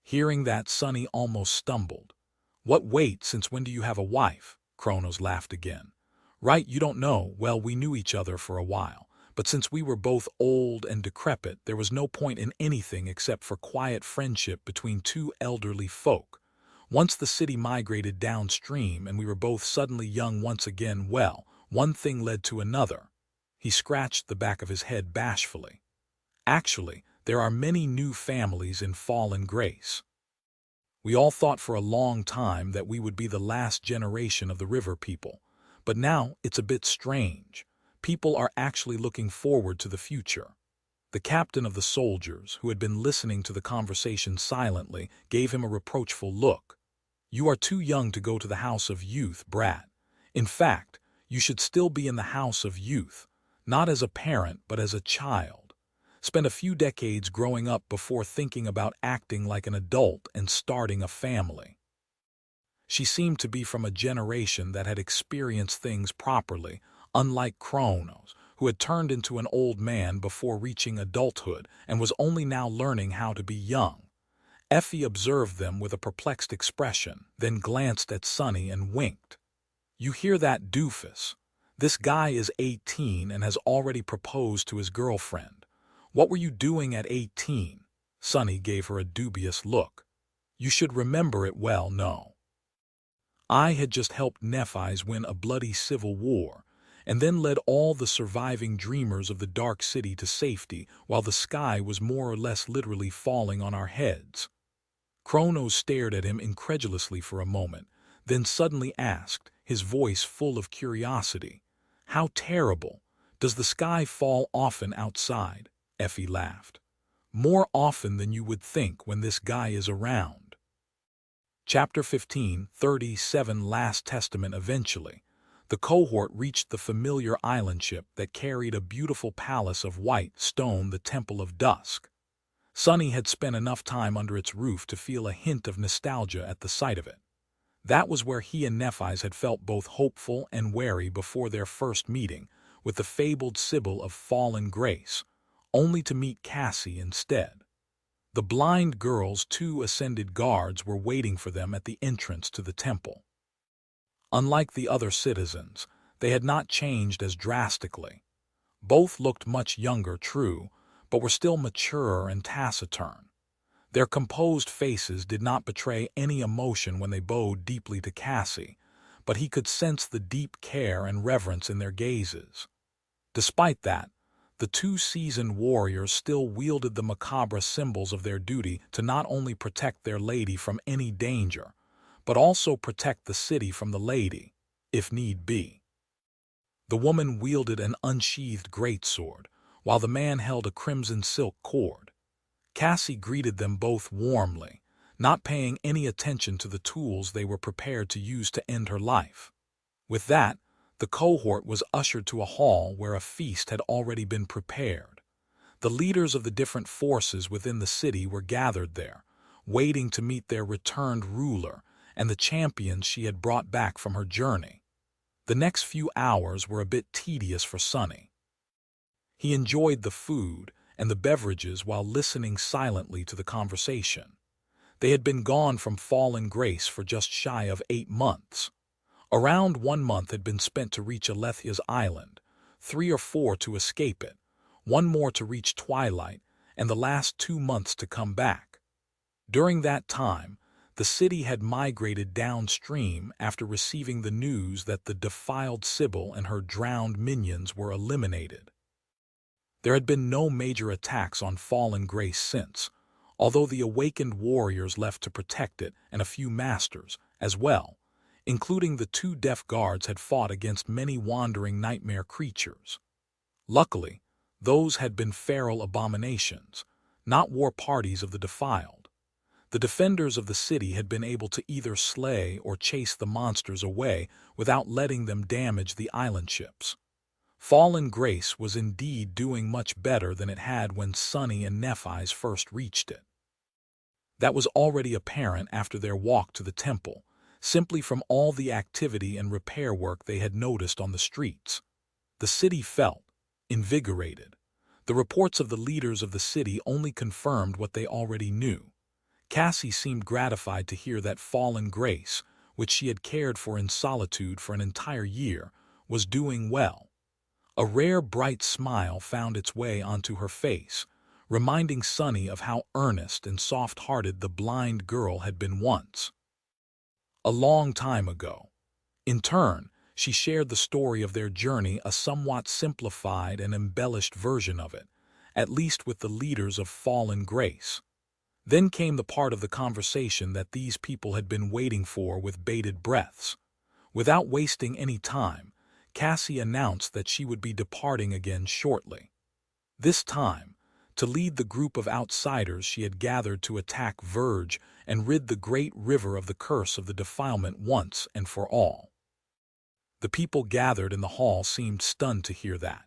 Hearing that, Sonny almost stumbled. What, wait, since when do you have a wife? Kronos laughed again. Right, you don't know. Well, we knew each other for a while, but since we were both old and decrepit, there was no point in anything except for quiet friendship between two elderly folk. Once the city migrated downstream and we were both suddenly young once again, well, one thing led to another. He scratched the back of his head bashfully. Actually, there are many new families in Fallen Grace. We all thought for a long time that we would be the last generation of the river people, but now it's a bit strange. People are actually looking forward to the future. The captain of the soldiers, who had been listening to the conversation silently, gave him a reproachful look. You are too young to go to the House of Youth, brat. In fact, you should still be in the House of Youth, not as a parent but as a child. Spend a few decades growing up before thinking about acting like an adult and starting a family. She seemed to be from a generation that had experienced things properly, unlike Kronos, who had turned into an old man before reaching adulthood and was only now learning how to be young. Effie observed them with a perplexed expression, then glanced at Sonny and winked. You hear that, doofus? This guy is 18 and has already proposed to his girlfriend. What were you doing at 18? Sonny gave her a dubious look. You should remember it well, no. I had just helped Nephi's win a bloody civil war, and then led all the surviving dreamers of the Dark City to safety while the sky was more or less literally falling on our heads. Kronos stared at him incredulously for a moment, then suddenly asked, his voice full of curiosity, How terrible! Does the sky fall often outside? Effie laughed. More often than you would think when this guy is around. Chapter 15, 37 Last Testament. Eventually, the cohort reached the familiar island ship that carried a beautiful palace of white stone, the Temple of Dusk. Sonny had spent enough time under its roof to feel a hint of nostalgia at the sight of it. That was where he and Nephi's had felt both hopeful and wary before their first meeting with the fabled Sybil of Fallen Grace, only to meet Cassie instead. The blind girl's 2 ascended guards were waiting for them at the entrance to the temple. Unlike the other citizens, they had not changed as drastically. Both looked much younger, true, but were still mature and taciturn. Their composed faces did not betray any emotion when they bowed deeply to Cassie, but he could sense the deep care and reverence in their gazes. Despite that, the 2 seasoned warriors still wielded the macabre symbols of their duty to not only protect their lady from any danger, but also protect the city from the lady, if need be. The woman wielded an unsheathed greatsword, while the man held a crimson silk cord. Cassie greeted them both warmly, not paying any attention to the tools they were prepared to use to end her life. With that, the cohort was ushered to a hall where a feast had already been prepared. The leaders of the different forces within the city were gathered there, waiting to meet their returned ruler and the champions she had brought back from her journey. The next few hours were a bit tedious for Sonny. He enjoyed the food and the beverages while listening silently to the conversation. They had been gone from Fallen Grace for just shy of 8 months. Around 1 month had been spent to reach Alethia's island, 3 or 4 to escape it, 1 more to reach Twilight, and the last 2 months to come back. During that time, the city had migrated downstream after receiving the news that the defiled Sybil and her drowned minions were eliminated. There had been no major attacks on Fallen Grace since, although the awakened warriors left to protect it and a few masters, as well, including the 2 deaf guards, had fought against many wandering nightmare creatures. Luckily, those had been feral abominations, not war parties of the defiled. The defenders of the city had been able to either slay or chase the monsters away without letting them damage the island ships. Fallen Grace was indeed doing much better than it had when Sunny and Nephi's first reached it. That was already apparent after their walk to the temple, simply from all the activity and repair work they had noticed on the streets. The city felt invigorated. The reports of the leaders of the city only confirmed what they already knew. Cassie seemed gratified to hear that Fallen Grace, which she had cared for in solitude for an entire year, was doing well. A rare bright smile found its way onto her face, reminding Sunny of how earnest and soft-hearted the blind girl had been once. A long time ago. In turn, she shared the story of their journey, a somewhat simplified and embellished version of it, at least with the leaders of Fallen Grace. Then came the part of the conversation that these people had been waiting for with bated breaths. Without wasting any time, Cassie announced that she would be departing again shortly. This time, to lead the group of outsiders she had gathered to attack Verge and rid the great river of the curse of the defilement once and for all. The people gathered in the hall seemed stunned to hear that.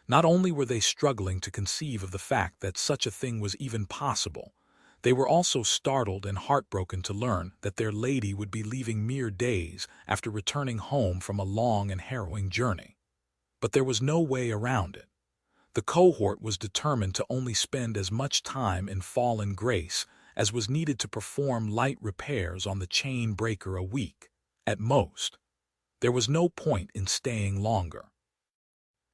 Not only were they struggling to conceive of the fact that such a thing was even possible, they were also startled and heartbroken to learn that their lady would be leaving mere days after returning home from a long and harrowing journey. But there was no way around it. The cohort was determined to only spend as much time in Fallen Grace as was needed to perform light repairs on the chain breaker a week, at most. There was no point in staying longer.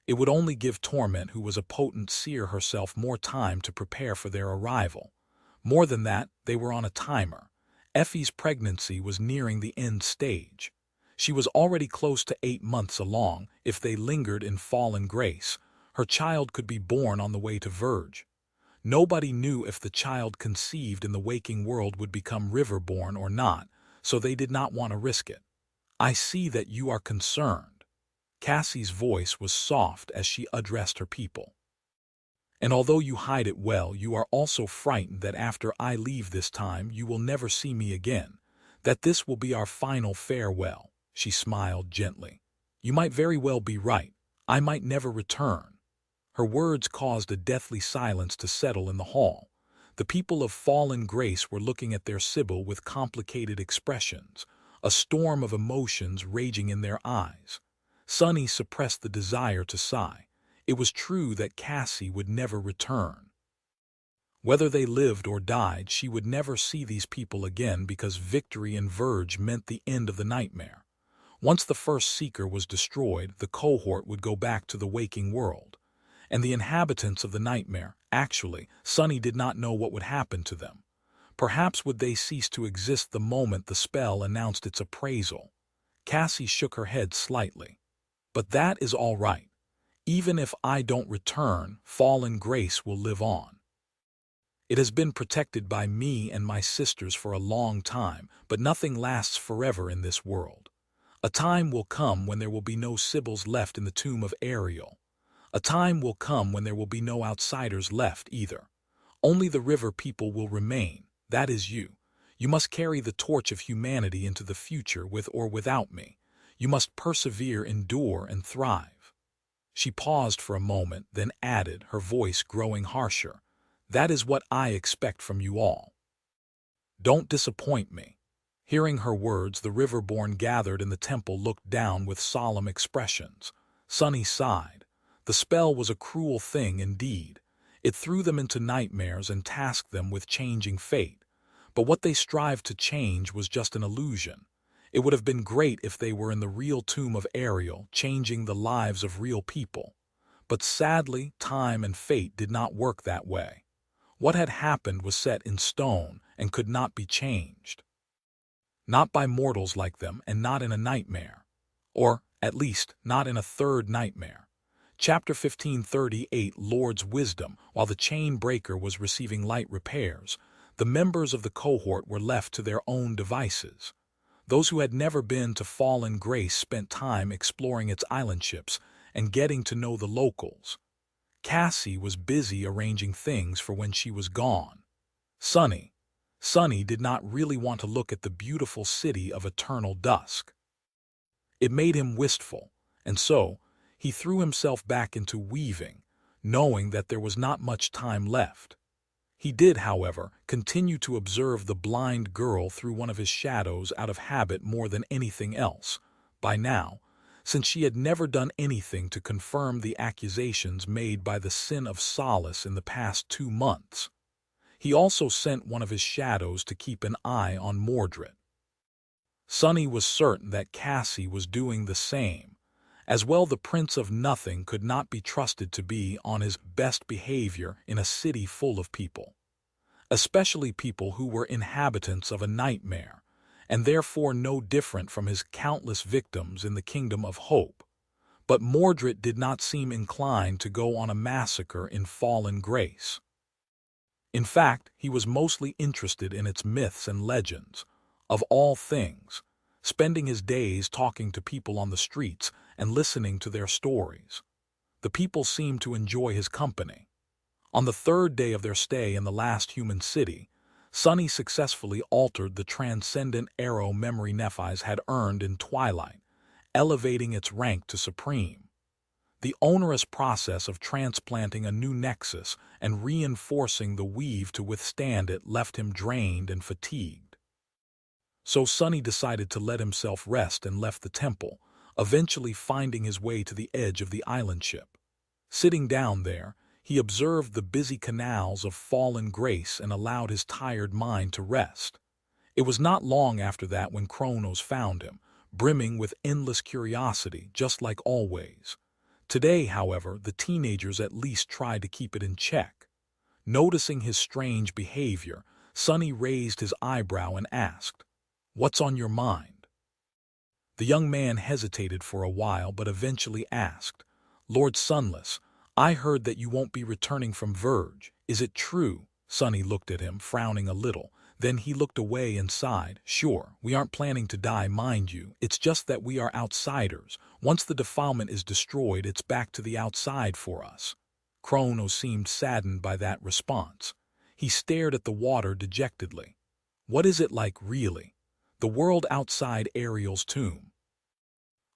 It would only give Torment, who was a potent seer herself, more time to prepare for their arrival. More than that, they were on a timer. Effie's pregnancy was nearing the end stage. She was already close to 8 months along. If they lingered in Fallen Grace, her child could be born on the way to Verge. Nobody knew if the child conceived in the waking world would become riverborn or not, so they did not want to risk it. "I see that you are concerned." Cassie's voice was soft as she addressed her people. "And although you hide it well, you are also frightened that after I leave this time you will never see me again, that this will be our final farewell." She smiled gently. "You might very well be right. I might never return." Her words caused a deathly silence to settle in the hall. The people of Fallen Grace were looking at their Sybil with complicated expressions, a storm of emotions raging in their eyes. Sunny suppressed the desire to sigh. It was true that Cassie would never return. Whether they lived or died, she would never see these people again because victory in Verge meant the end of the nightmare. Once the first seeker was destroyed, the cohort would go back to the waking world. And the inhabitants of the nightmare, actually, Sunny did not know what would happen to them. Perhaps would they cease to exist the moment the spell announced its appraisal. Cassie shook her head slightly. "But that is all right. Even if I don't return, Fallen Grace will live on. It has been protected by me and my sisters for a long time, but nothing lasts forever in this world. A time will come when there will be no Sybils left in the tomb of Ariel. A time will come when there will be no outsiders left either. Only the river people will remain. That is you. You must carry the torch of humanity into the future with or without me. You must persevere, endure, and thrive." She paused for a moment, then added, her voice growing harsher, "That is what I expect from you all. Don't disappoint me." Hearing her words, the Riverborn gathered in the temple looked down with solemn expressions. Sunny sighed. The spell was a cruel thing indeed. It threw them into nightmares and tasked them with changing fate. But what they strived to change was just an illusion. It would have been great if they were in the real tomb of Ariel, changing the lives of real people. But sadly, time and fate did not work that way. What had happened was set in stone and could not be changed. Not by mortals like them, and not in a nightmare. Or, at least, not in a third nightmare. Chapter 1538 Lord's Wisdom. While the chain breaker was receiving light repairs, the members of the cohort were left to their own devices. Those who had never been to Fallen Grace spent time exploring its island ships and getting to know the locals. Cassie was busy arranging things for when she was gone. Sunny did not really want to look at the beautiful city of eternal dusk. It made him wistful, and so he threw himself back into weaving, knowing that there was not much time left. He did, however, continue to observe the blind girl through one of his shadows out of habit more than anything else. By now, since she had never done anything to confirm the accusations made by the Sin of Solace in the past 2 months. He also sent one of his shadows to keep an eye on Mordred. Sunny was certain that Cassie was doing the same. As well, the Prince of Nothing could not be trusted to be on his best behavior in a city full of people, especially people who were inhabitants of a nightmare, and therefore no different from his countless victims in the Kingdom of Hope. But Mordred did not seem inclined to go on a massacre in Fallen Grace. In fact, he was mostly interested in its myths and legends, of all things, spending his days talking to people on the streets and listening to their stories. The people seemed to enjoy his company. On the 3rd day of their stay in the last human city, Sunny successfully altered the transcendent arrow memory Nephi's had earned in Twilight, elevating its rank to supreme. The onerous process of transplanting a new nexus and reinforcing the weave to withstand it left him drained and fatigued. So Sunny decided to let himself rest and left the temple, eventually finding his way to the edge of the island ship. Sitting down there, he observed the busy canals of Fallen Grace and allowed his tired mind to rest. It was not long after that when Kronos found him, brimming with endless curiosity, just like always. Today, however, the teenagers at least tried to keep it in check. Noticing his strange behavior, Sunny raised his eyebrow and asked, "What's on your mind?" The young man hesitated for a while but eventually asked, "Lord Sunless, I heard that you won't be returning from Verge. Is it true?" Sunny looked at him, frowning a little. Then he looked away and sighed. "Sure, we aren't planning to die, mind you. It's just that we are outsiders. Once the defilement is destroyed, it's back to the outside for us." Kronos seemed saddened by that response. He stared at the water dejectedly. "What is it like, really? The world outside Ariel's tomb?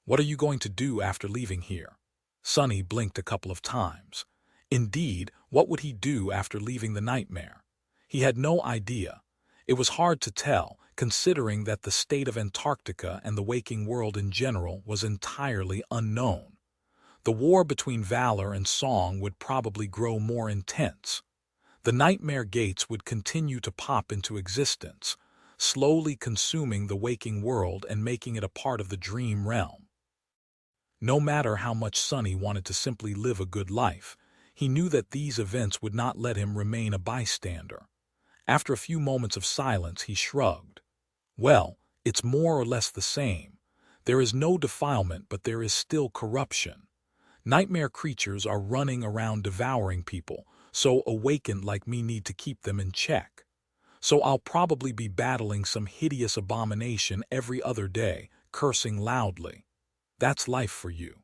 What are you going to do after leaving here?" Sunny blinked a couple of times. Indeed, what would he do after leaving the nightmare? He had no idea. It was hard to tell, considering that the state of Antarctica and the waking world in general was entirely unknown. The war between valor and song would probably grow more intense. The nightmare gates would continue to pop into existence, slowly consuming the waking world and making it a part of the dream realm. No matter how much Sunny wanted to simply live a good life, he knew that these events would not let him remain a bystander. After a few moments of silence, he shrugged. "Well, it's more or less the same. There is no defilement, but there is still corruption. Nightmare creatures are running around devouring people, so awakened like me need to keep them in check. So I'll probably be battling some hideous abomination every other day, cursing loudly. That's life for you.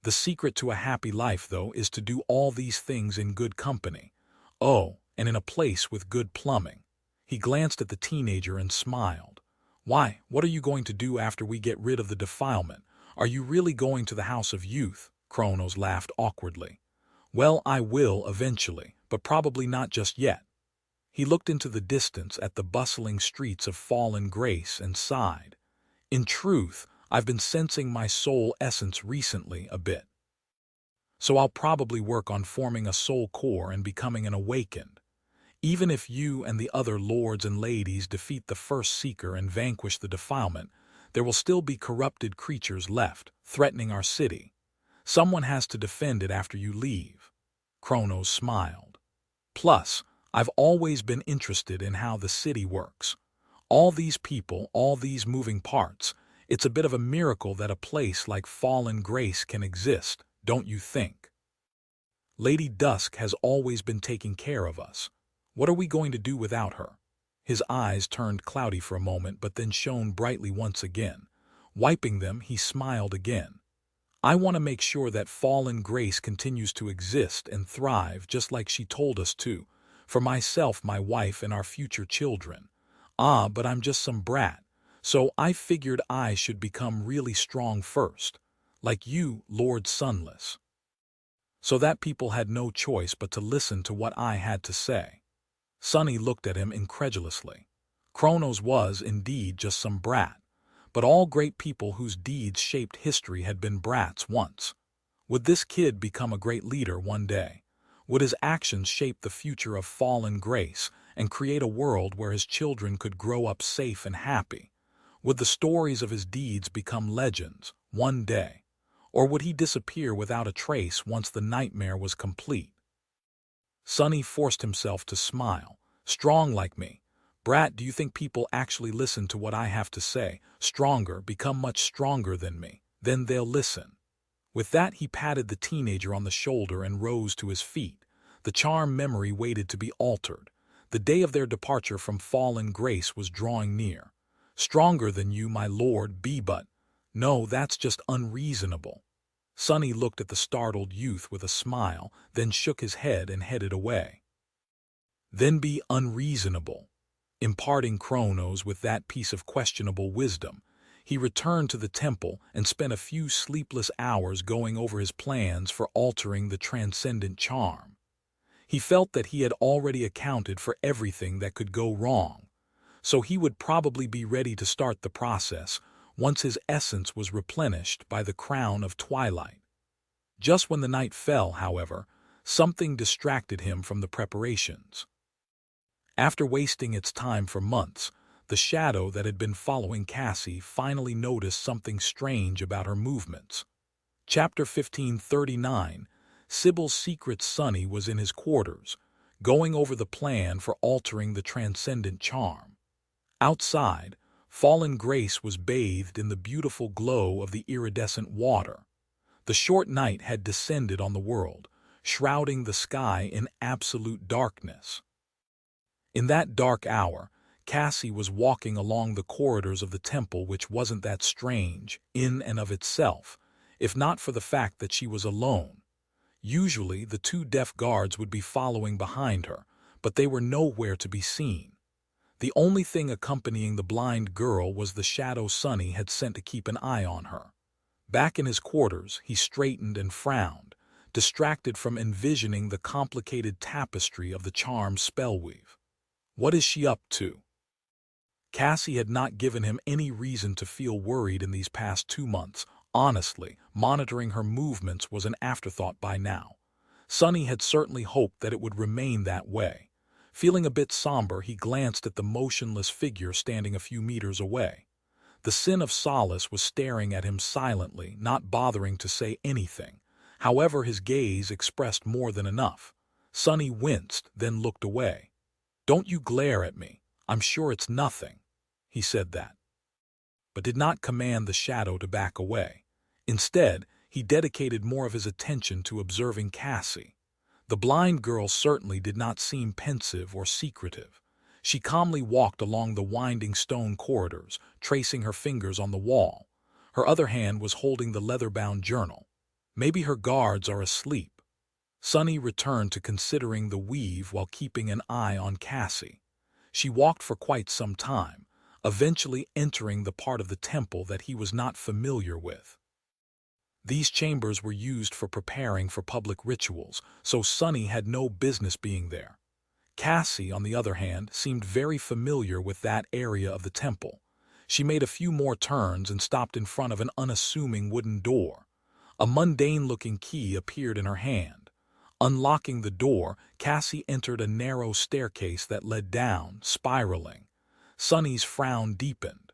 The secret to a happy life, though, is to do all these things in good company. Oh, and in a place with good plumbing." He glanced at the teenager and smiled. "Why, what are you going to do after we get rid of the defilement? Are you really going to the House of Youth?" Kronos laughed awkwardly. "Well, I will eventually, but probably not just yet." He looked into the distance at the bustling streets of Fallen Grace and sighed. "In truth, I've been sensing my soul essence recently a bit. So I'll probably work on forming a soul core and becoming an awakened. Even if you and the other lords and ladies defeat the first seeker and vanquish the defilement, there will still be corrupted creatures left, threatening our city. Someone has to defend it after you leave." Kronos smiled. "Plus, I've always been interested in how the city works. All these people, all these moving parts, it's a bit of a miracle that a place like Fallen Grace can exist, don't you think? Lady Dusk has always been taking care of us. What are we going to do without her?" His eyes turned cloudy for a moment but then shone brightly once again. Wiping them, he smiled again. "I want to make sure that Fallen Grace continues to exist and thrive just like she told us to, for myself, my wife, and our future children. But I'm just some brat, so I figured I should become really strong first, like you, Lord Sunless." So that people had no choice but to listen to what I had to say. Sunny looked at him incredulously. Kronos was, indeed, just some brat, but all great people whose deeds shaped history had been brats once. Would this kid become a great leader one day? Would his actions shape the future of Fallen Grace and create a world where his children could grow up safe and happy? Would the stories of his deeds become legends one day? Or would he disappear without a trace once the nightmare was complete? Sunny forced himself to smile. "Strong like me. Brat, do you think people actually listen to what I have to say? Stronger, become much stronger than me. Then they'll listen." With that, he patted the teenager on the shoulder and rose to his feet. The charm memory waited to be altered. The day of their departure from Fallen Grace was drawing near. "Stronger than you, my lord, be but. No, that's just unreasonable." Sunny looked at the startled youth with a smile, then shook his head and headed away. "Then be unreasonable." Imparting Kronos with that piece of questionable wisdom, he returned to the temple and spent a few sleepless hours going over his plans for altering the transcendent charm. He felt that he had already accounted for everything that could go wrong, so he would probably be ready to start the process once his essence was replenished by the crown of Twilight. Just when the night fell, however, something distracted him from the preparations. After wasting its time for months, the shadow that had been following Cassie finally noticed something strange about her movements. Chapter 1539. Sybil's secret Sunny was in his quarters, going over the plan for altering the transcendent charm. Outside, Fallen Grace was bathed in the beautiful glow of the iridescent water. The short night had descended on the world, shrouding the sky in absolute darkness. In that dark hour, Cassie was walking along the corridors of the temple, which wasn't that strange in and of itself, if not for the fact that she was alone. Usually, the two deaf guards would be following behind her, but they were nowhere to be seen. The only thing accompanying the blind girl was the shadow Sunny had sent to keep an eye on her. Back in his quarters, he straightened and frowned, distracted from envisioning the complicated tapestry of the charm's spellweave. What is she up to? Cassie had not given him any reason to feel worried in these past 2 months. Honestly, monitoring her movements was an afterthought by now. Sunny had certainly hoped that it would remain that way. Feeling a bit somber, he glanced at the motionless figure standing a few meters away. The Sin of Solace was staring at him silently, not bothering to say anything. However, his gaze expressed more than enough. Sunny winced, then looked away. "Don't you glare at me. I'm sure it's nothing." He said that, but did not command the shadow to back away. Instead, he dedicated more of his attention to observing Cassie. The blind girl certainly did not seem pensive or secretive. She calmly walked along the winding stone corridors, tracing her fingers on the wall. Her other hand was holding the leather-bound journal. Maybe her guards are asleep. Sunny returned to considering the weave while keeping an eye on Cassie. She walked for quite some time, eventually entering the part of the temple that he was not familiar with. These chambers were used for preparing for public rituals, so Sunny had no business being there. Cassie, on the other hand, seemed very familiar with that area of the temple. She made a few more turns and stopped in front of an unassuming wooden door. A mundane-looking key appeared in her hand. Unlocking the door, Cassie entered a narrow staircase that led down, spiraling. Sunny's frown deepened.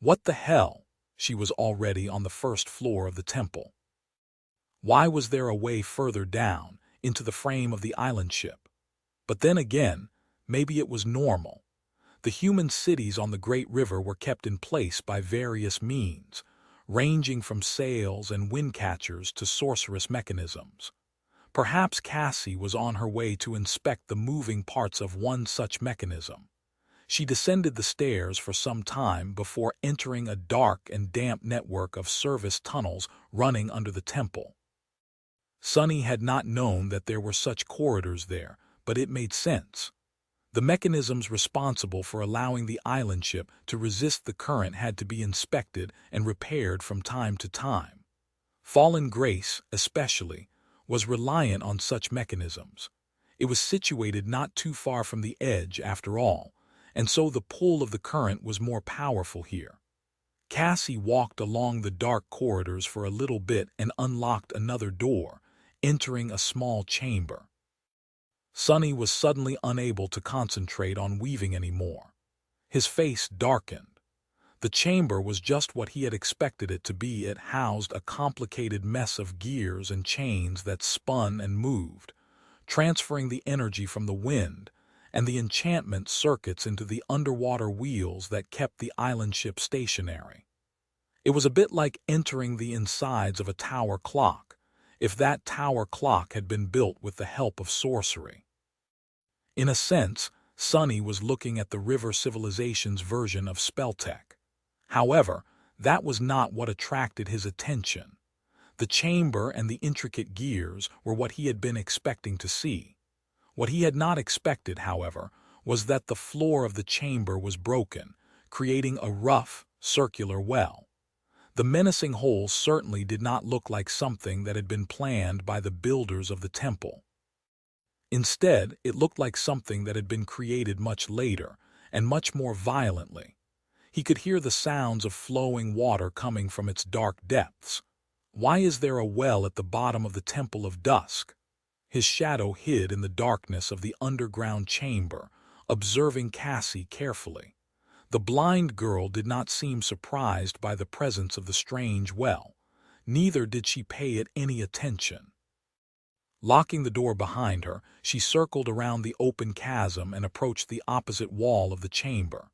What the hell? She was already on the first floor of the temple. Why was there a way further down, into the frame of the island ship? But then again, maybe it was normal. The human cities on the great river were kept in place by various means, ranging from sails and wind catchers to sorcerous mechanisms. Perhaps Cassie was on her way to inspect the moving parts of one such mechanism. She descended the stairs for some time before entering a dark and damp network of service tunnels running under the temple. Sunny had not known that there were such corridors there, but it made sense. The mechanisms responsible for allowing the island ship to resist the current had to be inspected and repaired from time to time. Fallen Grace, especially, was reliant on such mechanisms. It was situated not too far from the edge, after all, and so the pull of the current was more powerful here. Cassie walked along the dark corridors for a little bit and unlocked another door, entering a small chamber. Sunny was suddenly unable to concentrate on weaving anymore. His face darkened. The chamber was just what he had expected it to be. It housed a complicated mess of gears and chains that spun and moved, transferring the energy from the wind and the enchantment circuits into the underwater wheels that kept the island ship stationary. It was a bit like entering the insides of a tower clock, if that tower clock had been built with the help of sorcery. In a sense, Sunny was looking at the river civilization's version of spelltech. However, that was not what attracted his attention. The chamber and the intricate gears were what he had been expecting to see. What he had not expected, however, was that the floor of the chamber was broken, creating a rough, circular well. The menacing hole certainly did not look like something that had been planned by the builders of the temple. Instead, it looked like something that had been created much later, and much more violently. He could hear the sounds of flowing water coming from its dark depths. Why is there a well at the bottom of the Temple of Dusk? His shadow hid in the darkness of the underground chamber, observing Cassie carefully. The blind girl did not seem surprised by the presence of the strange well. Neither did she pay it any attention. Locking the door behind her, she circled around the open chasm and approached the opposite wall of the chamber.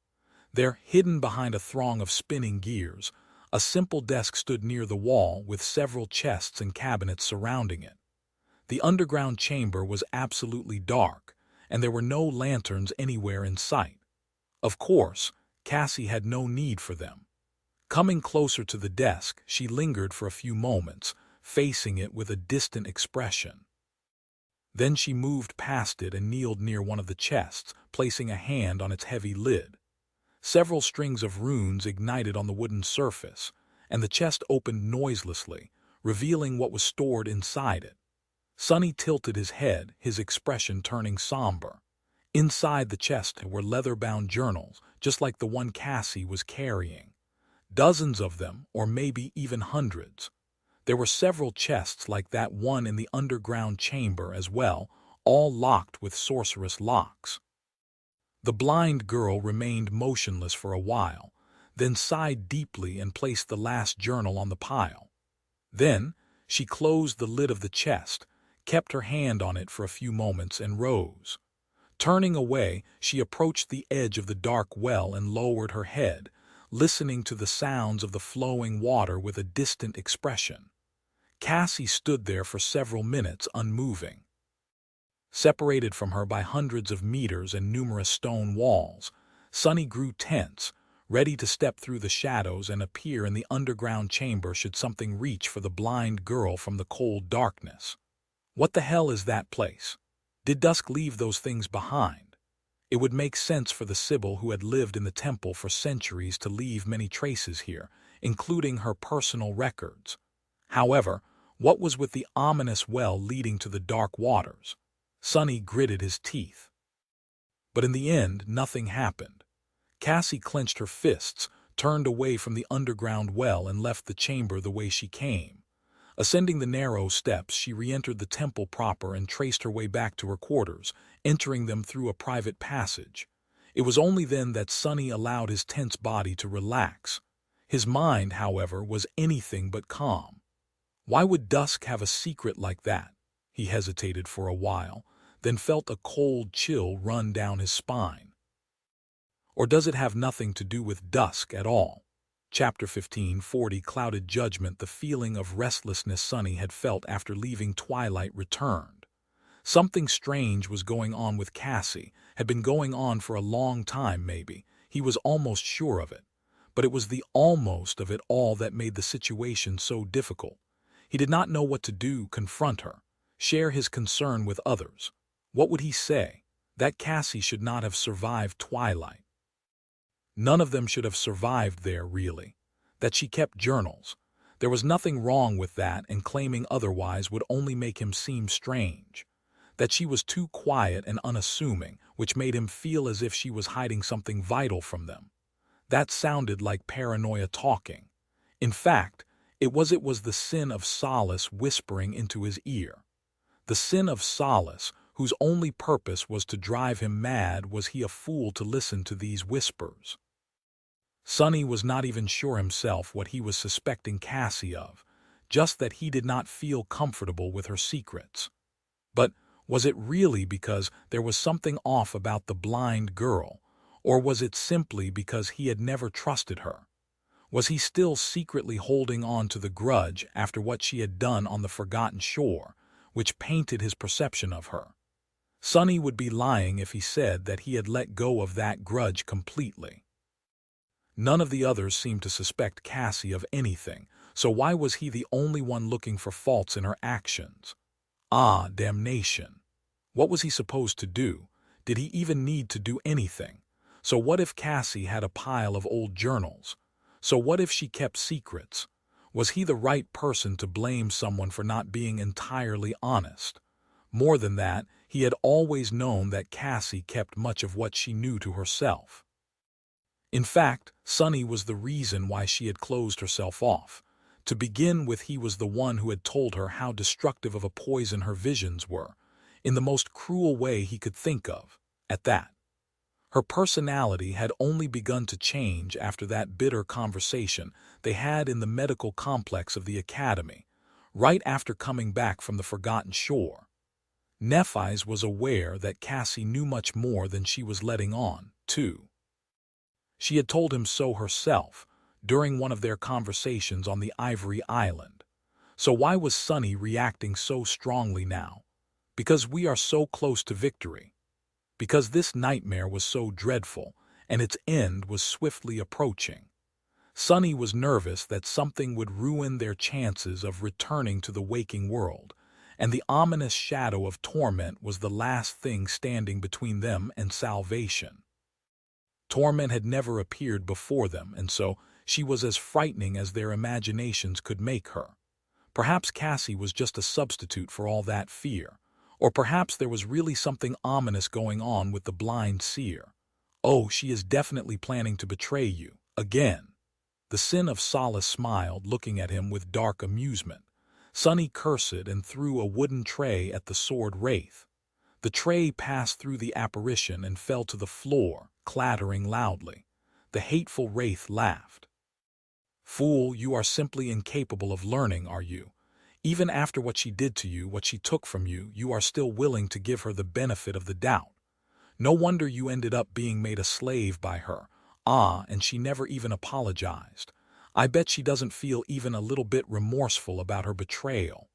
There, hidden behind a throng of spinning gears, a simple desk stood near the wall with several chests and cabinets surrounding it. The underground chamber was absolutely dark, and there were no lanterns anywhere in sight. Of course, Cassie had no need for them. Coming closer to the desk, she lingered for a few moments, facing it with a distant expression. Then she moved past it and kneeled near one of the chests, placing a hand on its heavy lid. Several strings of runes ignited on the wooden surface, and the chest opened noiselessly, revealing what was stored inside it. Sunny tilted his head, his expression turning somber. Inside the chest were leather-bound journals, just like the one Cassie was carrying. Dozens of them, or maybe even hundreds. There were several chests like that one in the underground chamber as well, all locked with sorcerous locks. The blind girl remained motionless for a while, then sighed deeply and placed the last journal on the pile. Then, she closed the lid of the chest, kept her hand on it for a few moments, and rose. Turning away, she approached the edge of the dark well and lowered her head, listening to the sounds of the flowing water with a distant expression. Cassie stood there for several minutes, unmoving. Separated from her by hundreds of meters and numerous stone walls, Sunny grew tense, ready to step through the shadows and appear in the underground chamber should something reach for the blind girl from the cold darkness. What the hell is that place? Did Dusk leave those things behind? It would make sense for the Sybil who had lived in the temple for centuries to leave many traces here, including her personal records. However, what was with the ominous well leading to the dark waters? Sunny gritted his teeth. But in the end, nothing happened. Cassie clenched her fists, turned away from the underground well, and left the chamber the way she came. Ascending the narrow steps, she re-entered the temple proper and traced her way back to her quarters, entering them through a private passage. It was only then that Sunny allowed his tense body to relax. His mind, however, was anything but calm. Why would Dusk have a secret like that? He hesitated for a while, then felt a cold chill run down his spine. Or does it have nothing to do with Dusk at all? Chapter 15:40 Clouded Judgment. The feeling of restlessness Sunny had felt after leaving Twilight returned. Something strange was going on with Cassie, had been going on for a long time maybe. He was almost sure of it. But it was the almost of it all that made the situation so difficult. He did not know what to do, confront her, share his concern with others. What would he say? That Cassie should not have survived Twilight. None of them should have survived there, really. That she kept journals. There was nothing wrong with that, and claiming otherwise would only make him seem strange. That she was too quiet and unassuming, which made him feel as if she was hiding something vital from them. That sounded like paranoia talking. In fact, it was the sin of solace whispering into his ear. The sin of solace, whose only purpose was to drive him mad. Was he a fool to listen to these whispers? Sunny was not even sure himself what he was suspecting Cassie of, just that he did not feel comfortable with her secrets. But was it really because there was something off about the blind girl, or was it simply because he had never trusted her? Was he still secretly holding on to the grudge after what she had done on the forgotten shore, which painted his perception of her? Sunny would be lying if he said that he had let go of that grudge completely. None of the others seemed to suspect Cassie of anything, so why was he the only one looking for faults in her actions? Ah, damnation! What was he supposed to do? Did he even need to do anything? So what if Cassie had a pile of old journals? So what if she kept secrets? Was he the right person to blame someone for not being entirely honest? More than that, he had always known that Cassie kept much of what she knew to herself. In fact, Sunny was the reason why she had closed herself off. To begin with, he was the one who had told her how destructive of a poison her visions were, in the most cruel way he could think of, at that. Her personality had only begun to change after that bitter conversation they had in the medical complex of the academy, right after coming back from the forgotten shore. Nephi's was aware that Cassie knew much more than she was letting on, too. She had told him so herself, during one of their conversations on the Ivory Island. So why was Sunny reacting so strongly now? Because we are so close to victory. Because this nightmare was so dreadful, and its end was swiftly approaching. Sunny was nervous that something would ruin their chances of returning to the waking world, and the ominous shadow of torment was the last thing standing between them and salvation. Torment had never appeared before them, and so she was as frightening as their imaginations could make her. Perhaps Cassie was just a substitute for all that fear, or perhaps there was really something ominous going on with the blind seer. Oh, she is definitely planning to betray you, again. The sin of solace smiled, looking at him with dark amusement. Sunny cursed and threw a wooden tray at the sword wraith. The tray passed through the apparition and fell to the floor, clattering loudly. The hateful wraith laughed. Fool, you are simply incapable of learning, are you? Even after what she did to you, what she took from you, you are still willing to give her the benefit of the doubt. No wonder you ended up being made a slave by her. Ah, and she never even apologized. I bet she doesn't feel even a little bit remorseful about her betrayal.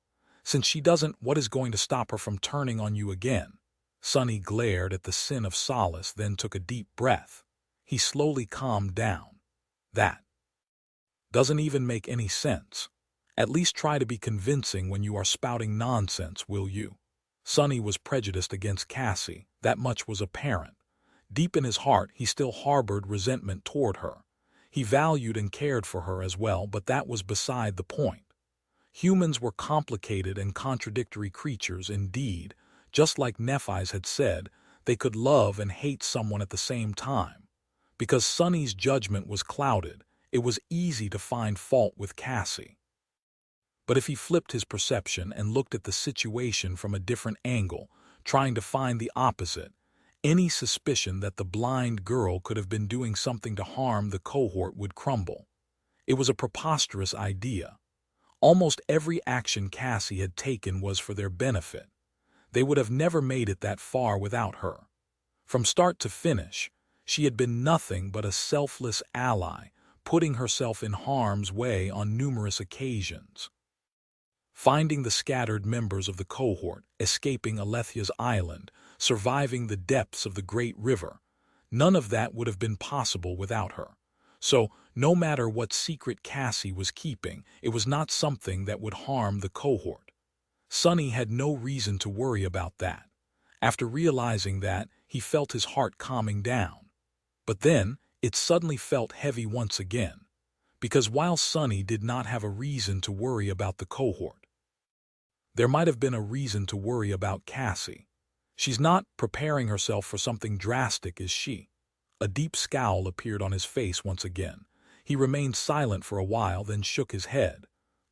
Since she doesn't, what is going to stop her from turning on you again? Sunny glared at the sin of solace, then took a deep breath. He slowly calmed down. That doesn't even make any sense. At least try to be convincing when you are spouting nonsense, will you? Sunny was prejudiced against Cassie, that much was apparent. Deep in his heart, he still harbored resentment toward her. He valued and cared for her as well, but that was beside the point. Humans were complicated and contradictory creatures indeed. Just like Nephi's had said, they could love and hate someone at the same time. Because Sunny's judgment was clouded, it was easy to find fault with Cassie. But if he flipped his perception and looked at the situation from a different angle, trying to find the opposite, any suspicion that the blind girl could have been doing something to harm the cohort would crumble. It was a preposterous idea. Almost every action Cassie had taken was for their benefit. They would have never made it that far without her. From start to finish, she had been nothing but a selfless ally, putting herself in harm's way on numerous occasions. Finding the scattered members of the cohort, escaping Alethia's island, surviving the depths of the great river, none of that would have been possible without her. So, no matter what secret Cassie was keeping, it was not something that would harm the cohort. Sonny had no reason to worry about that. After realizing that, he felt his heart calming down. But then, it suddenly felt heavy once again, because while Sonny did not have a reason to worry about the cohort, there might have been a reason to worry about Cassie. She's not preparing herself for something drastic, is she? A deep scowl appeared on his face once again. He remained silent for a while, then shook his head.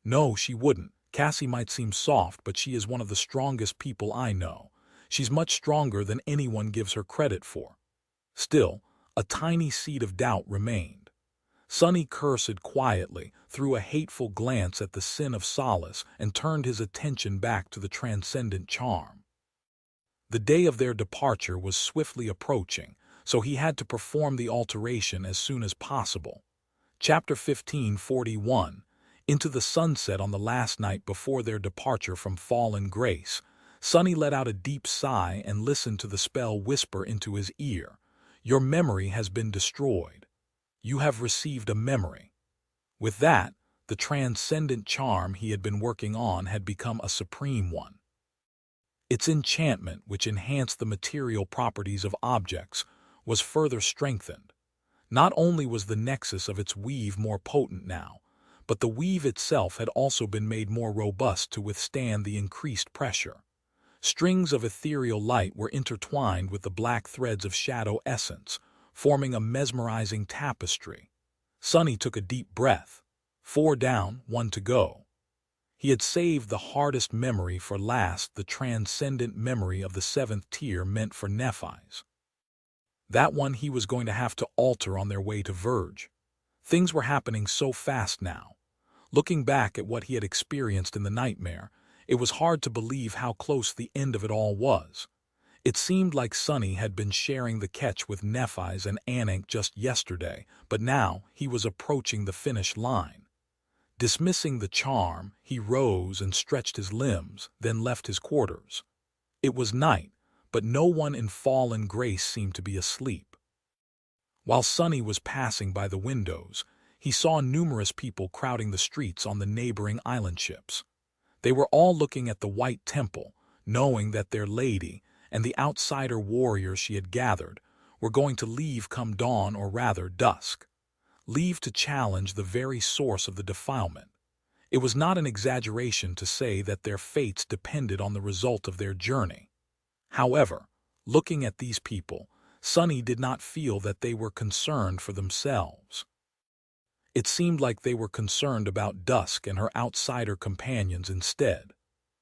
No, she wouldn't. Cassie might seem soft, but she is one of the strongest people I know. She's much stronger than anyone gives her credit for. Still, a tiny seed of doubt remained. Sonny cursed quietly, threw a hateful glance at the sin of solace, and turned his attention back to the transcendent charm. The day of their departure was swiftly approaching, so he had to perform the alteration as soon as possible. Chapter 15:41. Into the sunset on the last night before their departure from fallen grace, Sonny let out a deep sigh and listened to the spell whisper into his ear. Your memory has been destroyed. You have received a memory. With that, the transcendent charm he had been working on had become a supreme one. Its enchantment, which enhanced the material properties of objects, was further strengthened. Not only was the nexus of its weave more potent now, but the weave itself had also been made more robust to withstand the increased pressure. Strings of ethereal light were intertwined with the black threads of shadow essence, forming a mesmerizing tapestry. Sonny took a deep breath. 4 down, 1 to go. He had saved the hardest memory for last, the transcendent memory of the 7th tier meant for Nephis. That one he was going to have to alter on their way to Verge. Things were happening so fast now. Looking back at what he had experienced in the nightmare, it was hard to believe how close the end of it all was. It seemed like Sonny had been sharing the catch with Nephis and Anik just yesterday, but now he was approaching the finish line. Dismissing the charm, he rose and stretched his limbs, then left his quarters. It was night, but no one in fallen grace seemed to be asleep. While Sonny was passing by the windows, he saw numerous people crowding the streets on the neighboring island ships. They were all looking at the White Temple, knowing that their lady and the outsider warriors she had gathered were going to leave come dawn, or rather dusk. Leave to challenge the very source of the defilement. It was not an exaggeration to say that their fates depended on the result of their journey. However, looking at these people, Sonny did not feel that they were concerned for themselves. It seemed like they were concerned about Dusk and her outsider companions instead.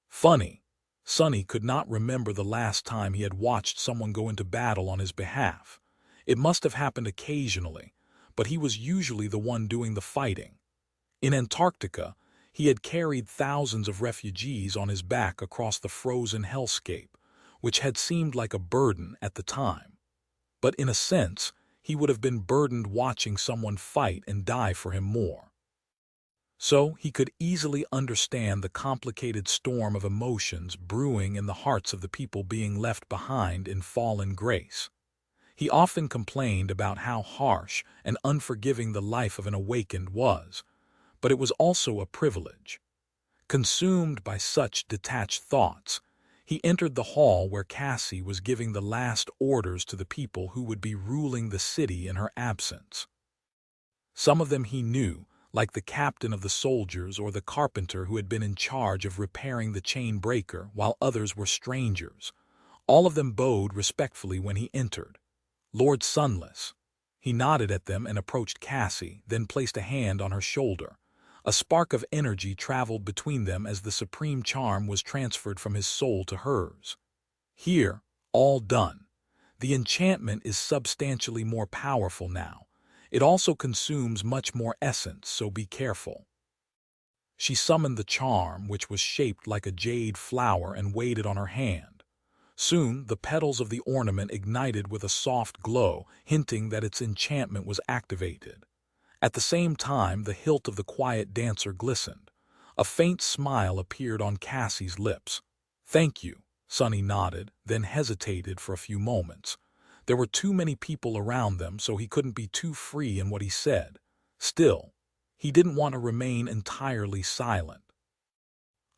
Funny, Sonny could not remember the last time he had watched someone go into battle on his behalf. It must have happened occasionally, but he was usually the one doing the fighting. In Antarctica, he had carried thousands of refugees on his back across the frozen hellscape, which had seemed like a burden at the time. But in a sense, he would have been burdened watching someone fight and die for him more. So he could easily understand the complicated storm of emotions brewing in the hearts of the people being left behind in fallen grace. He often complained about how harsh and unforgiving the life of an awakened was, but it was also a privilege. Consumed by such detached thoughts, he entered the hall where Cassie was giving the last orders to the people who would be ruling the city in her absence. Some of them he knew, like the captain of the soldiers or the carpenter who had been in charge of repairing the chain breaker, while others were strangers. All of them bowed respectfully when he entered. Lord Sunless. He nodded at them and approached Cassie, then placed a hand on her shoulder. A spark of energy traveled between them as the supreme charm was transferred from his soul to hers. Here, all done. The enchantment is substantially more powerful now. It also consumes much more essence, so be careful. She summoned the charm, which was shaped like a jade flower, and weighed it on her hand. Soon, the petals of the ornament ignited with a soft glow, hinting that its enchantment was activated. At the same time, the hilt of the quiet dancer glistened. A faint smile appeared on Cassie's lips. "Thank you," Sonny nodded, then hesitated for a few moments. There were too many people around them, so he couldn't be too free in what he said. Still, he didn't want to remain entirely silent.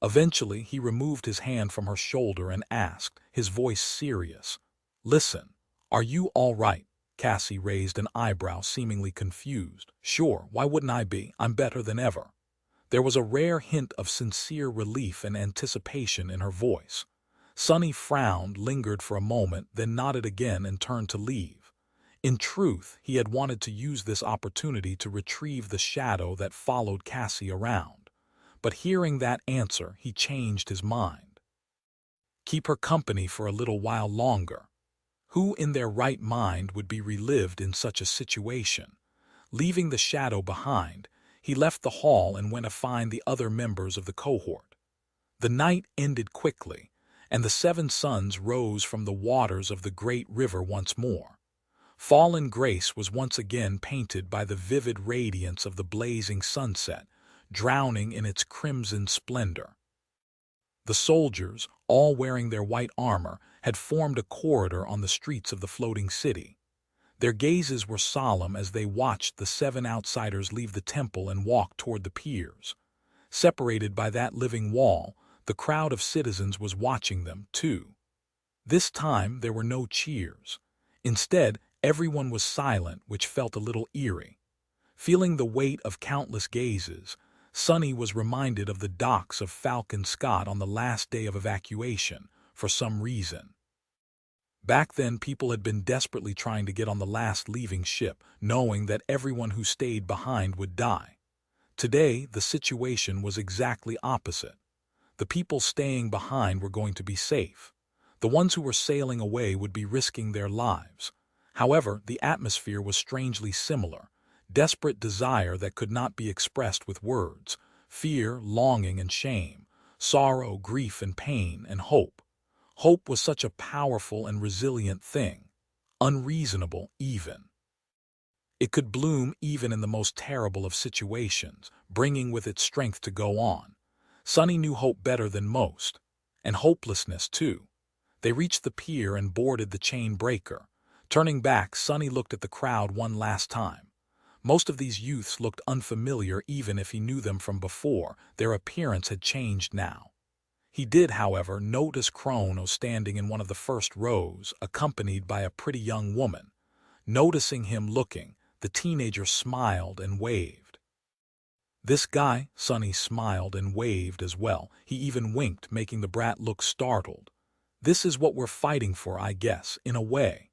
Eventually, he removed his hand from her shoulder and asked, his voice serious, "Listen, are you all right?" Cassie raised an eyebrow, seemingly confused. "Sure, why wouldn't I be? I'm better than ever." There was a rare hint of sincere relief and anticipation in her voice. Sonny frowned, lingered for a moment, then nodded again and turned to leave. In truth, he had wanted to use this opportunity to retrieve the shadow that followed Cassie around. But hearing that answer, he changed his mind. Keep her company for a little while longer. Who in their right mind would be relived in such a situation? Leaving the shadow behind, he left the hall and went to find the other members of the cohort. The night ended quickly, and the 7 suns rose from the waters of the great river once more. Fallen Grace was once again painted by the vivid radiance of the blazing sunset, drowning in its crimson splendor. The soldiers, all wearing their white armor, had formed a corridor on the streets of the floating city. Their gazes were solemn as they watched the 7 outsiders leave the temple and walk toward the piers. Separated by that living wall, the crowd of citizens was watching them, too. This time there were no cheers. Instead, everyone was silent, which felt a little eerie. Feeling the weight of countless gazes, Sonny was reminded of the docks of Falcon Scott on the last day of evacuation, for some reason. Back then, people had been desperately trying to get on the last leaving ship, knowing that everyone who stayed behind would die. Today, the situation was exactly opposite. The people staying behind were going to be safe. The ones who were sailing away would be risking their lives. However, the atmosphere was strangely similar. Desperate desire that could not be expressed with words, fear, longing, and shame, sorrow, grief, and pain, and hope. Hope was such a powerful and resilient thing, unreasonable even. It could bloom even in the most terrible of situations, bringing with it strength to go on. Sonny knew hope better than most, and hopelessness too. They reached the pier and boarded the chain breaker. Turning back, Sonny looked at the crowd one last time. Most of these youths looked unfamiliar even if he knew them from before. Their appearance had changed now. He did, however, notice Chrono standing in one of the first rows, accompanied by a pretty young woman. Noticing him looking, the teenager smiled and waved. "This guy," Sonny smiled and waved as well. He even winked, making the brat look startled. "This is what we're fighting for, I guess, in a way."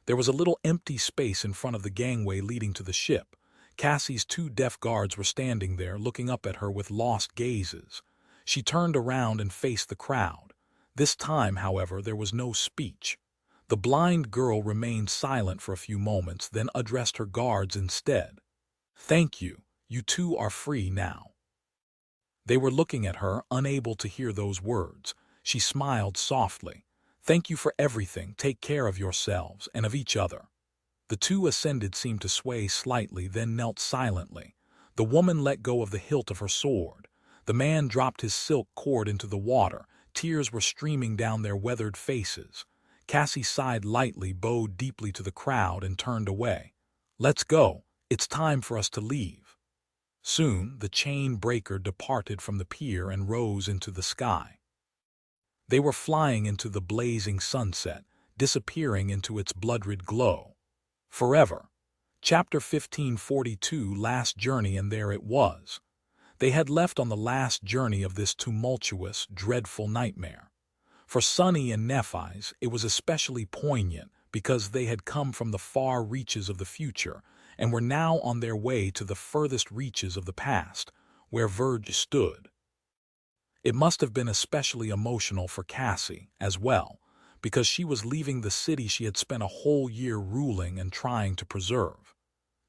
There was a little empty space in front of the gangway leading to the ship. Cassie's 2 deaf guards were standing there, looking up at her with lost gazes. She turned around and faced the crowd. This time, however, there was no speech. The blind girl remained silent for a few moments, then addressed her guards instead. "Thank you. You 2 are free now." They were looking at her, unable to hear those words. She smiled softly. "Thank you for everything. Take care of yourselves and of each other." The 2 ascended seemed to sway slightly, then knelt silently. The woman let go of the hilt of her sword. The man dropped his silk cord into the water. Tears were streaming down their weathered faces. Cassie sighed lightly, bowed deeply to the crowd, and turned away. "Let's go. It's time for us to leave." Soon, the chain breaker departed from the pier and rose into the sky. They were flying into the blazing sunset, disappearing into its blood-red glow. Forever. Chapter 1542, Last Journey, and there it was. They had left on the last journey of this tumultuous, dreadful nightmare. For Sonny and Nephi's, it was especially poignant because they had come from the far reaches of the future and were now on their way to the furthest reaches of the past, where Verge stood. It must have been especially emotional for Cassie, as well, because she was leaving the city she had spent a whole year ruling and trying to preserve.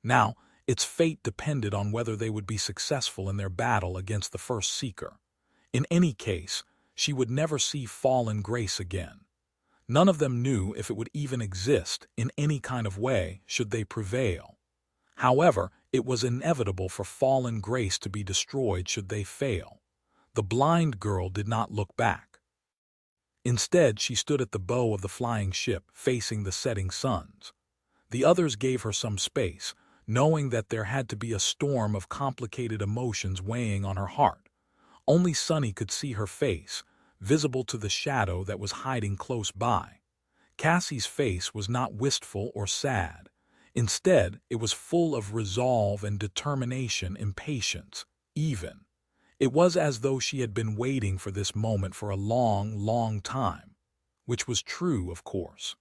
Now, its fate depended on whether they would be successful in their battle against the first Seeker. In any case, she would never see fallen grace again. None of them knew if it would even exist in any kind of way should they prevail. However, it was inevitable for fallen grace to be destroyed should they fail. The blind girl did not look back. Instead, she stood at the bow of the flying ship, facing the setting suns. The others gave her some space, knowing that there had to be a storm of complicated emotions weighing on her heart. Only Sunny could see her face, visible to the shadow that was hiding close by. Cassie's face was not wistful or sad. Instead, it was full of resolve and determination and patience, even. It was as though she had been waiting for this moment for a long, long time, which was true, of course.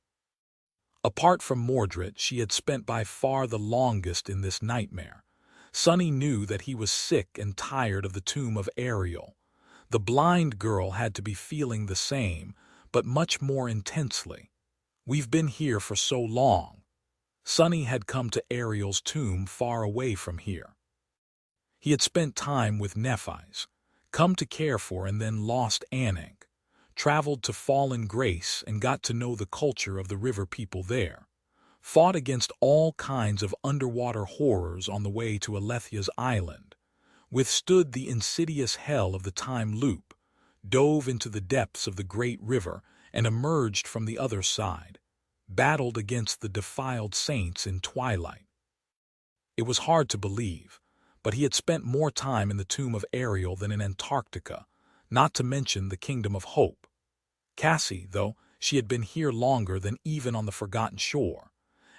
Apart from Mordred, she had spent by far the longest in this nightmare. Sunny knew that he was sick and tired of the tomb of Ariel. The blind girl had to be feeling the same, but much more intensely. We've been here for so long. Sunny had come to Ariel's tomb far away from here. He had spent time with Nephi's, come to care for and then lost Anik, traveled to Fallen Grace and got to know the culture of the river people there, fought against all kinds of underwater horrors on the way to Alethia's island, withstood the insidious hell of the time loop, dove into the depths of the great river and emerged from the other side, battled against the defiled saints in Twilight. It was hard to believe, but he had spent more time in the tomb of Ariel than in Antarctica, not to mention the Kingdom of Hope. Cassie, though, she had been here longer than even on the Forgotten Shore,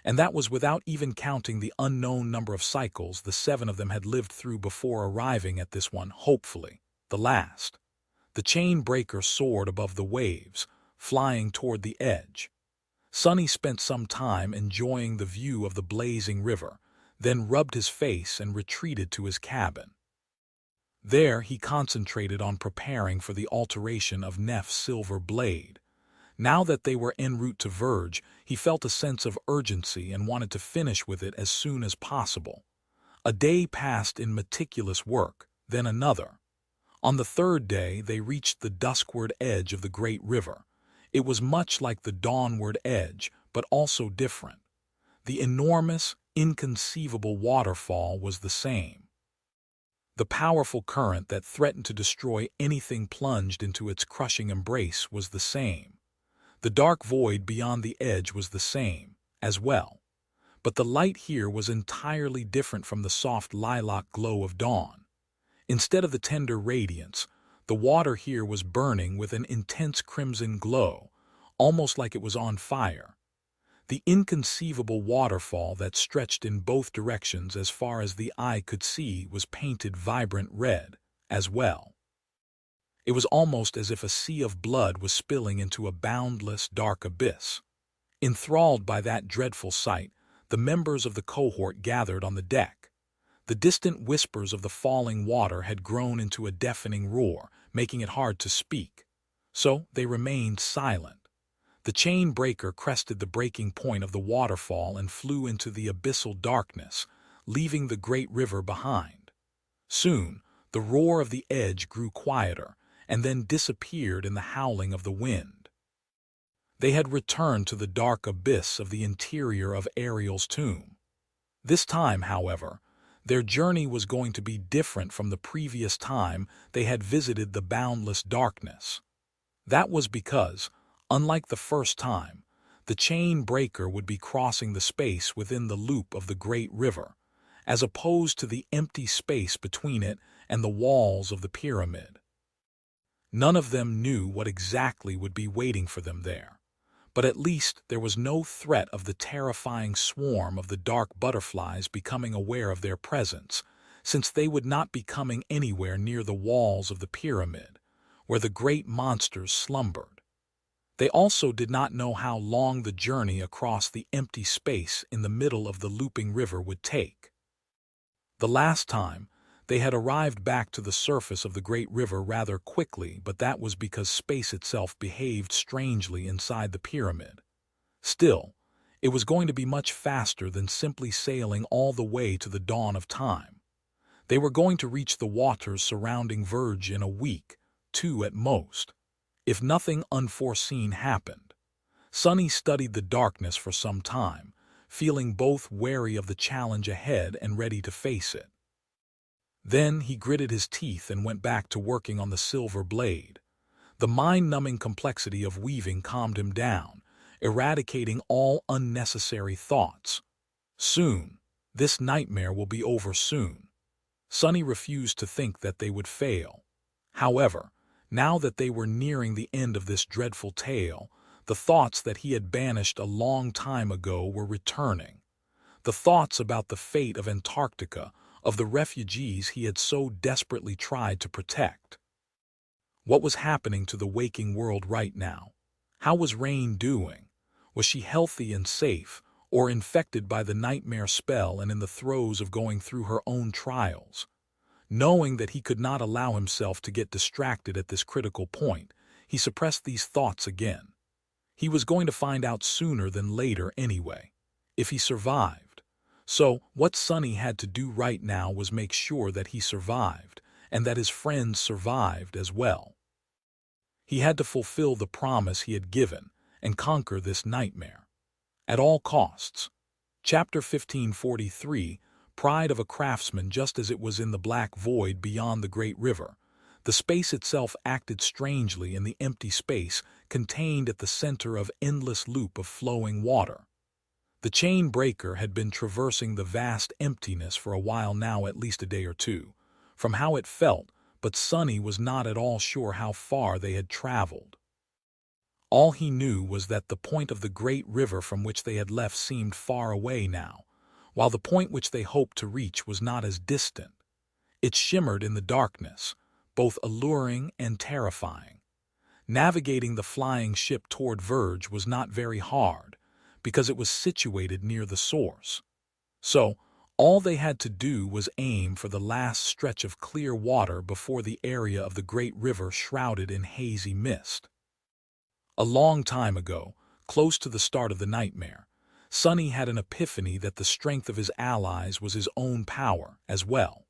and that was without even counting the unknown number of cycles the 7 of them had lived through before arriving at this one, hopefully, the last. The chain breaker soared above the waves, flying toward the edge. Sunny spent some time enjoying the view of the blazing river, then rubbed his face and retreated to his cabin. There he concentrated on preparing for the alteration of Neph's silver blade. Now that they were en route to Verge, he felt a sense of urgency and wanted to finish with it as soon as possible. A day passed in meticulous work, then another. On the 3rd day they reached the duskward edge of the great river. It was much like the dawnward edge, but also different. The enormous, inconceivable waterfall was the same. The powerful current that threatened to destroy anything plunged into its crushing embrace was the same. The dark void beyond the edge was the same, as well. But the light here was entirely different from the soft lilac glow of dawn. Instead of the tender radiance, the water here was burning with an intense crimson glow, almost like it was on fire. The inconceivable waterfall that stretched in both directions as far as the eye could see was painted vibrant red, as well. It was almost as if a sea of blood was spilling into a boundless, dark abyss. Enthralled by that dreadful sight, the members of the cohort gathered on the deck. The distant whispers of the falling water had grown into a deafening roar, making it hard to speak. So they remained silent. The chain breaker crested the breaking point of the waterfall and flew into the abyssal darkness, leaving the great river behind. Soon, the roar of the edge grew quieter, and then disappeared in the howling of the wind. They had returned to the dark abyss of the interior of Ariel's tomb. This time, however, their journey was going to be different from the previous time they had visited the boundless darkness. That was because, unlike the first time, the chain breaker would be crossing the space within the loop of the great river, as opposed to the empty space between it and the walls of the pyramid. None of them knew what exactly would be waiting for them there, but at least there was no threat of the terrifying swarm of the dark butterflies becoming aware of their presence, since they would not be coming anywhere near the walls of the pyramid, where the great monsters slumbered. They also did not know how long the journey across the empty space in the middle of the looping river would take. The last time, They had arrived back to the surface of the great river rather quickly, but that was because space itself behaved strangely inside the pyramid. Still, it was going to be much faster than simply sailing all the way to the dawn of time. They were going to reach the waters surrounding Verge in a week, 2 at most, if nothing unforeseen happened. Sunny studied the darkness for some time, feeling both wary of the challenge ahead and ready to face it. Then he gritted his teeth and went back to working on the silver blade. The mind-numbing complexity of weaving calmed him down, eradicating all unnecessary thoughts. Soon, this nightmare will be over soon. Sunny refused to think that they would fail. However, now that they were nearing the end of this dreadful tale, the thoughts that he had banished a long time ago were returning. The thoughts about the fate of Antarctica, of the refugees he had so desperately tried to protect. What was happening to the waking world right now? How was Rain doing? Was she healthy and safe, or infected by the nightmare spell and in the throes of going through her own trials? Knowing that he could not allow himself to get distracted at this critical point, he suppressed these thoughts again. He was going to find out sooner than later anyway, if he survived. So, what Sunny had to do right now was make sure that he survived, and that his friends survived as well. He had to fulfill the promise he had given and conquer this nightmare. At all costs. Chapter 1543, Pride of a Craftsman. Just as it was in the black void beyond the great river, the space itself acted strangely in the empty space contained at the center of endless loop of flowing water. The chain breaker had been traversing the vast emptiness for a while now, at least a day or two, from how it felt, but Sunny was not at all sure how far they had traveled. All he knew was that the point of the great river from which they had left seemed far away now, while the point which they hoped to reach was not as distant. It shimmered in the darkness, both alluring and terrifying. Navigating the flying ship toward Verge was not very hard, because it was situated near the source. So, all they had to do was aim for the last stretch of clear water before the area of the great river shrouded in hazy mist. A long time ago, close to the start of the nightmare, Sunny had an epiphany that the strength of his allies was his own power as well.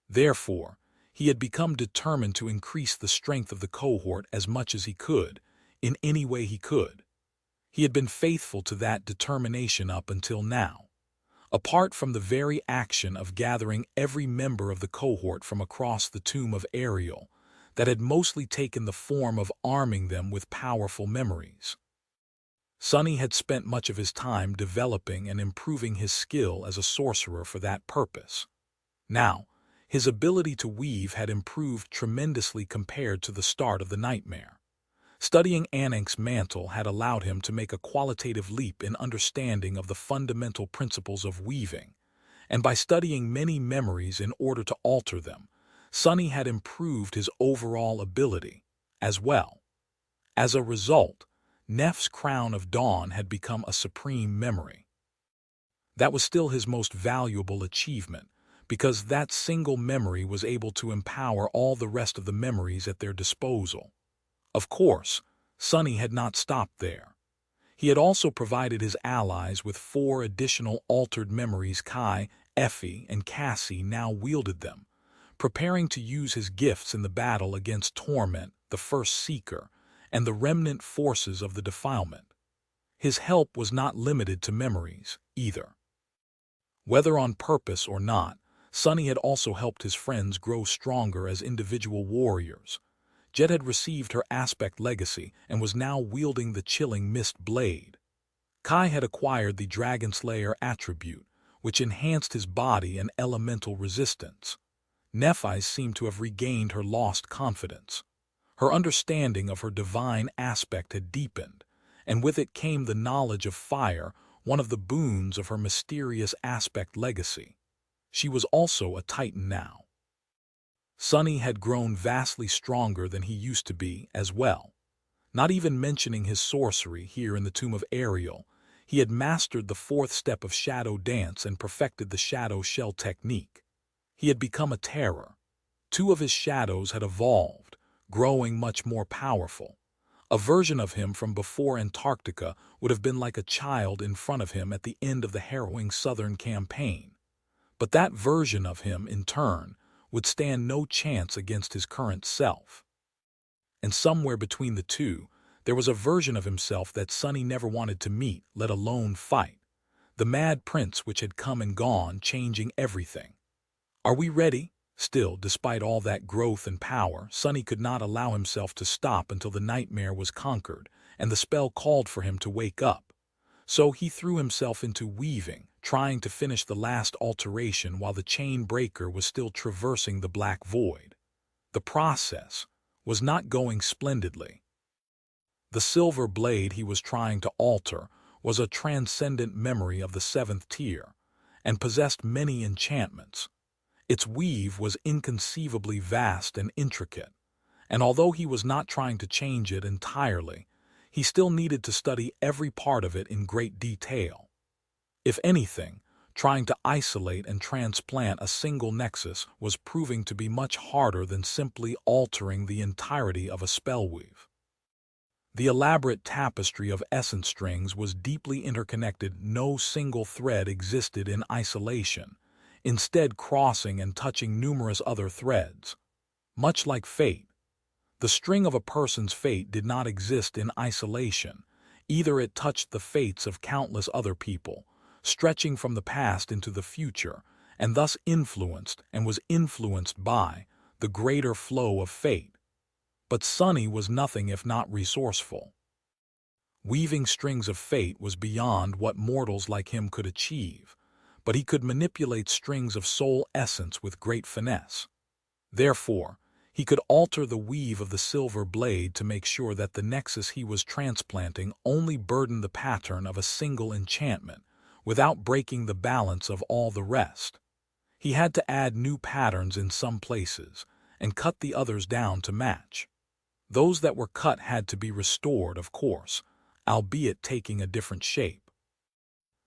Therefore, he had become determined to increase the strength of the cohort as much as he could, in any way he could. He had been faithful to that determination up until now. Apart from the very action of gathering every member of the cohort from across the tomb of Ariel, that had mostly taken the form of arming them with powerful memories. Sunny had spent much of his time developing and improving his skill as a sorcerer for that purpose. Now, his ability to weave had improved tremendously compared to the start of the nightmare. Studying Anank's mantle had allowed him to make a qualitative leap in understanding of the fundamental principles of weaving, and by studying many memories in order to alter them, Sunny had improved his overall ability as well. As a result, Nef's Crown of Dawn had become a supreme memory. That was still his most valuable achievement, because that single memory was able to empower all the rest of the memories at their disposal. Of course, Sunny had not stopped there. He had also provided his allies with 4 additional altered memories. Kai, Effie, and Cassie now wielded them, preparing to use his gifts in the battle against Torment, the First Seeker, and the remnant forces of the Defilement. His help was not limited to memories, either. Whether on purpose or not, Sunny had also helped his friends grow stronger as individual warriors. Jet had received her aspect legacy and was now wielding the chilling mist blade. Kai had acquired the Dragon Slayer attribute, which enhanced his body and elemental resistance. Nephi seemed to have regained her lost confidence. Her understanding of her divine aspect had deepened, and with it came the knowledge of fire, one of the boons of her mysterious aspect legacy. She was also a Titan now. Sunny had grown vastly stronger than he used to be as well. Not even mentioning his sorcery here in the Tomb of Ariel, he had mastered the 4th step of Shadow Dance and perfected the Shadow Shell technique. He had become a terror. Two of his shadows had evolved, growing much more powerful. A version of him from before Antarctica would have been like a child in front of him at the end of the harrowing Southern campaign. But that version of him, in turn, would stand no chance against his current self. And somewhere between the two, there was a version of himself that Sonny never wanted to meet, let alone fight. The mad prince which had come and gone, changing everything. Are we ready? Still, despite all that growth and power, Sonny could not allow himself to stop until the nightmare was conquered, and the spell called for him to wake up. So he threw himself into weaving, trying to finish the last alteration while the chain breaker was still traversing the black void. The process was not going splendidly. The silver blade he was trying to alter was a transcendent memory of the seventh tier, and possessed many enchantments. Its weave was inconceivably vast and intricate, and although he was not trying to change it entirely, he still needed to study every part of it in great detail. If anything, trying to isolate and transplant a single nexus was proving to be much harder than simply altering the entirety of a spellweave. The elaborate tapestry of essence strings was deeply interconnected. No single thread existed in isolation, instead crossing and touching numerous other threads. Much like fate, the string of a person's fate did not exist in isolation. Either it touched the fates of countless other people, stretching from the past into the future, and thus influenced and was influenced by the greater flow of fate. But Sonny was nothing if not resourceful. Weaving strings of fate was beyond what mortals like him could achieve, but he could manipulate strings of soul essence with great finesse. Therefore, he could alter the weave of the silver blade to make sure that the nexus he was transplanting only burdened the pattern of a single enchantment, without breaking the balance of all the rest. He had to add new patterns in some places, and cut the others down to match. Those that were cut had to be restored, of course, albeit taking a different shape.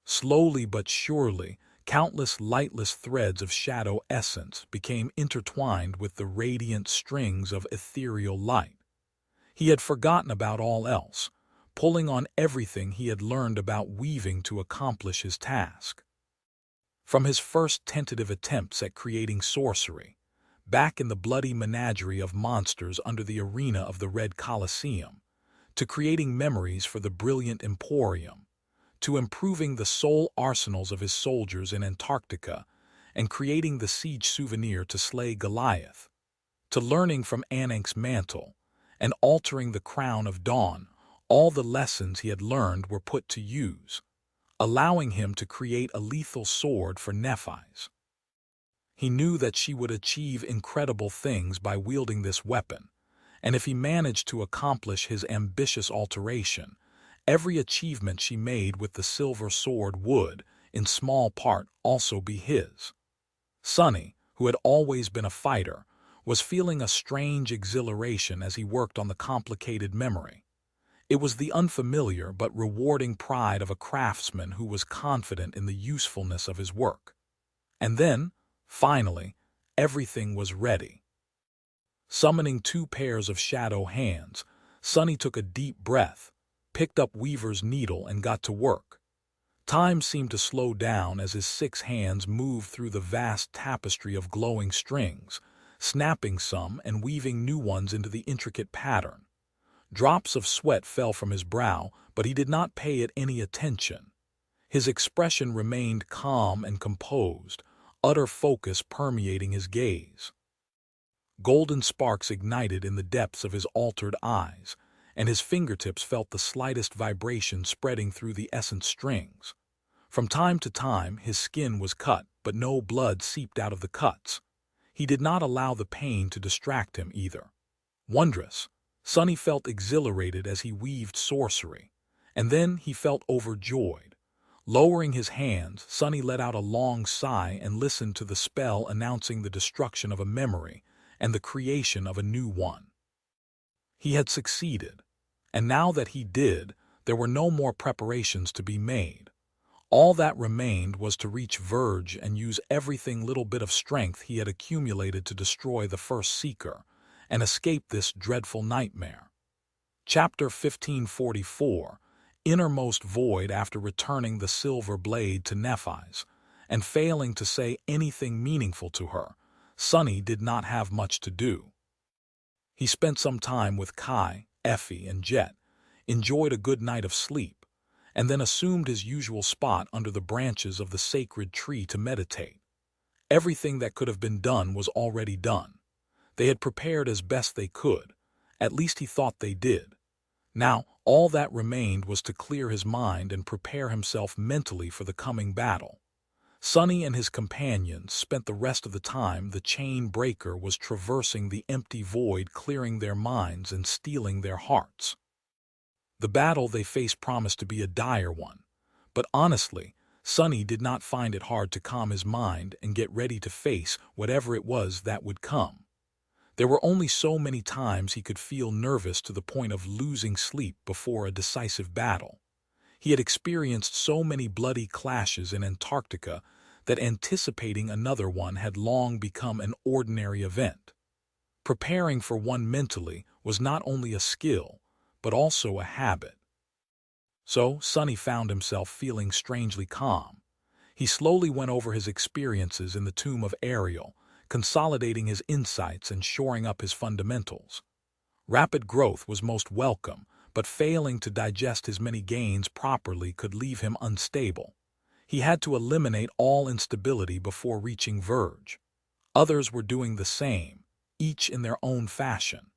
Slowly but surely, countless lightless threads of shadow essence became intertwined with the radiant strings of ethereal light. He had forgotten about all else, pulling on everything he had learned about weaving to accomplish his task. From his first tentative attempts at creating sorcery, back in the bloody menagerie of monsters under the arena of the Red Colosseum, to creating memories for the brilliant Emporium, to improving the soul arsenals of his soldiers in Antarctica, and creating the siege souvenir to slay Goliath, to learning from Anank's mantle, and altering the crown of Dawn, all the lessons he had learned were put to use, allowing him to create a lethal sword for Nephi's. He knew that she would achieve incredible things by wielding this weapon, and if he managed to accomplish his ambitious alteration, every achievement she made with the silver sword would, in small part, also be his. Sonny, who had always been a fighter, was feeling a strange exhilaration as he worked on the complicated memory. It was the unfamiliar but rewarding pride of a craftsman who was confident in the usefulness of his work. And then, finally, everything was ready. Summoning 2 pairs of shadow hands, Sonny took a deep breath, picked up Weaver's needle and got to work. Time seemed to slow down as his 6 hands moved through the vast tapestry of glowing strings, snapping some and weaving new ones into the intricate pattern. Drops of sweat fell from his brow, but he did not pay it any attention. His expression remained calm and composed, utter focus permeating his gaze. Golden sparks ignited in the depths of his altered eyes, and his fingertips felt the slightest vibration spreading through the essence strings. From time to time, his skin was cut, but no blood seeped out of the cuts. He did not allow the pain to distract him either. Wondrous, Sonny felt exhilarated as he weaved sorcery, and then he felt overjoyed. Lowering his hands, Sonny let out a long sigh and listened to the spell announcing the destruction of a memory and the creation of a new one. He had succeeded, and now that he did, there were no more preparations to be made. All that remained was to reach Verge and use everything little bit of strength he had accumulated to destroy the first Seeker and escape this dreadful nightmare. Chapter 1544, Innermost Void. After returning the silver blade to Nephi's and failing to say anything meaningful to her, Sonny did not have much to do. He spent some time with Kai, Effie, and Jet, enjoyed a good night of sleep, and then assumed his usual spot under the branches of the sacred tree to meditate. Everything that could have been done was already done. They had prepared as best they could. At least he thought they did. Now, all that remained was to clear his mind and prepare himself mentally for the coming battle. Sonny and his companions spent the rest of the time the chain breaker was traversing the empty void, clearing their minds and stealing their hearts. The battle they faced promised to be a dire one, but honestly, Sonny did not find it hard to calm his mind and get ready to face whatever it was that would come. There were only so many times he could feel nervous to the point of losing sleep before a decisive battle. He had experienced so many bloody clashes in Antarctica that anticipating another one had long become an ordinary event. Preparing for one mentally was not only a skill, but also a habit. So Sonny found himself feeling strangely calm. He slowly went over his experiences in the tomb of Ariel, consolidating his insights and shoring up his fundamentals. Rapid growth was most welcome, but failing to digest his many gains properly could leave him unstable. He had to eliminate all instability before reaching Verge. Others were doing the same, each in their own fashion.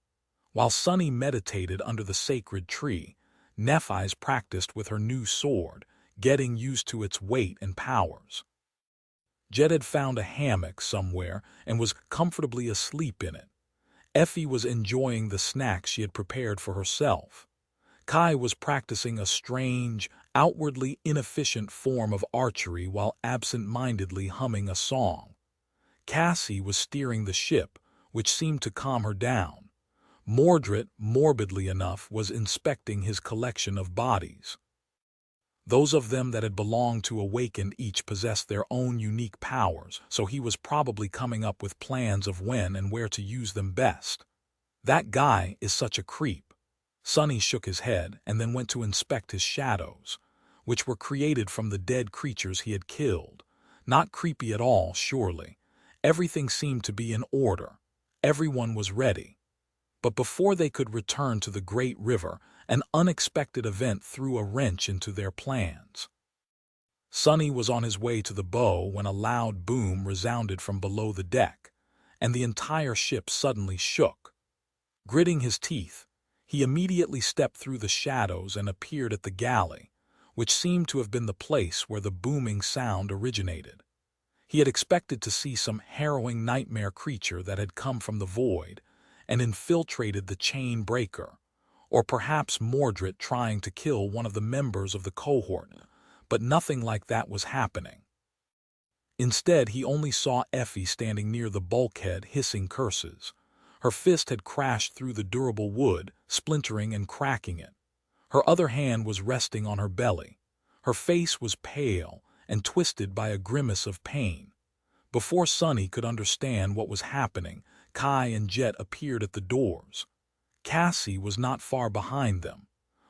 While Sonny meditated under the sacred tree, Nephi's practiced with her new sword, getting used to its weight and powers. Jet had found a hammock somewhere and was comfortably asleep in it. Effie was enjoying the snacks she had prepared for herself. Kai was practicing a strange, outwardly inefficient form of archery while absent-mindedly humming a song. Cassie was steering the ship, which seemed to calm her down. Mordred, morbidly enough, was inspecting his collection of bodies. Those of them that had belonged to Awakened each possessed their own unique powers, so he was probably coming up with plans of when and where to use them best. That guy is such a creep. Sonny shook his head and then went to inspect his shadows, which were created from the dead creatures he had killed. Not creepy at all, surely. Everything seemed to be in order. Everyone was ready. But before they could return to the great river, an unexpected event threw a wrench into their plans. Sonny was on his way to the bow when a loud boom resounded from below the deck, and the entire ship suddenly shook. Gritting his teeth, he immediately stepped through the shadows and appeared at the galley, which seemed to have been the place where the booming sound originated. He had expected to see some harrowing nightmare creature that had come from the void and infiltrated the chain breaker, or perhaps Mordred trying to kill one of the members of the cohort, but nothing like that was happening. Instead, he only saw Effie standing near the bulkhead hissing curses. Her fist had crashed through the durable wood, splintering and cracking it. Her other hand was resting on her belly. Her face was pale and twisted by a grimace of pain. Before Sonny could understand what was happening, Kai and Jet appeared at the doors. Cassie was not far behind them.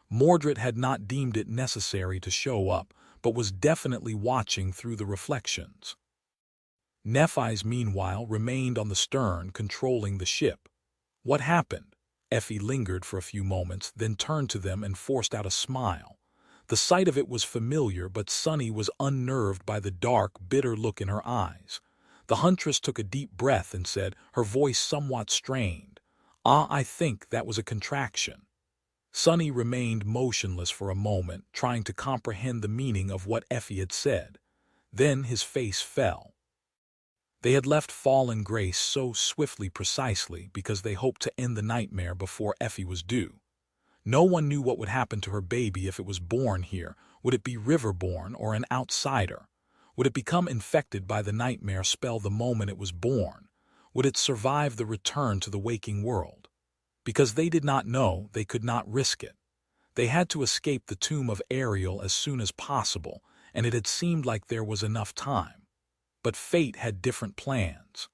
Mordred had not deemed it necessary to show up, but was definitely watching through the reflections. Nephi's, meanwhile, remained on the stern, controlling the ship. What happened? Effie lingered for a few moments, then turned to them and forced out a smile. The sight of it was familiar, but Sonny was unnerved by the dark, bitter look in her eyes. The huntress took a deep breath and said, her voice somewhat strained, I think that was a contraction." Sonny remained motionless for a moment, trying to comprehend the meaning of what Effie had said. Then his face fell. They had left Fallen Grace so swiftly precisely because they hoped to end the nightmare before Effie was due. No one knew what would happen to her baby if it was born here. Would it be riverborn or an outsider? Would it become infected by the nightmare spell the moment it was born? Would it survive the return to the waking world? Because they did not know, they could not risk it. They had to escape the tomb of Ariel as soon as possible, and it had seemed like there was enough time. But fate had different plans.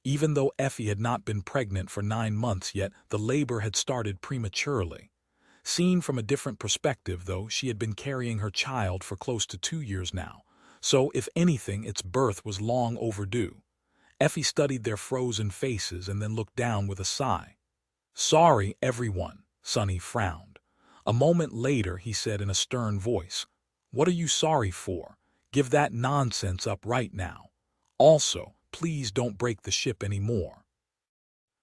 Even though Effie had not been pregnant for 9 months yet, the labor had started prematurely. Seen from a different perspective, though, she had been carrying her child for close to 2 years now, so if anything, its birth was long overdue. Effie studied their frozen faces and then looked down with a sigh. "Sorry, everyone," Sonny frowned. A moment later, he said in a stern voice, "What are you sorry for? Give that nonsense up right now. Also, please don't break the ship anymore.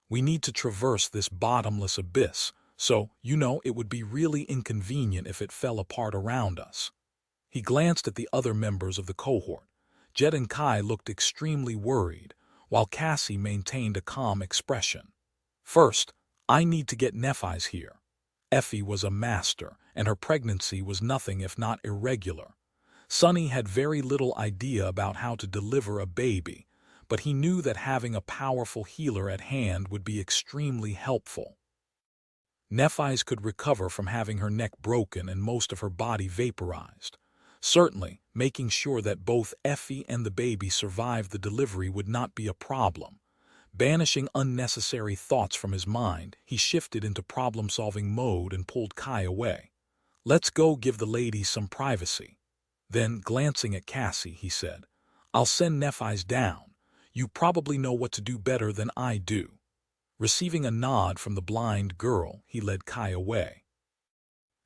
We need to traverse this bottomless abyss, so, it would be really inconvenient if it fell apart around us." He glanced at the other members of the cohort. Jet and Kai looked extremely worried, while Cassie maintained a calm expression. "First, I need to get Nephi's here." Effie was a master, and her pregnancy was nothing if not irregular. Sonny had very little idea about how to deliver a baby, but he knew that having a powerful healer at hand would be extremely helpful. Nephi's could recover from having her neck broken and most of her body vaporized. Certainly, making sure that both Effie and the baby survived the delivery would not be a problem. Banishing unnecessary thoughts from his mind, he shifted into problem-solving mode and pulled Kai away. "Let's go give the ladies some privacy." Then, glancing at Cassie, he said, "I'll send Nephi's down. You probably know what to do better than I do." Receiving a nod from the blind girl, he led Kai away.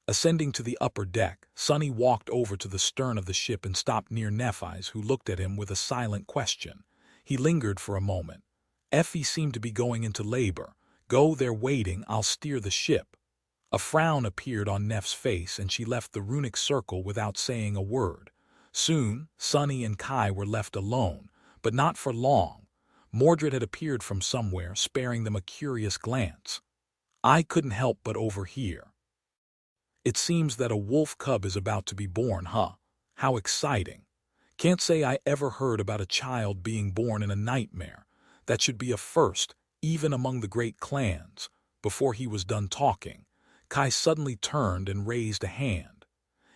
Ascending to the upper deck, Sonny walked over to the stern of the ship and stopped near Nephi's, who looked at him with a silent question. He lingered for a moment. "Effie seemed to be going into labor. Go there waiting, I'll steer the ship." A frown appeared on Neff's face, and she left the runic circle without saying a word. Soon, Sonny and Kai were left alone, but not for long. Mordred had appeared from somewhere, sparing them a curious glance. "I couldn't help but overhear. It seems that a wolf cub is about to be born, huh? How exciting. Can't say I ever heard about a child being born in a nightmare. That should be a first, even among the great clans." Before he was done talking, Kai suddenly turned and raised a hand.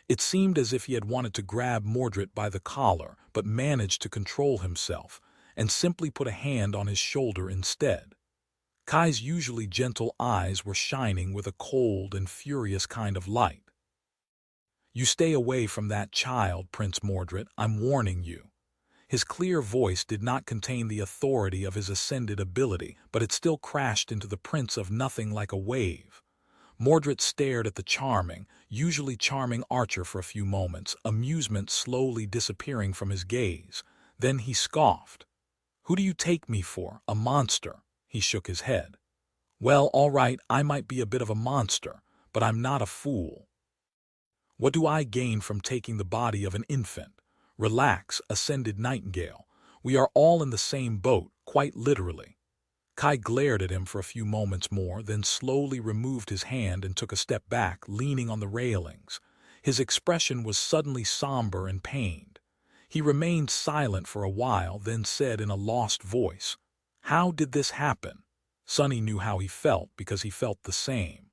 It seemed as if he had wanted to grab Mordred by the collar, but managed to control himself, and simply put a hand on his shoulder instead. Kai's usually gentle eyes were shining with a cold and furious kind of light. "You stay away from that child, Prince Mordred, I'm warning you." His clear voice did not contain the authority of his ascended ability, but it still crashed into the Prince of Nothing like a wave. Mordred stared at the usually charming archer for a few moments, amusement slowly disappearing from his gaze. Then he scoffed. "Who do you take me for, a monster?" He shook his head. "Well, all right, I might be a bit of a monster, but I'm not a fool. What do I gain from taking the body of an infant? Relax, Ascended Nightingale. We are all in the same boat, quite literally." Kai glared at him for a few moments more, then slowly removed his hand and took a step back, leaning on the railings. His expression was suddenly somber and pained. He remained silent for a while, then said in a lost voice, "How did this happen?" Sonny knew how he felt because he felt the same.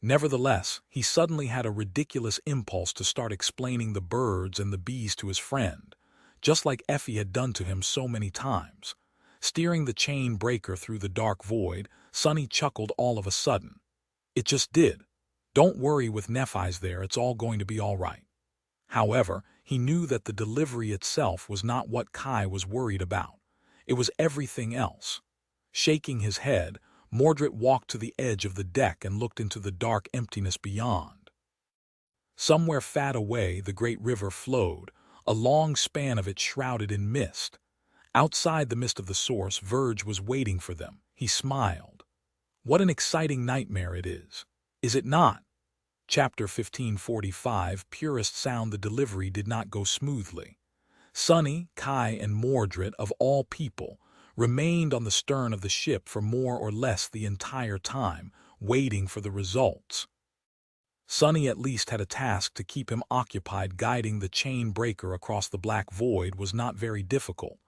Nevertheless, he suddenly had a ridiculous impulse to start explaining the birds and the bees to his friend, just like Effie had done to him so many times. Steering the chain breaker through the dark void, Sonny chuckled all of a sudden. "It just did. Don't worry with Nephi's there, it's all going to be all right." However, he knew that the delivery itself was not what Kai was worried about. It was everything else. Shaking his head, Mordred walked to the edge of the deck and looked into the dark emptiness beyond. Somewhere far away, the great river flowed, a long span of it shrouded in mist. Outside the mist of the source, Verge was waiting for them. He smiled. "What an exciting nightmare it is it not?" Chapter 1545, Purest sound. The delivery did not go smoothly. Sonny, Kai, and Mordred, of all people, remained on the stern of the ship for more or less the entire time, waiting for the results. Sonny at least had a task to keep him occupied. Guiding the chain breaker across the black void was not very difficult,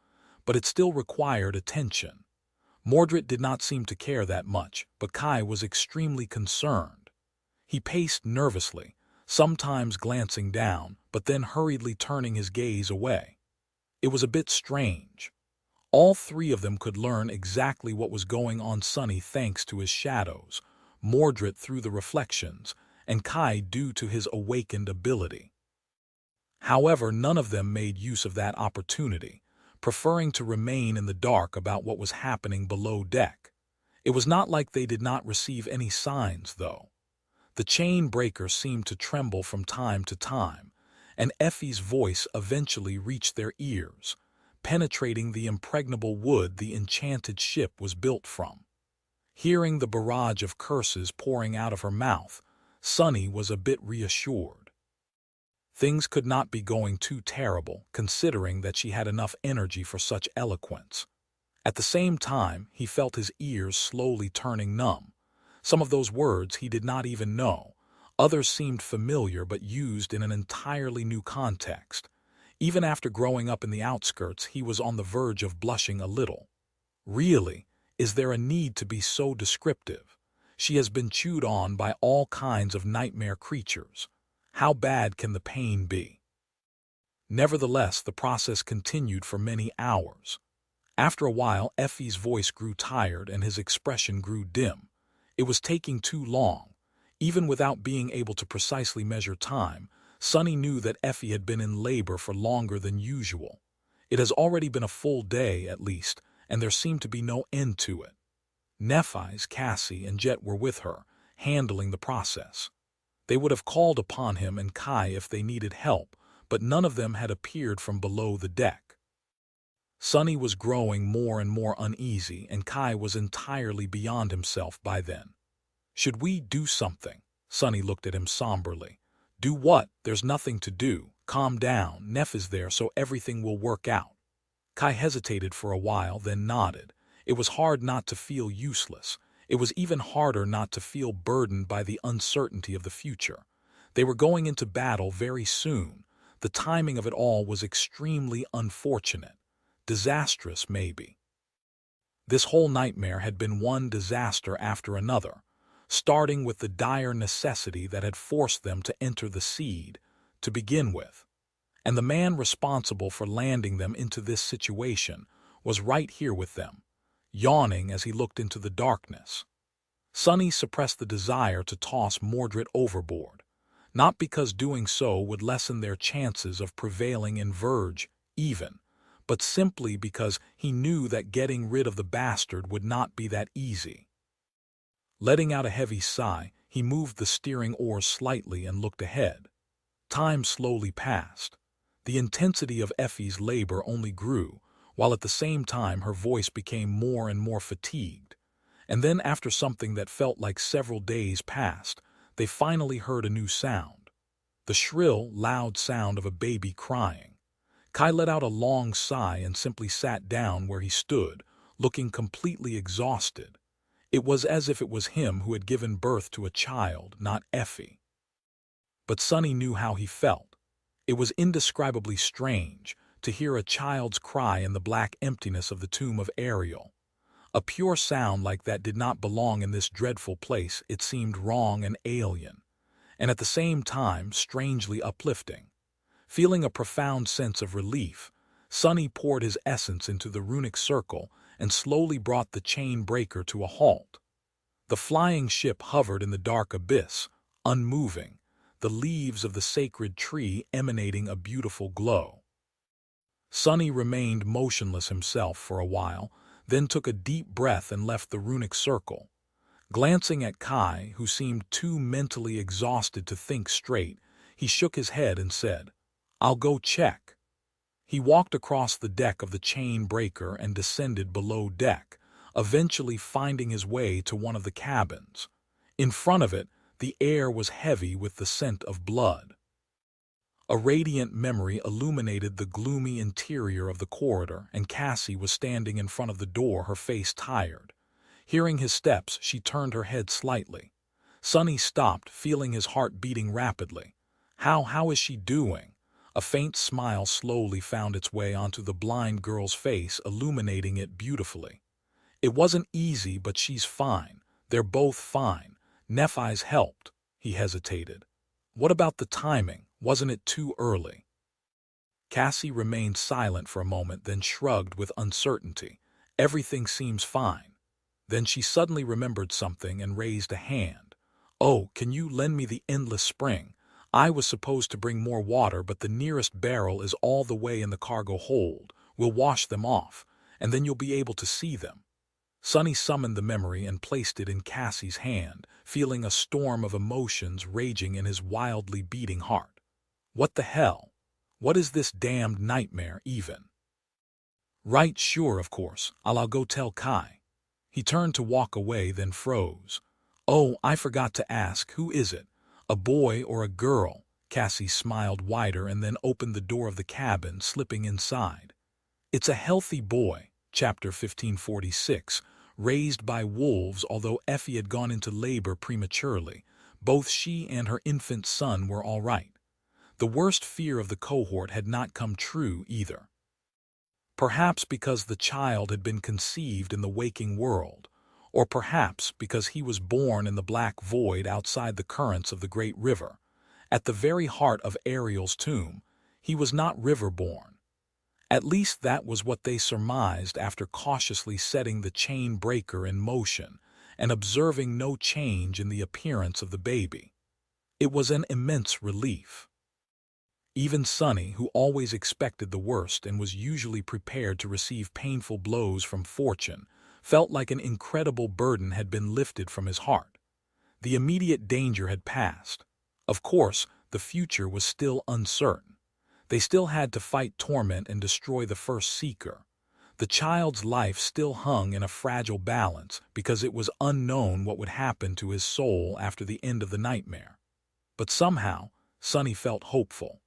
but it still required attention. Mordred did not seem to care that much, but Kai was extremely concerned. He paced nervously, sometimes glancing down, but then hurriedly turning his gaze away. It was a bit strange. All three of them could learn exactly what was going on Sunny thanks to his shadows, Mordred through the reflections, and Kai due to his awakened ability. However, none of them made use of that opportunity, preferring to remain in the dark about what was happening below deck. It was not like they did not receive any signs, though. The chain breaker seemed to tremble from time to time, and Effie's voice eventually reached their ears, penetrating the impregnable wood the enchanted ship was built from. Hearing the barrage of curses pouring out of her mouth, Sunny was a bit reassured. Things could not be going too terrible, considering that she had enough energy for such eloquence. At the same time, he felt his ears slowly turning numb. Some of those words he did not even know. Others seemed familiar but used in an entirely new context. Even after growing up in the outskirts, he was on the verge of blushing a little. Really, is there a need to be so descriptive? She has been chewed on by all kinds of nightmare creatures. How bad can the pain be? Nevertheless, the process continued for many hours. After a while, Effie's voice grew tired and his expression grew dim. It was taking too long. Even without being able to precisely measure time, Sunny knew that Effie had been in labor for longer than usual. It has already been a full day, at least, and there seemed to be no end to it. Nephi's, Cassie, and Jet were with her, handling the process. They would have called upon him and Kai if they needed help, but none of them had appeared from below the deck. Sunny was growing more and more uneasy, and Kai was entirely beyond himself by then. "Should we do something?" Sunny looked at him somberly. "Do what? There's nothing to do. Calm down. Neph is there, so everything will work out." Kai hesitated for a while, then nodded. It was hard not to feel useless. It was even harder not to feel burdened by the uncertainty of the future. They were going into battle very soon. The timing of it all was extremely unfortunate. Disastrous, maybe. This whole nightmare had been one disaster after another, starting with the dire necessity that had forced them to enter the Seed to begin with. And the man responsible for landing them into this situation was right here with them, yawning as he looked into the darkness. Sunny suppressed the desire to toss Mordred overboard, not because doing so would lessen their chances of prevailing in Verge even, but simply because he knew that getting rid of the bastard would not be that easy. Letting out a heavy sigh, he moved the steering oar slightly and looked ahead. Time slowly passed. The intensity of Effie's labor only grew, while at the same time her voice became more and more fatigued. And then, after something that felt like several days passed, they finally heard a new sound. The shrill, loud sound of a baby crying. Kai let out a long sigh and simply sat down where he stood, looking completely exhausted. It was as if it was him who had given birth to a child, not Effie. But Sunny knew how he felt. It was indescribably strange to hear a child's cry in the black emptiness of the tomb of Ariel. A pure sound like that did not belong in this dreadful place. It seemed wrong and alien, and at the same time strangely uplifting. Feeling a profound sense of relief, Sunny poured his essence into the runic circle and slowly brought the chain breaker to a halt. The flying ship hovered in the dark abyss, unmoving, the leaves of the sacred tree emanating a beautiful glow. Sunny remained motionless himself for a while, then took a deep breath and left the runic circle. Glancing at Kai, who seemed too mentally exhausted to think straight, he shook his head and said, "I'll go check." He walked across the deck of the chain breaker and descended below deck, eventually finding his way to one of the cabins. In front of it, the air was heavy with the scent of blood. A radiant memory illuminated the gloomy interior of the corridor, and Cassie was standing in front of the door, her face tired. Hearing his steps, she turned her head slightly. Sunny stopped, feeling his heart beating rapidly. How is she doing?" A faint smile slowly found its way onto the blind girl's face, illuminating it beautifully. "It wasn't easy, but she's fine. They're both fine. Nephi's helped." He hesitated. What about the timing? Wasn't it too early? Cassie remained silent for a moment, then shrugged with uncertainty. Everything seems fine. Then she suddenly remembered something and raised a hand. Oh, can you lend me the endless spring? I was supposed to bring more water, but the nearest barrel is all the way in the cargo hold. We'll wash them off, and then you'll be able to see them. Sonny summoned the memory and placed it in Cassie's hand, feeling a storm of emotions raging in his wildly beating heart. What the hell? What is this damned nightmare, even? Right, sure, of course. I'll go tell Kai. He turned to walk away, then froze. Oh, I forgot to ask, who is it? A boy or a girl? Cassie smiled wider and then opened the door of the cabin, slipping inside. It's a healthy boy, chapter 1546, raised by wolves. Although Effie had gone into labor prematurely, both she and her infant son were all right. The worst fear of the cohort had not come true either. Perhaps because the child had been conceived in the waking world, or perhaps because he was born in the black void outside the currents of the great river. At the very heart of Ariel's tomb, he was not river-born. At least that was what they surmised after cautiously setting the chain breaker in motion and observing no change in the appearance of the baby. It was an immense relief. Even Sonny, who always expected the worst and was usually prepared to receive painful blows from fortune, felt like an incredible burden had been lifted from his heart. The immediate danger had passed. Of course, the future was still uncertain. They still had to fight torment and destroy the first Seeker. The child's life still hung in a fragile balance because it was unknown what would happen to his soul after the end of the nightmare. But somehow, Sonny felt hopeful.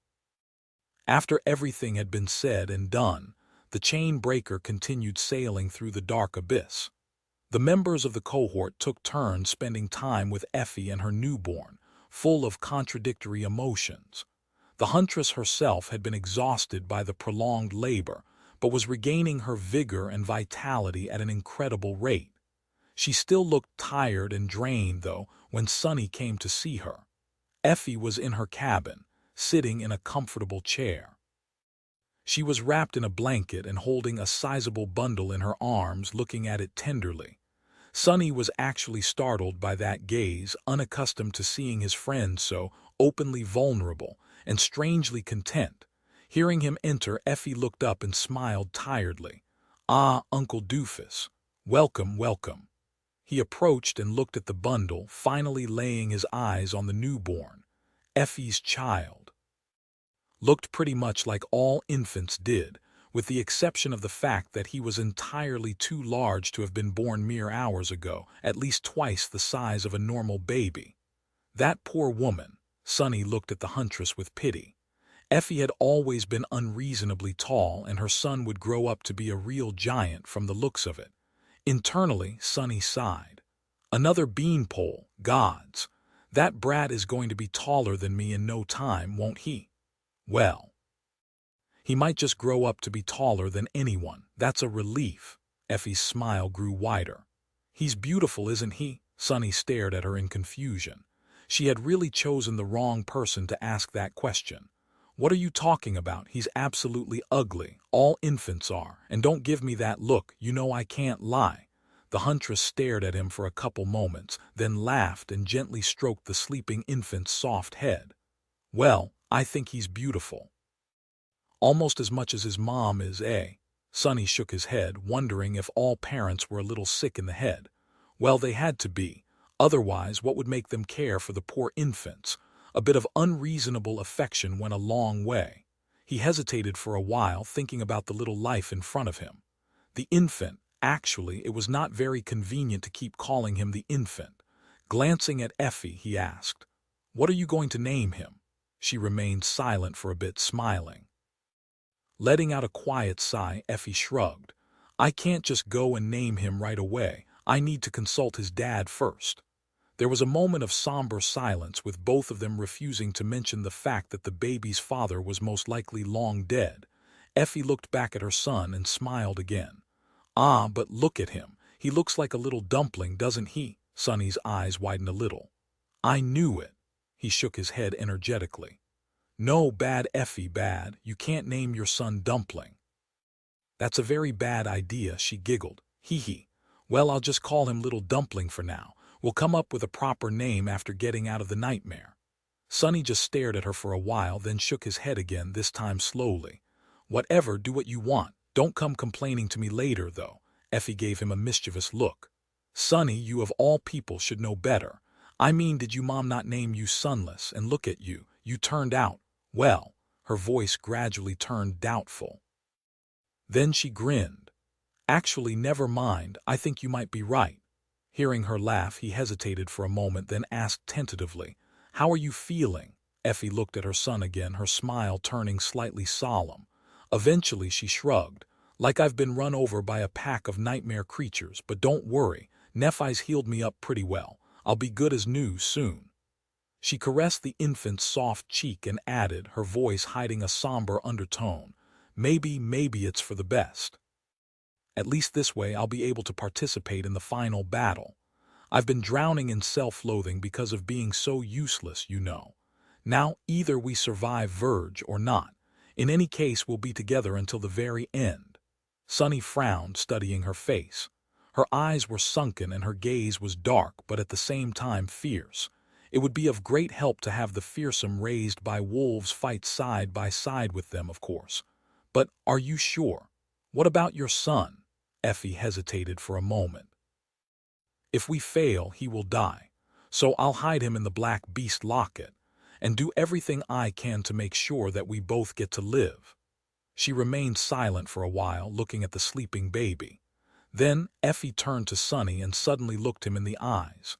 After everything had been said and done, the chain breaker continued sailing through the dark abyss. The members of the cohort took turns spending time with Effie and her newborn, full of contradictory emotions. The huntress herself had been exhausted by the prolonged labor, but was regaining her vigor and vitality at an incredible rate. She still looked tired and drained, though, when Sonny came to see her. Effie was in her cabin, sitting in a comfortable chair. She was wrapped in a blanket and holding a sizable bundle in her arms, looking at it tenderly. Sonny was actually startled by that gaze, unaccustomed to seeing his friend so openly vulnerable and strangely content. Hearing him enter, Effie looked up and smiled tiredly. "Ah, Uncle Doofus. Welcome, welcome." He approached and looked at the bundle, finally laying his eyes on the newborn. Effie's child looked pretty much like all infants did, with the exception of the fact that he was entirely too large to have been born mere hours ago, at least twice the size of a normal baby. That poor woman. Sonny looked at the huntress with pity. Effie had always been unreasonably tall, and her son would grow up to be a real giant from the looks of it. Internally, Sonny sighed. Another beanpole, gods. That brat is going to be taller than me in no time, won't he? Well, he might just grow up to be taller than anyone. That's a relief. Effie's smile grew wider. He's beautiful, isn't he? Sonny stared at her in confusion. She had really chosen the wrong person to ask that question. What are you talking about? He's absolutely ugly. All infants are. And don't give me that look. You know I can't lie. The huntress stared at him for a couple moments, then laughed and gently stroked the sleeping infant's soft head. Well, I think he's beautiful. Almost as much as his mom is, eh? Sonny shook his head, wondering if all parents were a little sick in the head. Well, they had to be. Otherwise, what would make them care for the poor infants? A bit of unreasonable affection went a long way. He hesitated for a while, thinking about the little life in front of him. The infant. Actually, it was not very convenient to keep calling him the infant. Glancing at Effie, he asked, "What are you going to name him?" She remained silent for a bit, smiling. Letting out a quiet sigh, Effie shrugged. "I can't just go and name him right away. I need to consult his dad first." There was a moment of somber silence, with both of them refusing to mention the fact that the baby's father was most likely long dead. Effie looked back at her son and smiled again. "Ah, but look at him. He looks like a little dumpling, doesn't he?" Sonny's eyes widened a little. "I knew it. He shook his head energetically. No, bad Effie, bad. You can't name your son Dumpling. That's a very bad idea, she giggled. Hee hee. Well, I'll just call him Little Dumpling for now. We'll come up with a proper name after getting out of the nightmare. Sonny just stared at her for a while, then shook his head again, this time slowly. Whatever, do what you want. Don't come complaining to me later, though. Effie gave him a mischievous look. Sonny, you of all people should know better. I mean, did you mom not name you Sunless? And look at you. You turned out, well. Her voice gradually turned doubtful. Then she grinned. Actually, never mind. I think you might be right. Hearing her laugh, he hesitated for a moment, then asked tentatively, How are you feeling? Effie looked at her son again, her smile turning slightly solemn. Eventually she shrugged. Like I've been run over by a pack of nightmare creatures, but don't worry. Nephi's healed me up pretty well. I'll be good as new soon. She caressed the infant's soft cheek and added, her voice hiding a somber undertone, Maybe it's for the best. At least this way I'll be able to participate in the final battle. I've been drowning in self-loathing because of being so useless, you know. Now, either we survive Verge or not. In any case, we'll be together until the very end. Sonny frowned, studying her face. Her eyes were sunken and her gaze was dark, but at the same time fierce. It would be of great help to have the fearsome raised by wolves fight side by side with them, of course. But are you sure? What about your son? Effie hesitated for a moment. If we fail, he will die. So I'll hide him in the Black Beast locket and do everything I can to make sure that we both get to live. She remained silent for a while, looking at the sleeping baby. Then Effie turned to Sonny and suddenly looked him in the eyes.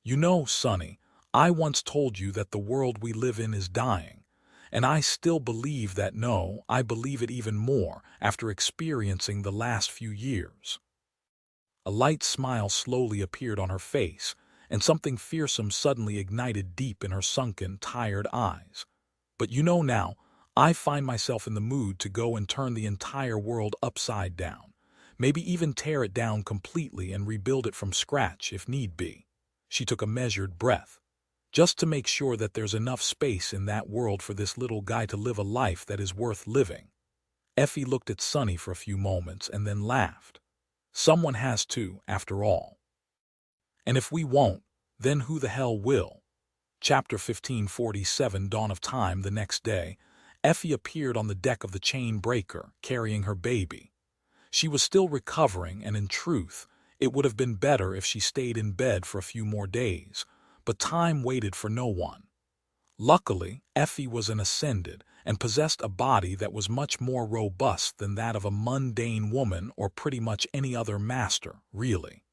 You know, Sonny, I once told you that the world we live in is dying, and I still believe that. No, I believe it even more after experiencing the last few years. A light smile slowly appeared on her face, and something fearsome suddenly ignited deep in her sunken, tired eyes. But you know now, I find myself in the mood to go and turn the entire world upside down, maybe even tear it down completely and rebuild it from scratch if need be. She took a measured breath, just to make sure that there's enough space in that world for this little guy to live a life that is worth living. Effie looked at Sonny for a few moments and then laughed. Someone has to, after all. And if we won't, then who the hell will? Chapter 1547, Dawn of Time. The next day, Effie appeared on the deck of the chain breaker, carrying her baby. She was still recovering, and in truth, it would have been better if she stayed in bed for a few more days, but time waited for no one. Luckily, Effie was an ascended and possessed a body that was much more robust than that of a mundane woman or pretty much any other master, really.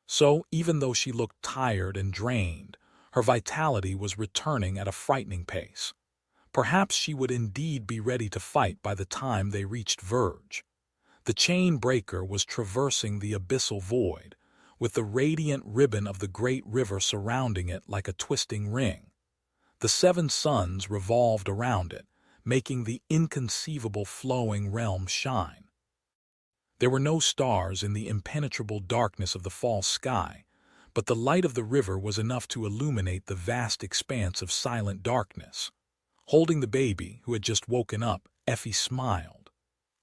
So, even though she looked tired and drained, her vitality was returning at a frightening pace. Perhaps she would indeed be ready to fight by the time they reached Verge. The chain breaker was traversing the abyssal void, with the radiant ribbon of the great river surrounding it like a twisting ring. The 7 suns revolved around it, making the inconceivable flowing realm shine. There were no stars in the impenetrable darkness of the false sky, but the light of the river was enough to illuminate the vast expanse of silent darkness. Holding the baby, who had just woken up, Effie smiled.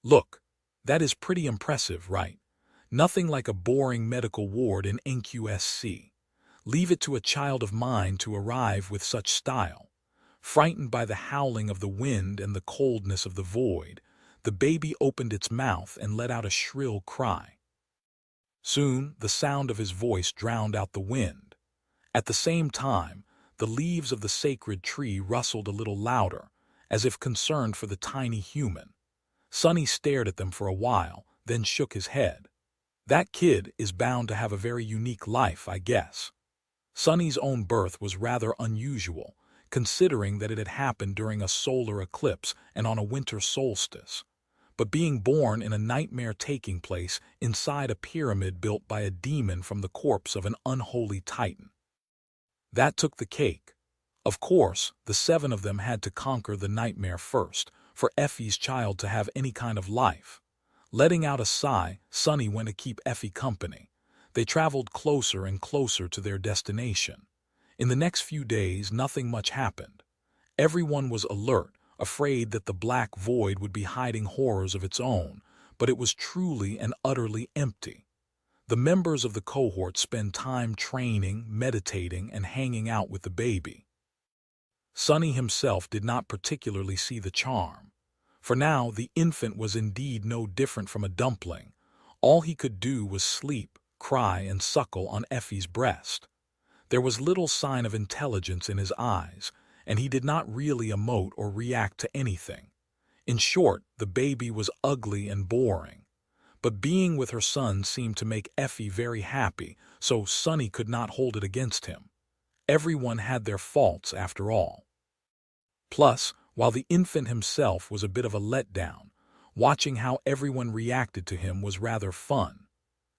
Look, that is pretty impressive, right? Nothing like a boring medical ward in NQSC. Leave it to a child of mine to arrive with such style. Frightened by the howling of the wind and the coldness of the void, the baby opened its mouth and let out a shrill cry. Soon, the sound of his voice drowned out the wind. At the same time, the leaves of the sacred tree rustled a little louder, as if concerned for the tiny human. Sonny stared at them for a while, then shook his head. That kid is bound to have a very unique life, I guess. Sonny's own birth was rather unusual, considering that it had happened during a solar eclipse and on a winter solstice. But being born in a nightmare taking place inside a pyramid built by a demon from the corpse of an unholy titan. That took the cake. Of course, the 7 of them had to conquer the nightmare first, for Effie's child to have any kind of life. Letting out a sigh, Sonny went to keep Effie company. They traveled closer and closer to their destination. In the next few days, nothing much happened. Everyone was alert, afraid that the black void would be hiding horrors of its own, but it was truly and utterly empty. The members of the cohort spent time training, meditating, and hanging out with the baby. Sonny himself did not particularly see the charm. For now, the infant was indeed no different from a dumpling. All he could do was sleep, cry, and suckle on Effie's breast. There was little sign of intelligence in his eyes, and he did not really emote or react to anything. In short, the baby was ugly and boring. But being with her son seemed to make Effie very happy, so Sonny could not hold it against him. Everyone had their faults after all. Plus, while the infant himself was a bit of a letdown, watching how everyone reacted to him was rather fun.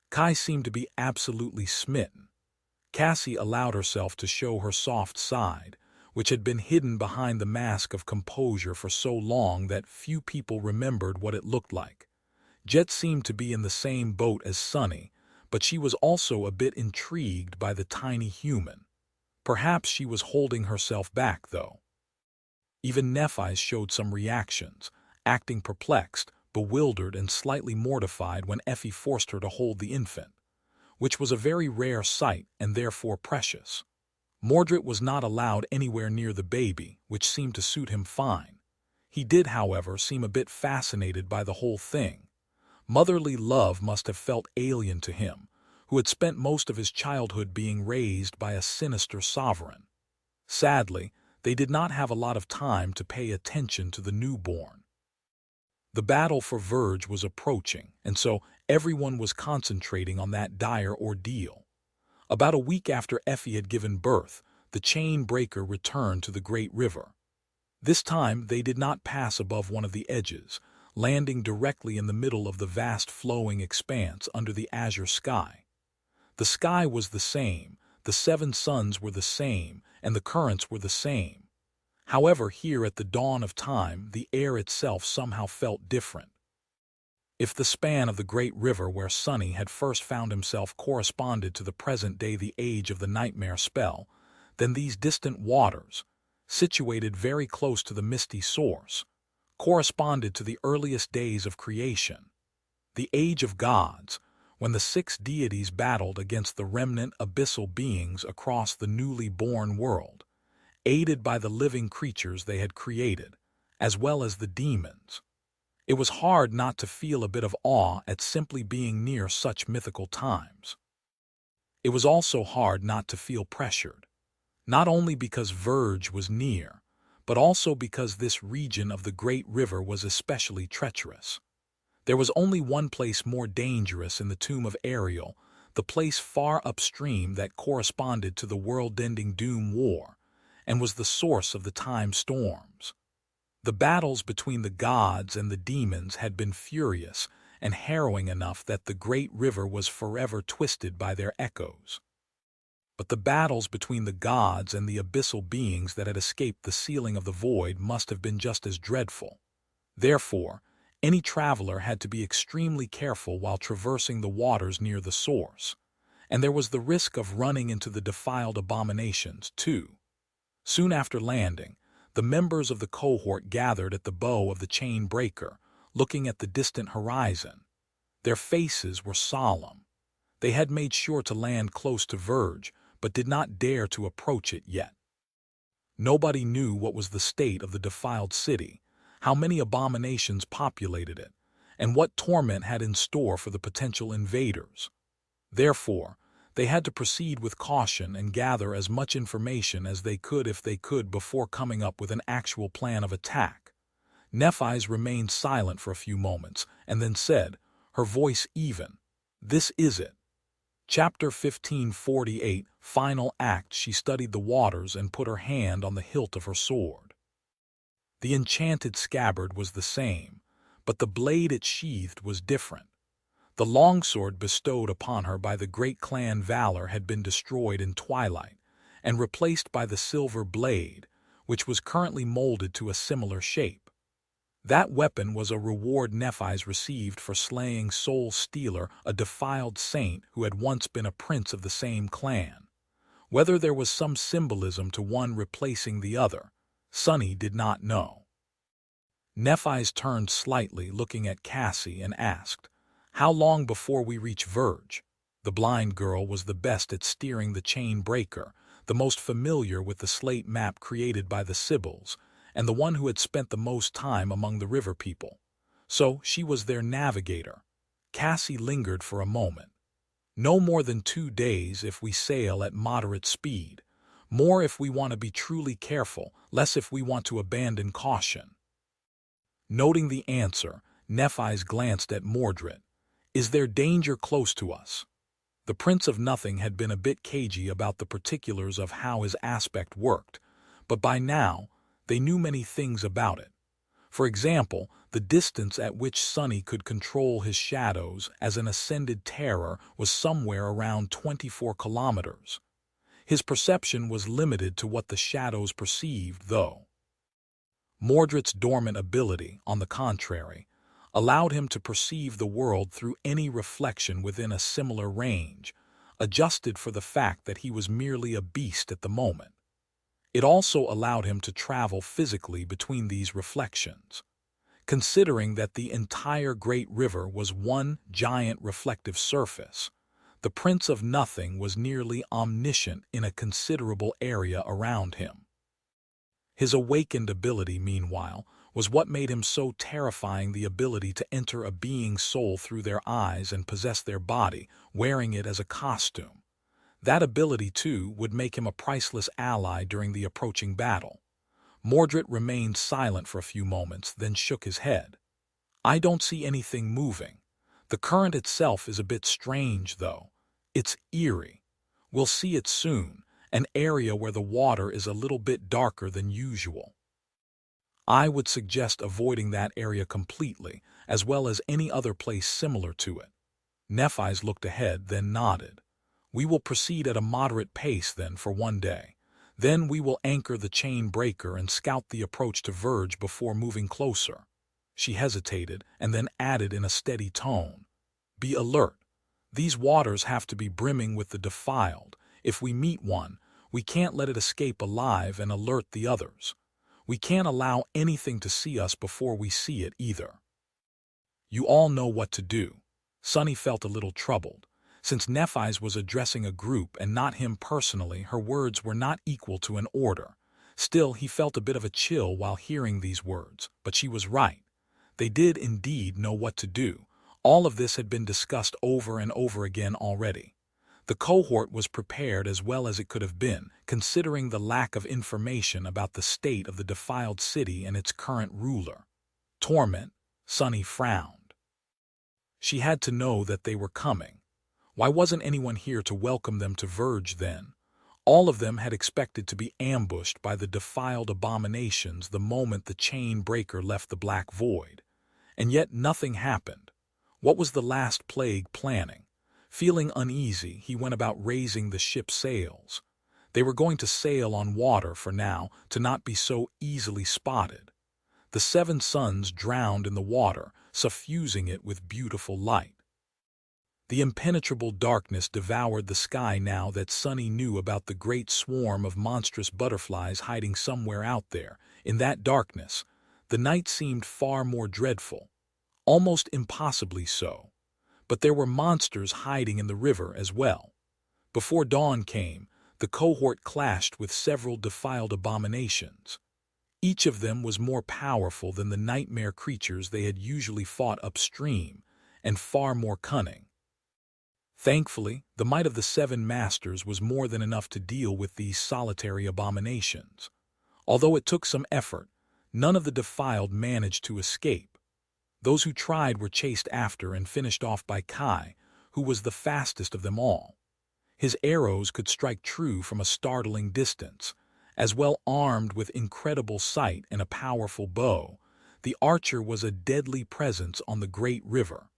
Kai seemed to be absolutely smitten. Cassie allowed herself to show her soft side, which had been hidden behind the mask of composure for so long that few people remembered what it looked like. Jet seemed to be in the same boat as Sonny, but she was also a bit intrigued by the tiny human. Perhaps she was holding herself back, though. Even Nephi showed some reactions, acting perplexed, bewildered, and slightly mortified when Effie forced her to hold the infant, which was a very rare sight and therefore precious. Mordred was not allowed anywhere near the baby, which seemed to suit him fine. He did, however, seem a bit fascinated by the whole thing. Motherly love must have felt alien to him, who had spent most of his childhood being raised by a sinister sovereign. Sadly, they did not have a lot of time to pay attention to the newborn. The battle for Verge was approaching, and so everyone was concentrating on that dire ordeal. About a week after Effie had given birth, the chain breaker returned to the great river. This time they did not pass above one of the edges, landing directly in the middle of the vast flowing expanse under the azure sky. The sky was the same, the seven suns were the same, and the currents were the same. However, here at the dawn of time, the air itself somehow felt different. If the span of the great river where Sonny had first found himself corresponded to the present day, the age of the nightmare spell, then these distant waters, situated very close to the misty source, corresponded to the earliest days of creation, the age of gods, when the six deities battled against the remnant abyssal beings across the newly born world, aided by the living creatures they had created, as well as the demons. It was hard not to feel a bit of awe at simply being near such mythical times. It was also hard not to feel pressured, not only because Verge was near, but also because this region of the great river was especially treacherous. There was only one place more dangerous in the tomb of Ariel, the place far upstream that corresponded to the world-ending Doom War, and was the source of the time storms. The battles between the gods and the demons had been furious and harrowing enough that the great river was forever twisted by their echoes. But the battles between the gods and the abyssal beings that had escaped the sealing of the void must have been just as dreadful. Therefore, any traveler had to be extremely careful while traversing the waters near the source, and there was the risk of running into the defiled abominations, too. Soon after landing, the members of the cohort gathered at the bow of the chain breaker, looking at the distant horizon. Their faces were solemn. They had made sure to land close to Verge, but did not dare to approach it yet. Nobody knew what was the state of the defiled city, how many abominations populated it, and what torment had in store for the potential invaders. Therefore, they had to proceed with caution and gather as much information as they could if they could before coming up with an actual plan of attack. Nephi's remained silent for a few moments and then said, her voice even, "This is it." Chapter 1548, Final Act. She studied the waters and put her hand on the hilt of her sword. The enchanted scabbard was the same, but the blade it sheathed was different. The longsword bestowed upon her by the great clan Valor had been destroyed in Twilight, and replaced by the silver blade, which was currently molded to a similar shape. That weapon was a reward Nephi's received for slaying Soul Stealer, a defiled saint who had once been a prince of the same clan. Whether there was some symbolism to one replacing the other, Sunny did not know. Nephis turned slightly, looking at Cassie, and asked, "How long before we reach Verge?" The blind girl was the best at steering the chain breaker, the most familiar with the slate map created by the Sybils, and the one who had spent the most time among the river people. So she was their navigator. Cassie lingered for a moment. "No more than 2 days if we sail at moderate speed. More if we want to be truly careful, less if we want to abandon caution." Noting the answer, Nephis glanced at Mordred. "Is there danger close to us?" The Prince of Nothing had been a bit cagey about the particulars of how his aspect worked, but by now they knew many things about it. For example, the distance at which Sunny could control his shadows as an ascended terror was somewhere around 24 kilometers. His perception was limited to what the shadows perceived, though. Mordred's dormant ability, on the contrary, allowed him to perceive the world through any reflection within a similar range, adjusted for the fact that he was merely a beast at the moment. It also allowed him to travel physically between these reflections. Considering that the entire Great River was one giant reflective surface, the Prince of Nothing was nearly omniscient in a considerable area around him. His awakened ability, meanwhile, was what made him so terrifying: the ability to enter a being's soul through their eyes and possess their body, wearing it as a costume. That ability, too, would make him a priceless ally during the approaching battle. Mordred remained silent for a few moments, then shook his head. "I don't see anything moving. The current itself is a bit strange, though. It's eerie. We'll see it soon, an area where the water is a little bit darker than usual. I would suggest avoiding that area completely, as well as any other place similar to it." Nephis looked ahead, then nodded. "We will proceed at a moderate pace, then, for 1 day. Then we will anchor the chain breaker and scout the approach to Verge before moving closer." She hesitated, and then added in a steady tone, "Be alert. These waters have to be brimming with the defiled. If we meet one, we can't let it escape alive and alert the others. We can't allow anything to see us before we see it, either." "You all know what to do." Sunny felt a little troubled. Since Nephis was addressing a group and not him personally, her words were not equal to an order. Still, he felt a bit of a chill while hearing these words, but she was right. They did indeed know what to do. All of this had been discussed over and over again already. The cohort was prepared as well as it could have been, considering the lack of information about the state of the defiled city and its current ruler. Torment. Sunny frowned. She had to know that they were coming. Why wasn't anyone here to welcome them to Verge then? All of them had expected to be ambushed by the defiled abominations the moment the chain breaker left the black void. And yet nothing happened. What was the last plague planning? Feeling uneasy, he went about raising the ship's sails. They were going to sail on water for now, to not be so easily spotted. The 7 suns drowned in the water, suffusing it with beautiful light. The impenetrable darkness devoured the sky now that Sunny knew about the great swarm of monstrous butterflies hiding somewhere out there. In that darkness, the night seemed far more dreadful, almost impossibly so. But there were monsters hiding in the river as well. Before dawn came, the cohort clashed with several defiled abominations. Each of them was more powerful than the nightmare creatures they had usually fought upstream, and far more cunning. Thankfully, the might of the 7 masters was more than enough to deal with these solitary abominations. Although it took some effort, none of the defiled managed to escape. Those who tried were chased after and finished off by Kai, who was the fastest of them all. His arrows could strike true from a startling distance. As well armed with incredible sight and a powerful bow, the archer was a deadly presence on the great river.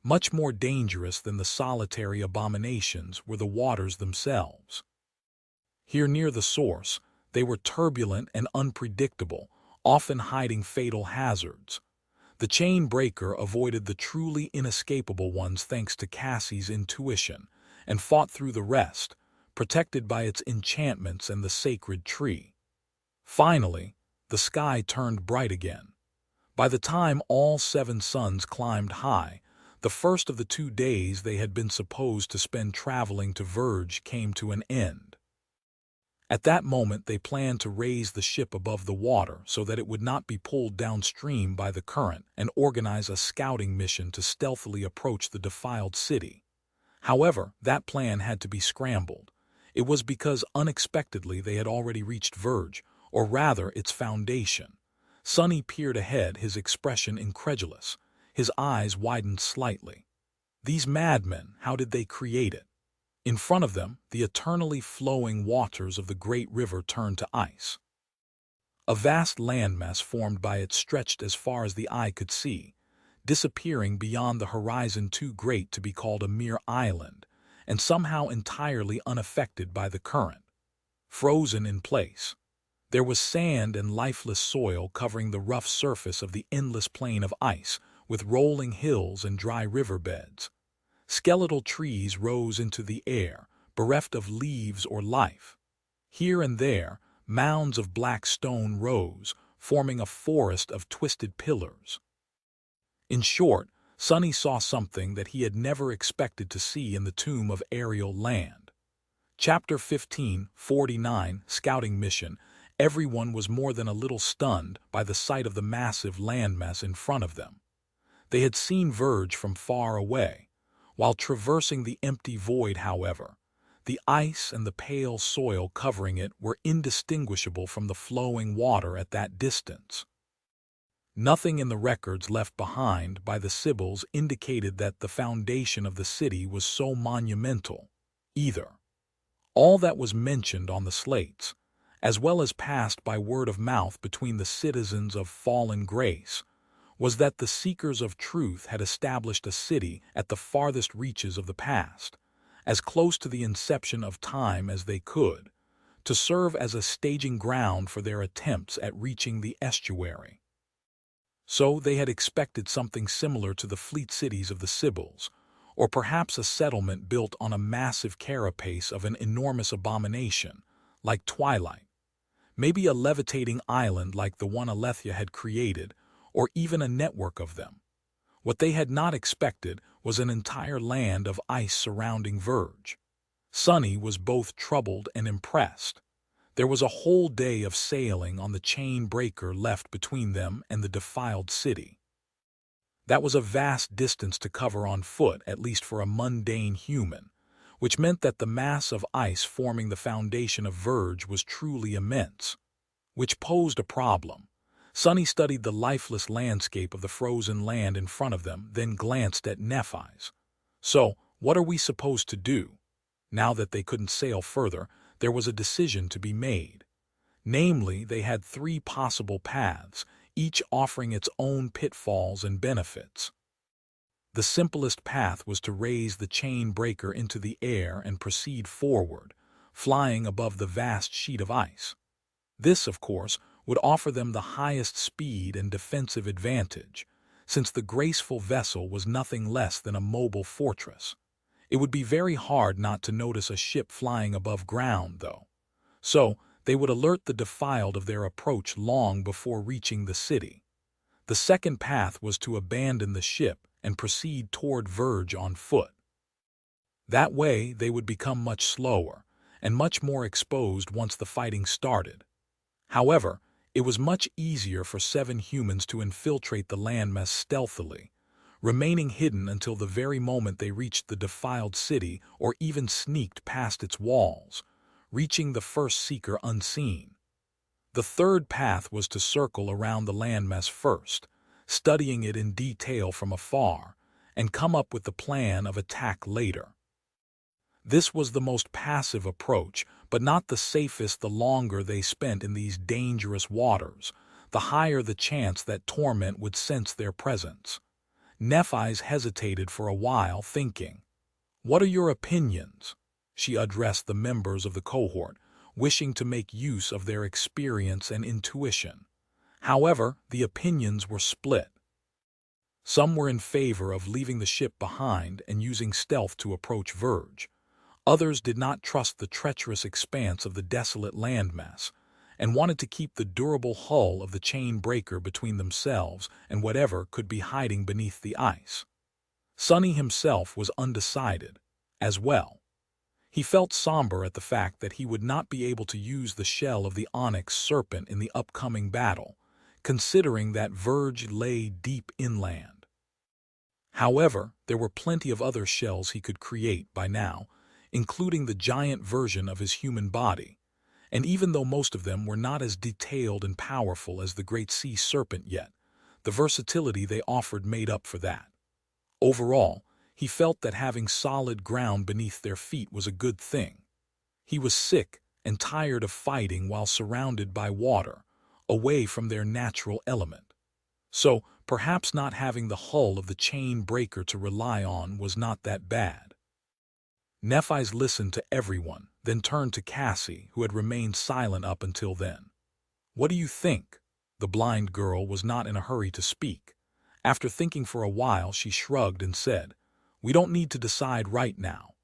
Much more dangerous than the solitary abominations were the waters themselves. Here near the source, they were turbulent and unpredictable, often hiding fatal hazards. The chain breaker avoided the truly inescapable ones thanks to Cassie's intuition, and fought through the rest, protected by its enchantments and the sacred tree. Finally, the sky turned bright again. By the time all 7 suns climbed high, the first of the 2 days they had been supposed to spend traveling to Verge came to an end. At that moment they planned to raise the ship above the water so that it would not be pulled downstream by the current and organize a scouting mission to stealthily approach the defiled city. However, that plan had to be scrambled. It was because unexpectedly they had already reached Verge, or rather its foundation. Sonny peered ahead, his expression incredulous. His eyes widened slightly. These madmen, how did they create it? In front of them, the eternally flowing waters of the great river turned to ice. A vast landmass formed by it stretched as far as the eye could see, disappearing beyond the horizon too great to be called a mere island, and somehow entirely unaffected by the current. Frozen in place, there was sand and lifeless soil covering the rough surface of the endless plain of ice, with rolling hills and dry riverbeds. Skeletal trees rose into the air, bereft of leaves or life. Here and there, mounds of black stone rose, forming a forest of twisted pillars. In short, Sonny saw something that he had never expected to see in the tomb of aerial land. Chapter 15:49 Scouting Mission. Everyone was more than a little stunned by the sight of the massive landmass in front of them. They had seen Verge from far away. While traversing the empty void, however, the ice and the pale soil covering it were indistinguishable from the flowing water at that distance. Nothing in the records left behind by the Sybils indicated that the foundation of the city was so monumental, either. All that was mentioned on the slates, as well as passed by word of mouth between the citizens of Fallen Grace, was that the seekers of truth had established a city at the farthest reaches of the past, as close to the inception of time as they could, to serve as a staging ground for their attempts at reaching the estuary. So they had expected something similar to the fleet cities of the Sybils, or perhaps a settlement built on a massive carapace of an enormous abomination, like Twilight. Maybe a levitating island like the one Alethea had created, or even a network of them. What they had not expected was an entire land of ice surrounding Verge. Sonny was both troubled and impressed. There was a whole day of sailing on the chain breaker left between them and the defiled city. That was a vast distance to cover on foot, at least for a mundane human, which meant that the mass of ice forming the foundation of Verge was truly immense, which posed a problem. Sonny studied the lifeless landscape of the frozen land in front of them, then glanced at Nephi's. So, what are we supposed to do? Now that they couldn't sail further, there was a decision to be made. Namely, they had 3 possible paths, each offering its own pitfalls and benefits. The simplest path was to raise the chain breaker into the air and proceed forward, flying above the vast sheet of ice. This, of course, would offer them the highest speed and defensive advantage, since the graceful vessel was nothing less than a mobile fortress. It would be very hard not to notice a ship flying above ground, though. So, they would alert the defiled of their approach long before reaching the city. The second path was to abandon the ship and proceed toward Verge on foot. That way, they would become much slower and much more exposed once the fighting started. However, it was much easier for 7 humans to infiltrate the landmass stealthily, remaining hidden until the very moment they reached the defiled city or even sneaked past its walls, reaching the first seeker unseen. The third path was to circle around the landmass first, studying it in detail from afar, and come up with the plan of attack later. This was the most passive approach, but not the safest. The longer they spent in these dangerous waters, the higher the chance that torment would sense their presence. Nephi's hesitated for a while, thinking. "What are your opinions?" she addressed the members of the cohort, wishing to make use of their experience and intuition. However, the opinions were split. Some were in favor of leaving the ship behind and using stealth to approach Verge. Others did not trust the treacherous expanse of the desolate landmass, and wanted to keep the durable hull of the chain breaker between themselves and whatever could be hiding beneath the ice. Sonny himself was undecided, as well. He felt somber at the fact that he would not be able to use the shell of the onyx serpent in the upcoming battle, considering that Verge lay deep inland. However, there were plenty of other shells he could create by now, including the giant version of his human body, and even though most of them were not as detailed and powerful as the great sea serpent yet, the versatility they offered made up for that. Overall, he felt that having solid ground beneath their feet was a good thing. He was sick and tired of fighting while surrounded by water, away from their natural element. So, perhaps not having the hull of the chain breaker to rely on was not that bad. Nephi's listened to everyone, then turned to Cassie, who had remained silent up until then. "What do you think?" The blind girl was not in a hurry to speak. After thinking for a while, she shrugged and said, "We don't need to decide right now.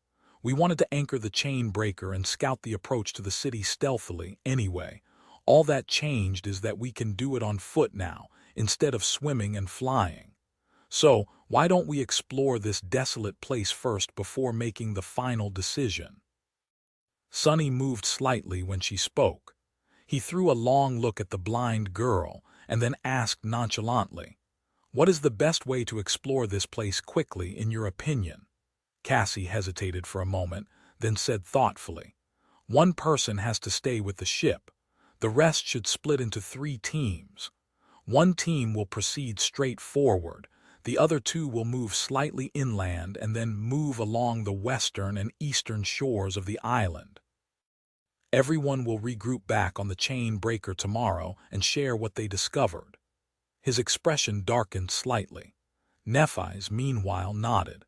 We wanted to anchor the chain breaker and scout the approach to the city stealthily anyway. All that changed is that we can do it on foot now, instead of swimming and flying. So, why don't we explore this desolate place first before making the final decision?" Sonny moved slightly when she spoke. He threw a long look at the blind girl and then asked nonchalantly, "What is the best way to explore this place quickly, in your opinion?" Cassie hesitated for a moment, then said thoughtfully, "One person has to stay with the ship. The rest should split into 3 teams. One team will proceed straight forward. The other 2 will move slightly inland and then move along the western and eastern shores of the island. Everyone will regroup back on the chain breaker tomorrow and share what they discovered." His expression darkened slightly. Nephi's, meanwhile, nodded.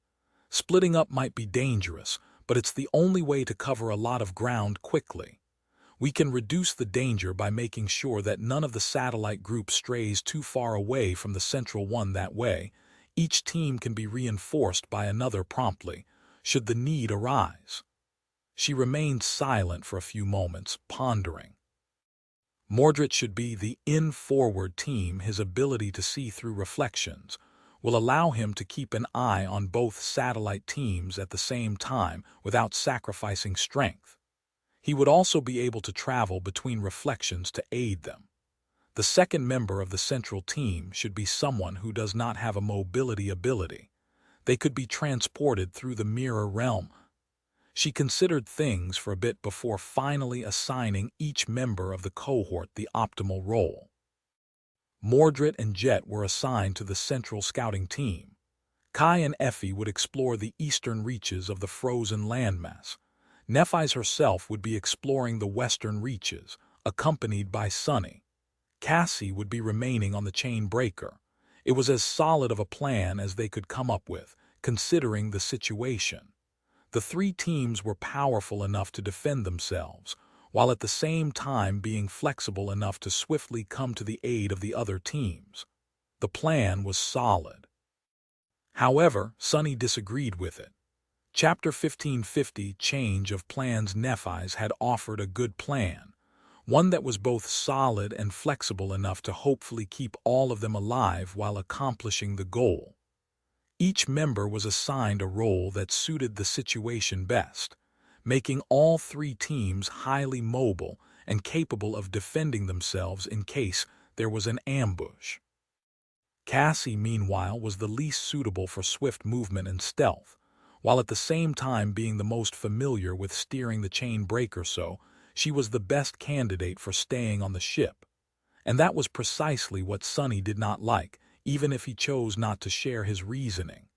"Splitting up might be dangerous, but it's the only way to cover a lot of ground quickly. We can reduce the danger by making sure that none of the satellite groups strays too far away from the central one. That way, each team can be reinforced by another promptly, should the need arise." She remained silent for a few moments, pondering. Mordred should be the in-forward team. His ability to see through reflections will allow him to keep an eye on both satellite teams at the same time without sacrificing strength. He would also be able to travel between reflections to aid them. The second member of the central team should be someone who does not have a mobility ability. They could be transported through the mirror realm. She considered things for a bit before finally assigning each member of the cohort the optimal role. Mordred and Jet were assigned to the central scouting team. Kai and Effie would explore the eastern reaches of the frozen landmass. Nephi's herself would be exploring the western reaches, accompanied by Sonny. Cassie would be remaining on the chain breaker. It was as solid of a plan as they could come up with, considering the situation. The 3 teams were powerful enough to defend themselves, while at the same time being flexible enough to swiftly come to the aid of the other teams. The plan was solid. However, Sonny disagreed with it. Chapter 1550, Change of Plans. Nephi's had offered a good plan, one that was both solid and flexible enough to hopefully keep all of them alive while accomplishing the goal. Each member was assigned a role that suited the situation best, making all 3 teams highly mobile and capable of defending themselves in case there was an ambush. Cassie, meanwhile, was the least suitable for swift movement and stealth, while at the same time being the most familiar with steering the chain breaker, so she was the best candidate for staying on the ship. And that was precisely what Sonny did not like, even if he chose not to share his reasoning.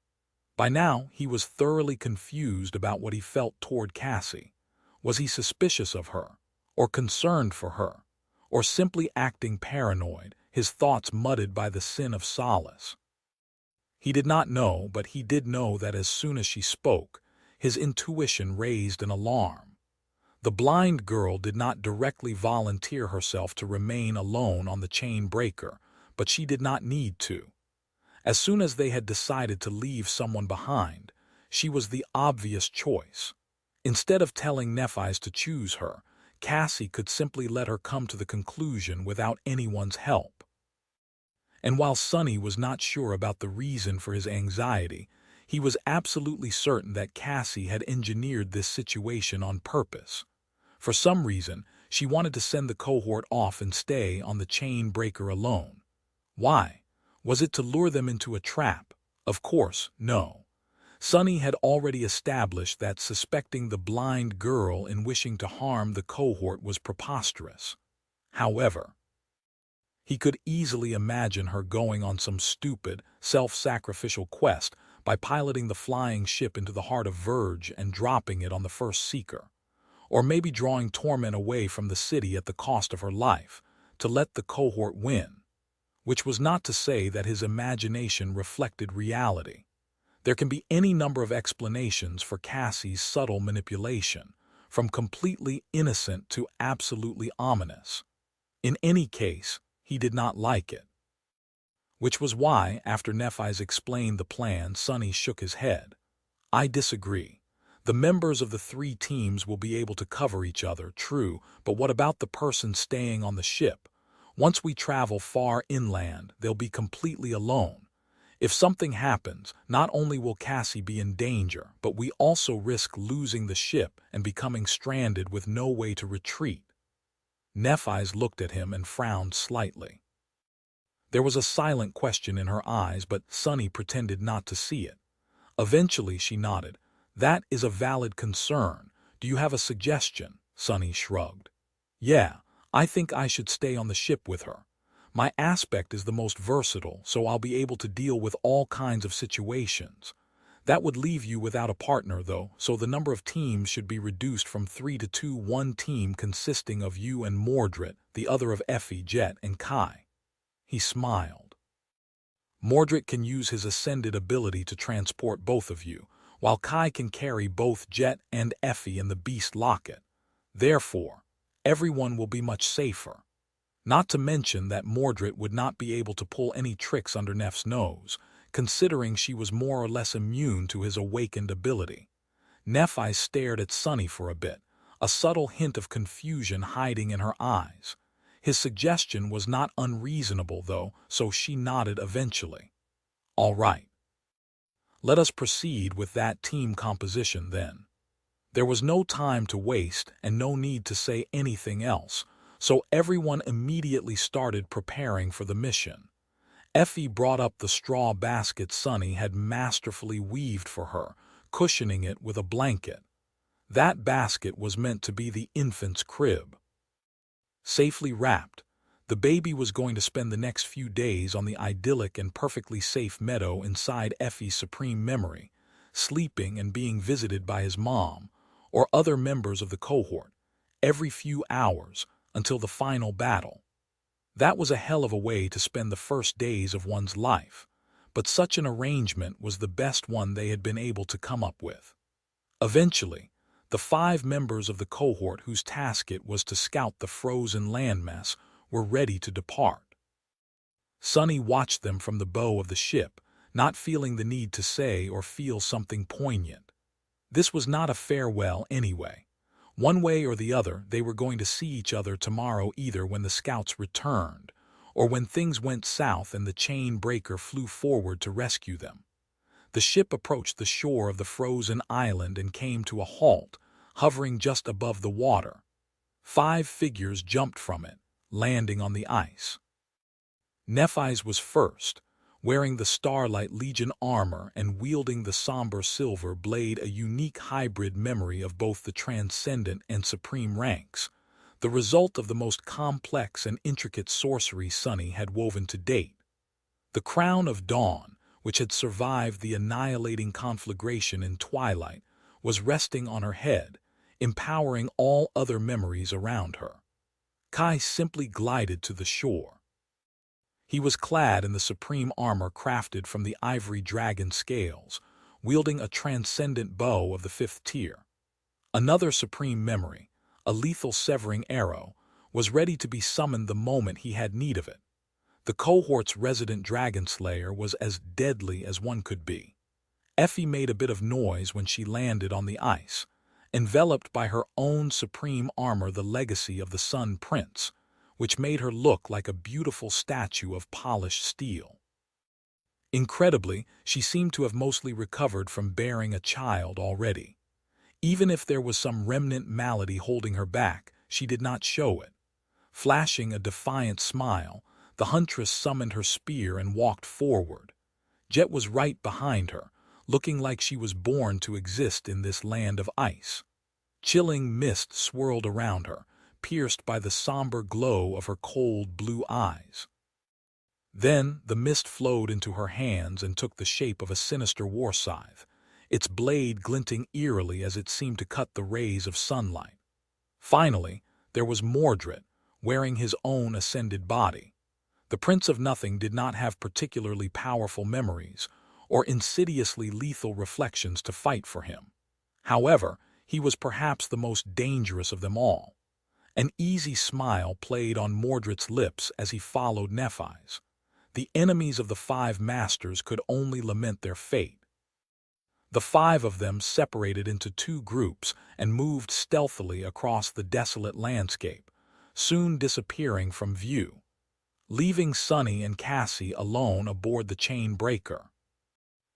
By now, he was thoroughly confused about what he felt toward Cassie. Was he suspicious of her, or concerned for her, or simply acting paranoid, his thoughts muddied by the sin of solace? He did not know, but he did know that as soon as she spoke, his intuition raised an alarm. The blind girl did not directly volunteer herself to remain alone on the chain breaker, but she did not need to. As soon as they had decided to leave someone behind, she was the obvious choice. Instead of telling Nephis to choose her, Cassie could simply let her come to the conclusion without anyone's help. And while Sonny was not sure about the reason for his anxiety, he was absolutely certain that Cassie had engineered this situation on purpose. For some reason, she wanted to send the cohort off and stay on the chain breaker alone. Why? Was it to lure them into a trap? Of course, no. Sonny had already established that suspecting the blind girl in wishing to harm the cohort was preposterous. However, he could easily imagine her going on some stupid, self-sacrificial quest by piloting the flying ship into the heart of Verge and dropping it on the first seeker. Or maybe drawing Torment away from the city at the cost of her life, to let the cohort win. Which was not to say that his imagination reflected reality. There can be any number of explanations for Cassie's subtle manipulation, from completely innocent to absolutely ominous. In any case, he did not like it. Which was why, after Nephis explained the plan, Sonny shook his head. I disagree. The members of the three teams will be able to cover each other, true, but what about the person staying on the ship? Once we travel far inland, they'll be completely alone. If something happens, not only will Cassie be in danger, but we also risk losing the ship and becoming stranded with no way to retreat. Nephis looked at him and frowned slightly. There was a silent question in her eyes, but Sonny pretended not to see it. Eventually she nodded. That is a valid concern. Do you have a suggestion? Sonny shrugged. Yeah, I think I should stay on the ship with her. My aspect is the most versatile, so I'll be able to deal with all kinds of situations. That would leave you without a partner, though, so the number of teams should be reduced from 3 to 2, one team consisting of you and Mordred, the other of Effie, Jet, and Kai. He smiled. Mordred can use his ascended ability to transport both of you, while Kai can carry both Jet and Effie in the Beast Locket. Therefore, everyone will be much safer. Not to mention that Mordred would not be able to pull any tricks under Neff's nose, considering she was more or less immune to his awakened ability. Nephis stared at Sonny for a bit, a subtle hint of confusion hiding in her eyes. His suggestion was not unreasonable, though, so she nodded eventually. All right. Let us proceed with that team composition then. There was no time to waste and no need to say anything else, so everyone immediately started preparing for the mission. Effie brought up the straw basket Sonny had masterfully weaved for her, cushioning it with a blanket. That basket was meant to be the infant's crib. Safely wrapped, the baby was going to spend the next few days on the idyllic and perfectly safe meadow inside Effie's supreme memory, sleeping and being visited by his mom, or other members of the cohort, every few hours until the final battle. That was a hell of a way to spend the first days of one's life, but such an arrangement was the best one they had been able to come up with. Eventually, the 5 members of the cohort whose task it was to scout the frozen landmass were ready to depart. Sonny watched them from the bow of the ship, not feeling the need to say or feel something poignant. This was not a farewell anyway. One way or the other, they were going to see each other tomorrow, either when the scouts returned, or when things went south and the chain breaker flew forward to rescue them. The ship approached the shore of the frozen island and came to a halt, hovering just above the water. 5 figures jumped from it, landing on the ice. Nephis was first, wearing the Starlight Legion armor and wielding the somber silver blade, a unique hybrid memory of both the transcendent and supreme ranks, the result of the most complex and intricate sorcery Sonny had woven to date. The crown of dawn, which had survived the annihilating conflagration in Twilight, was resting on her head, empowering all other memories around her. Kai simply glided to the shore. He was clad in the supreme armor crafted from the ivory dragon scales, wielding a transcendent bow of the 5th tier. Another supreme memory, a lethal severing arrow, was ready to be summoned the moment he had need of it. The cohort's resident dragon slayer was as deadly as one could be. Effie made a bit of noise when she landed on the ice, enveloped by her own supreme armor, the legacy of the Sun Prince, which made her look like a beautiful statue of polished steel. Incredibly, she seemed to have mostly recovered from bearing a child already. Even if there was some remnant malady holding her back, she did not show it. Flashing a defiant smile, the huntress summoned her spear and walked forward. Jet was right behind her, looking like she was born to exist in this land of ice. Chilling mist swirled around her, pierced by the somber glow of her cold blue eyes. Then the mist flowed into her hands and took the shape of a sinister war scythe, its blade glinting eerily as it seemed to cut the rays of sunlight. Finally, there was Mordred, wearing his own ascended body. The Prince of Nothing did not have particularly powerful memories or insidiously lethal reflections to fight for him. However, he was perhaps the most dangerous of them all. An easy smile played on Mordred's lips as he followed Nephi's. The enemies of the five masters could only lament their fate. The five of them separated into two groups and moved stealthily across the desolate landscape, soon disappearing from view, leaving Sunny and Cassie alone aboard the chain breaker.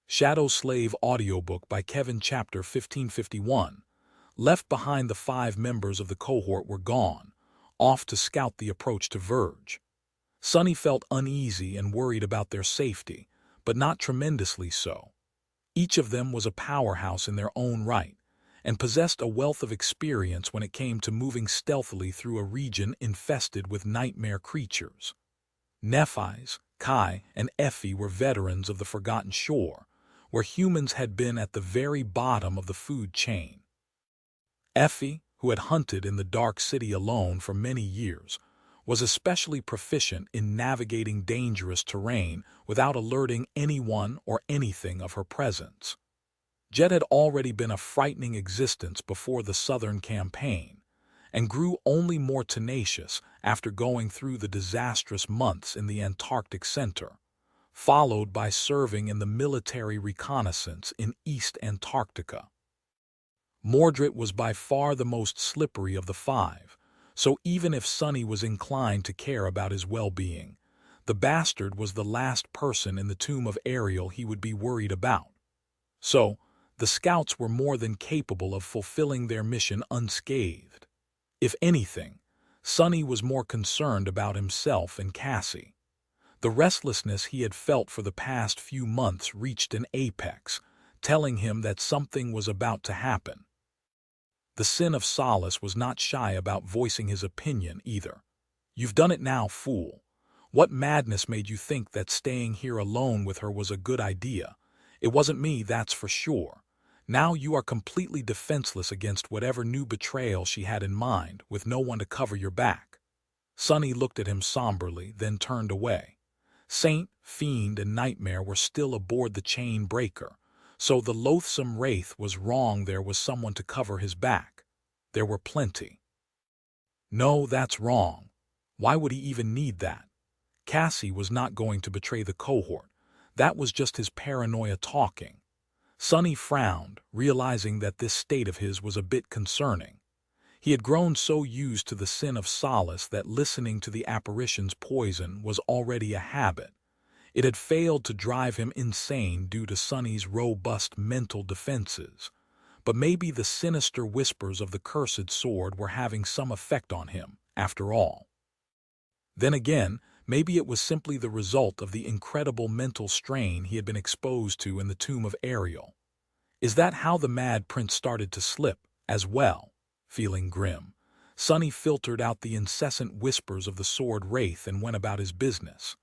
Shadow Slave Audiobook by Kevin, Chapter 1551. Left behind, the five members of the cohort were gone, off to scout the approach to Verge. Sunny felt uneasy and worried about their safety, but not tremendously so. Each of them was a powerhouse in their own right, and possessed a wealth of experience when it came to moving stealthily through a region infested with nightmare creatures. Nephi's, Kai, and Effie were veterans of the Forgotten Shore, where humans had been at the very bottom of the food chain. Effie, who had hunted in the Dark City alone for many years, was especially proficient in navigating dangerous terrain without alerting anyone or anything of her presence. Jet had already been a frightening existence before the Southern Campaign, and grew only more tenacious after going through the disastrous months in the Antarctic Center, followed by serving in the military reconnaissance in East Antarctica. Mordred was by far the most slippery of the five, so even if Sunny was inclined to care about his well-being, the bastard was the last person in the tomb of Ariel he would be worried about. So, the scouts were more than capable of fulfilling their mission unscathed. If anything, Sunny was more concerned about himself and Cassie. The restlessness he had felt for the past few months reached an apex, telling him that something was about to happen. The Sin of Solace was not shy about voicing his opinion either. "You've done it now, fool. What madness made you think that staying here alone with her was a good idea? It wasn't me, that's for sure. Now you are completely defenseless against whatever new betrayal she had in mind, with no one to cover your back." Sunny looked at him somberly, then turned away. Saint, Fiend, and Nightmare were still aboard the chain breaker, so the loathsome wraith was wrong. There was someone to cover his back. There were plenty. No, that's wrong. Why would he even need that? Cassie was not going to betray the cohort. That was just his paranoia talking. Sunny frowned, realizing that this state of his was a bit concerning. He had grown so used to the Sin of Solace that listening to the apparition's poison was already a habit. It had failed to drive him insane due to Sunny's robust mental defenses, but maybe the sinister whispers of the cursed sword were having some effect on him, after all. Then again, maybe it was simply the result of the incredible mental strain he had been exposed to in the tomb of Ariel. Is that how the Mad Prince started to slip, as well? Feeling grim, Sunny filtered out the incessant whispers of the sword wraith and went about his business.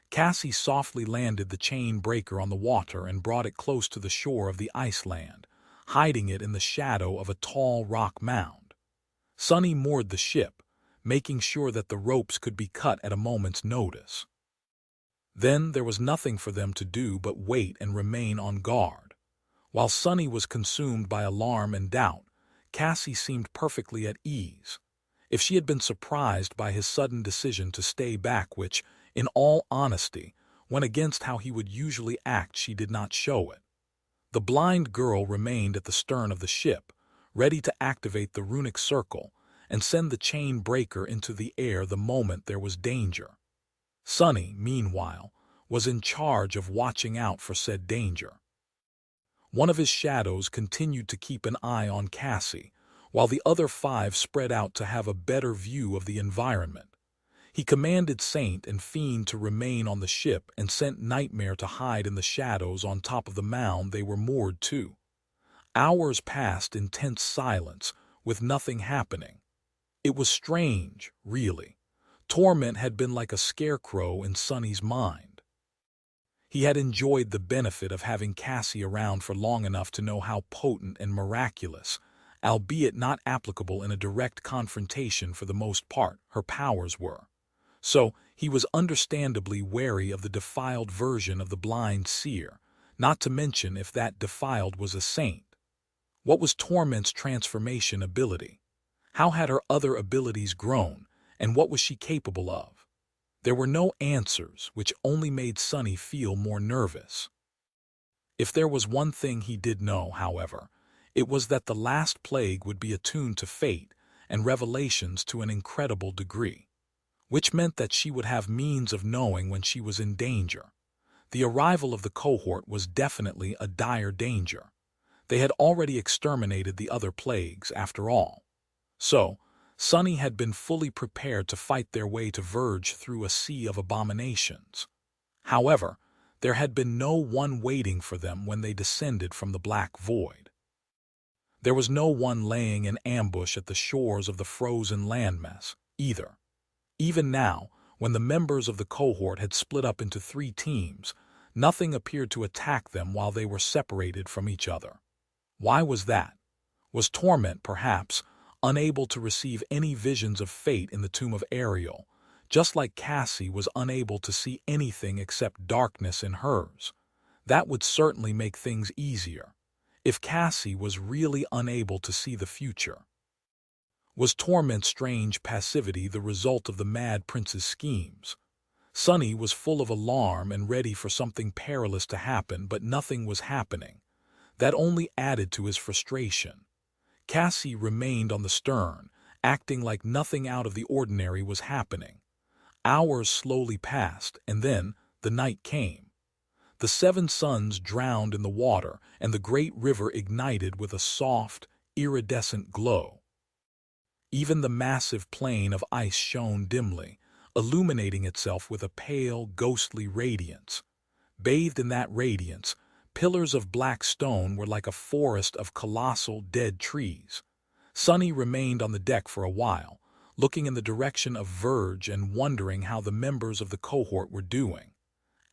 Cassie softly landed the chain breaker on the water and brought it close to the shore of the Iceland, hiding it in the shadow of a tall rock mound. Sunny moored the ship, making sure that the ropes could be cut at a moment's notice. Then there was nothing for them to do but wait and remain on guard. While Sunny was consumed by alarm and doubt, Cassie seemed perfectly at ease. If she had been surprised by his sudden decision to stay back, which, in all honesty, went against how he would usually act, she did not show it. The blind girl remained at the stern of the ship, ready to activate the runic circle and send the chain breaker into the air the moment there was danger. Sunny, meanwhile, was in charge of watching out for said danger. One of his shadows continued to keep an eye on Cassie, while the other 5 spread out to have a better view of the environment. He commanded Saint and Fiend to remain on the ship and sent Nightmare to hide in the shadows on top of the mound they were moored to. Hours passed in tense silence, with nothing happening. It was strange, really. Torment had been like a scarecrow in Sunny's mind. He had enjoyed the benefit of having Cassie around for long enough to know how potent and miraculous, albeit not applicable in a direct confrontation for the most part, her powers were. So he was understandably wary of the defiled version of the blind seer, not to mention if that defiled was a saint. What was Torment's transformation ability? How had her other abilities grown, and what was she capable of? There were no answers, which only made Sunny feel more nervous. If there was one thing he did know, however, it was that the last plague would be attuned to fate and revelations to an incredible degree, which meant that she would have means of knowing when she was in danger. The arrival of the cohort was definitely a dire danger. They had already exterminated the other plagues, after all. So, Sunny had been fully prepared to fight their way to Verge through a sea of abominations. However, there had been no one waiting for them when they descended from the black void. There was no one laying in ambush at the shores of the frozen landmass, either. Even now, when the members of the cohort had split up into 3 teams, nothing appeared to attack them while they were separated from each other. Why was that? Was Torment, perhaps, unable to receive any visions of fate in the tomb of Ariel, just like Cassie was unable to see anything except darkness in hers? That would certainly make things easier, if Cassie was really unable to see the future. Was Torment's strange passivity the result of the Mad Prince's schemes? Sunny was full of alarm and ready for something perilous to happen, but nothing was happening. That only added to his frustration. Cassie remained on the stern, acting like nothing out of the ordinary was happening. Hours slowly passed, and then the night came. The 7 suns drowned in the water, and the great river ignited with a soft, iridescent glow. Even the massive plain of ice shone dimly, illuminating itself with a pale, ghostly radiance. Bathed in that radiance, pillars of black stone were like a forest of colossal dead trees. Sunny remained on the deck for a while, looking in the direction of Verge and wondering how the members of the cohort were doing.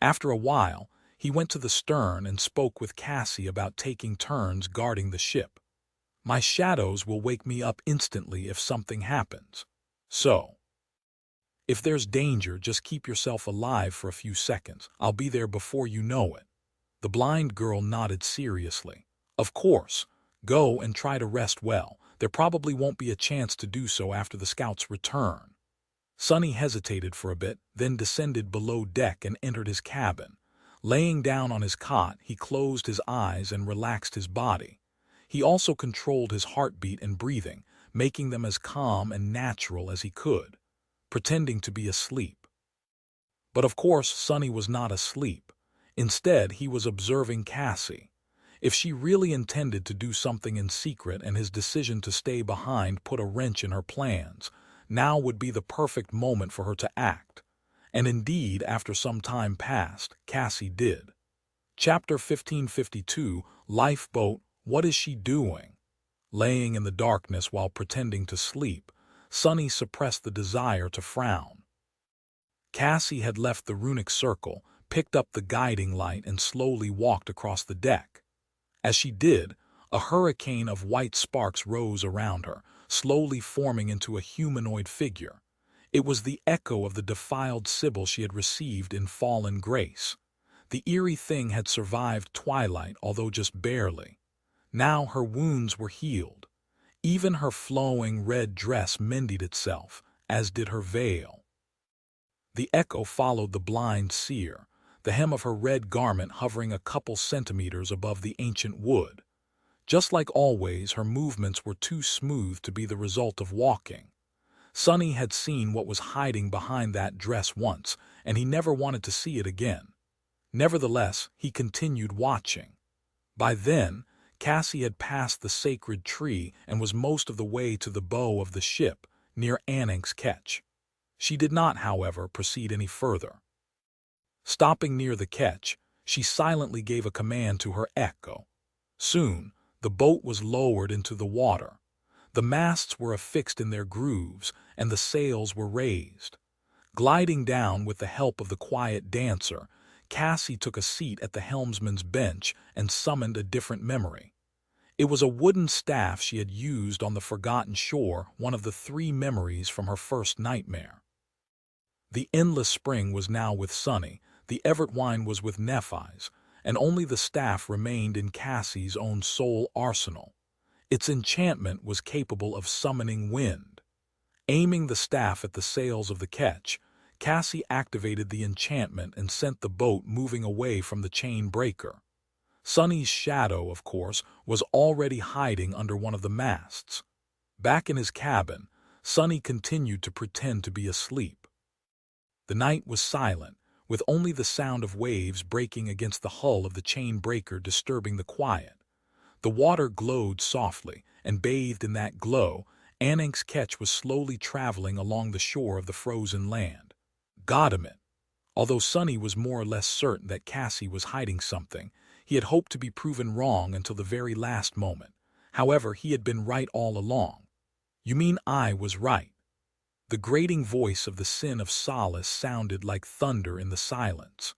After a while, he went to the stern and spoke with Cassie about taking turns guarding the ship. "My shadows will wake me up instantly if something happens. So, if there's danger, just keep yourself alive for a few seconds. I'll be there before you know it." The blind girl nodded seriously. "Of course. Go and try to rest well. There probably won't be a chance to do so after the scouts return." Sunny hesitated for a bit, then descended below deck and entered his cabin. Laying down on his cot, he closed his eyes and relaxed his body. He also controlled his heartbeat and breathing, making them as calm and natural as he could, pretending to be asleep. But of course, Sunny was not asleep. Instead, he was observing Cassie. If she really intended to do something in secret and his decision to stay behind put a wrench in her plans, now would be the perfect moment for her to act. And indeed, after some time passed, Cassie did. Chapter 1552, Lifeboat. What is she doing? Laying in the darkness while pretending to sleep, Sunny suppressed the desire to frown. Cassie had left the runic circle, picked up the guiding light, and slowly walked across the deck. As she did, a hurricane of white sparks rose around her, slowly forming into a humanoid figure. It was the echo of the defiled Sybil she had received in fallen grace. The eerie thing had survived Twilight, although just barely. Now her wounds were healed. Even her flowing red dress mended itself, as did her veil. The echo followed the blind seer, the hem of her red garment hovering a couple centimeters above the ancient wood. Just like always, her movements were too smooth to be the result of walking. Sonny had seen what was hiding behind that dress once, and he never wanted to see it again. Nevertheless, he continued watching. By then, Cassie had passed the sacred tree and was most of the way to the bow of the ship, near Anning's ketch. She did not, however, proceed any further. Stopping near the ketch, she silently gave a command to her echo. Soon, the boat was lowered into the water. The masts were affixed in their grooves, and the sails were raised. Gliding down with the help of the quiet dancer, Cassie took a seat at the helmsman's bench and summoned a different memory. It was a wooden staff she had used on the forgotten shore, one of the 3 memories from her first nightmare. The endless spring was now with Sonny, the Everett wine was with Nephi's, and only the staff remained in Cassie's own soul arsenal. Its enchantment was capable of summoning wind. Aiming the staff at the sails of the ketch, Cassie activated the enchantment and sent the boat moving away from the chain breaker. Sonny's shadow, of course, was already hiding under one of the masts. Back in his cabin, Sonny continued to pretend to be asleep. The night was silent, with only the sound of waves breaking against the hull of the chain breaker disturbing the quiet. The water glowed softly, and bathed in that glow, Anning's ketch was slowly traveling along the shore of the frozen land. Goddammit! Although Sonny was more or less certain that Cassie was hiding something, he had hoped to be proven wrong until the very last moment. However, he had been right all along. "You mean I was right?" The grating voice of the Sin of Solace sounded like thunder in the silence.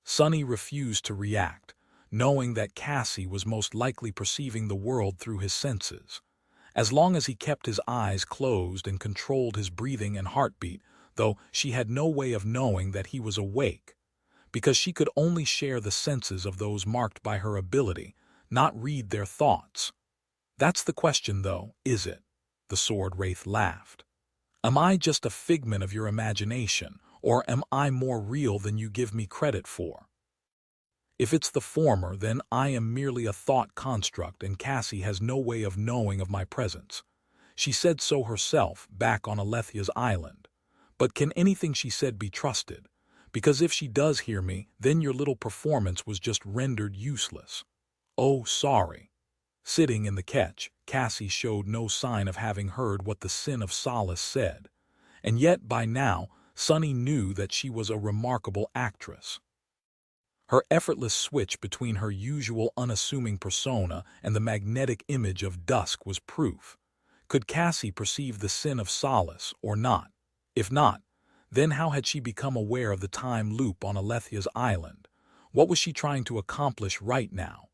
Sonny refused to react, knowing that Cassie was most likely perceiving the world through his senses. As long as he kept his eyes closed and controlled his breathing and heartbeat, though she had no way of knowing that he was awake, because she could only share the senses of those marked by her ability, not read their thoughts. "That's the question, though, is it?" The sword wraith laughed. "Am I just a figment of your imagination, or am I more real than you give me credit for? If it's the former, then I am merely a thought construct and Cassie has no way of knowing of my presence. She said so herself back on Alethia's island. But can anything she said be trusted? Because if she does hear me, then your little performance was just rendered useless." "Oh, sorry." Sitting in the ketch, Cassie showed no sign of having heard what the Sin of Solace said. And yet, by now, Sonny knew that she was a remarkable actress. Her effortless switch between her usual unassuming persona and the magnetic image of Dusk was proof. Could Cassie perceive the Sin of Solace, or not? If not, then how had she become aware of the time loop on Alethia's island? What was she trying to accomplish right now?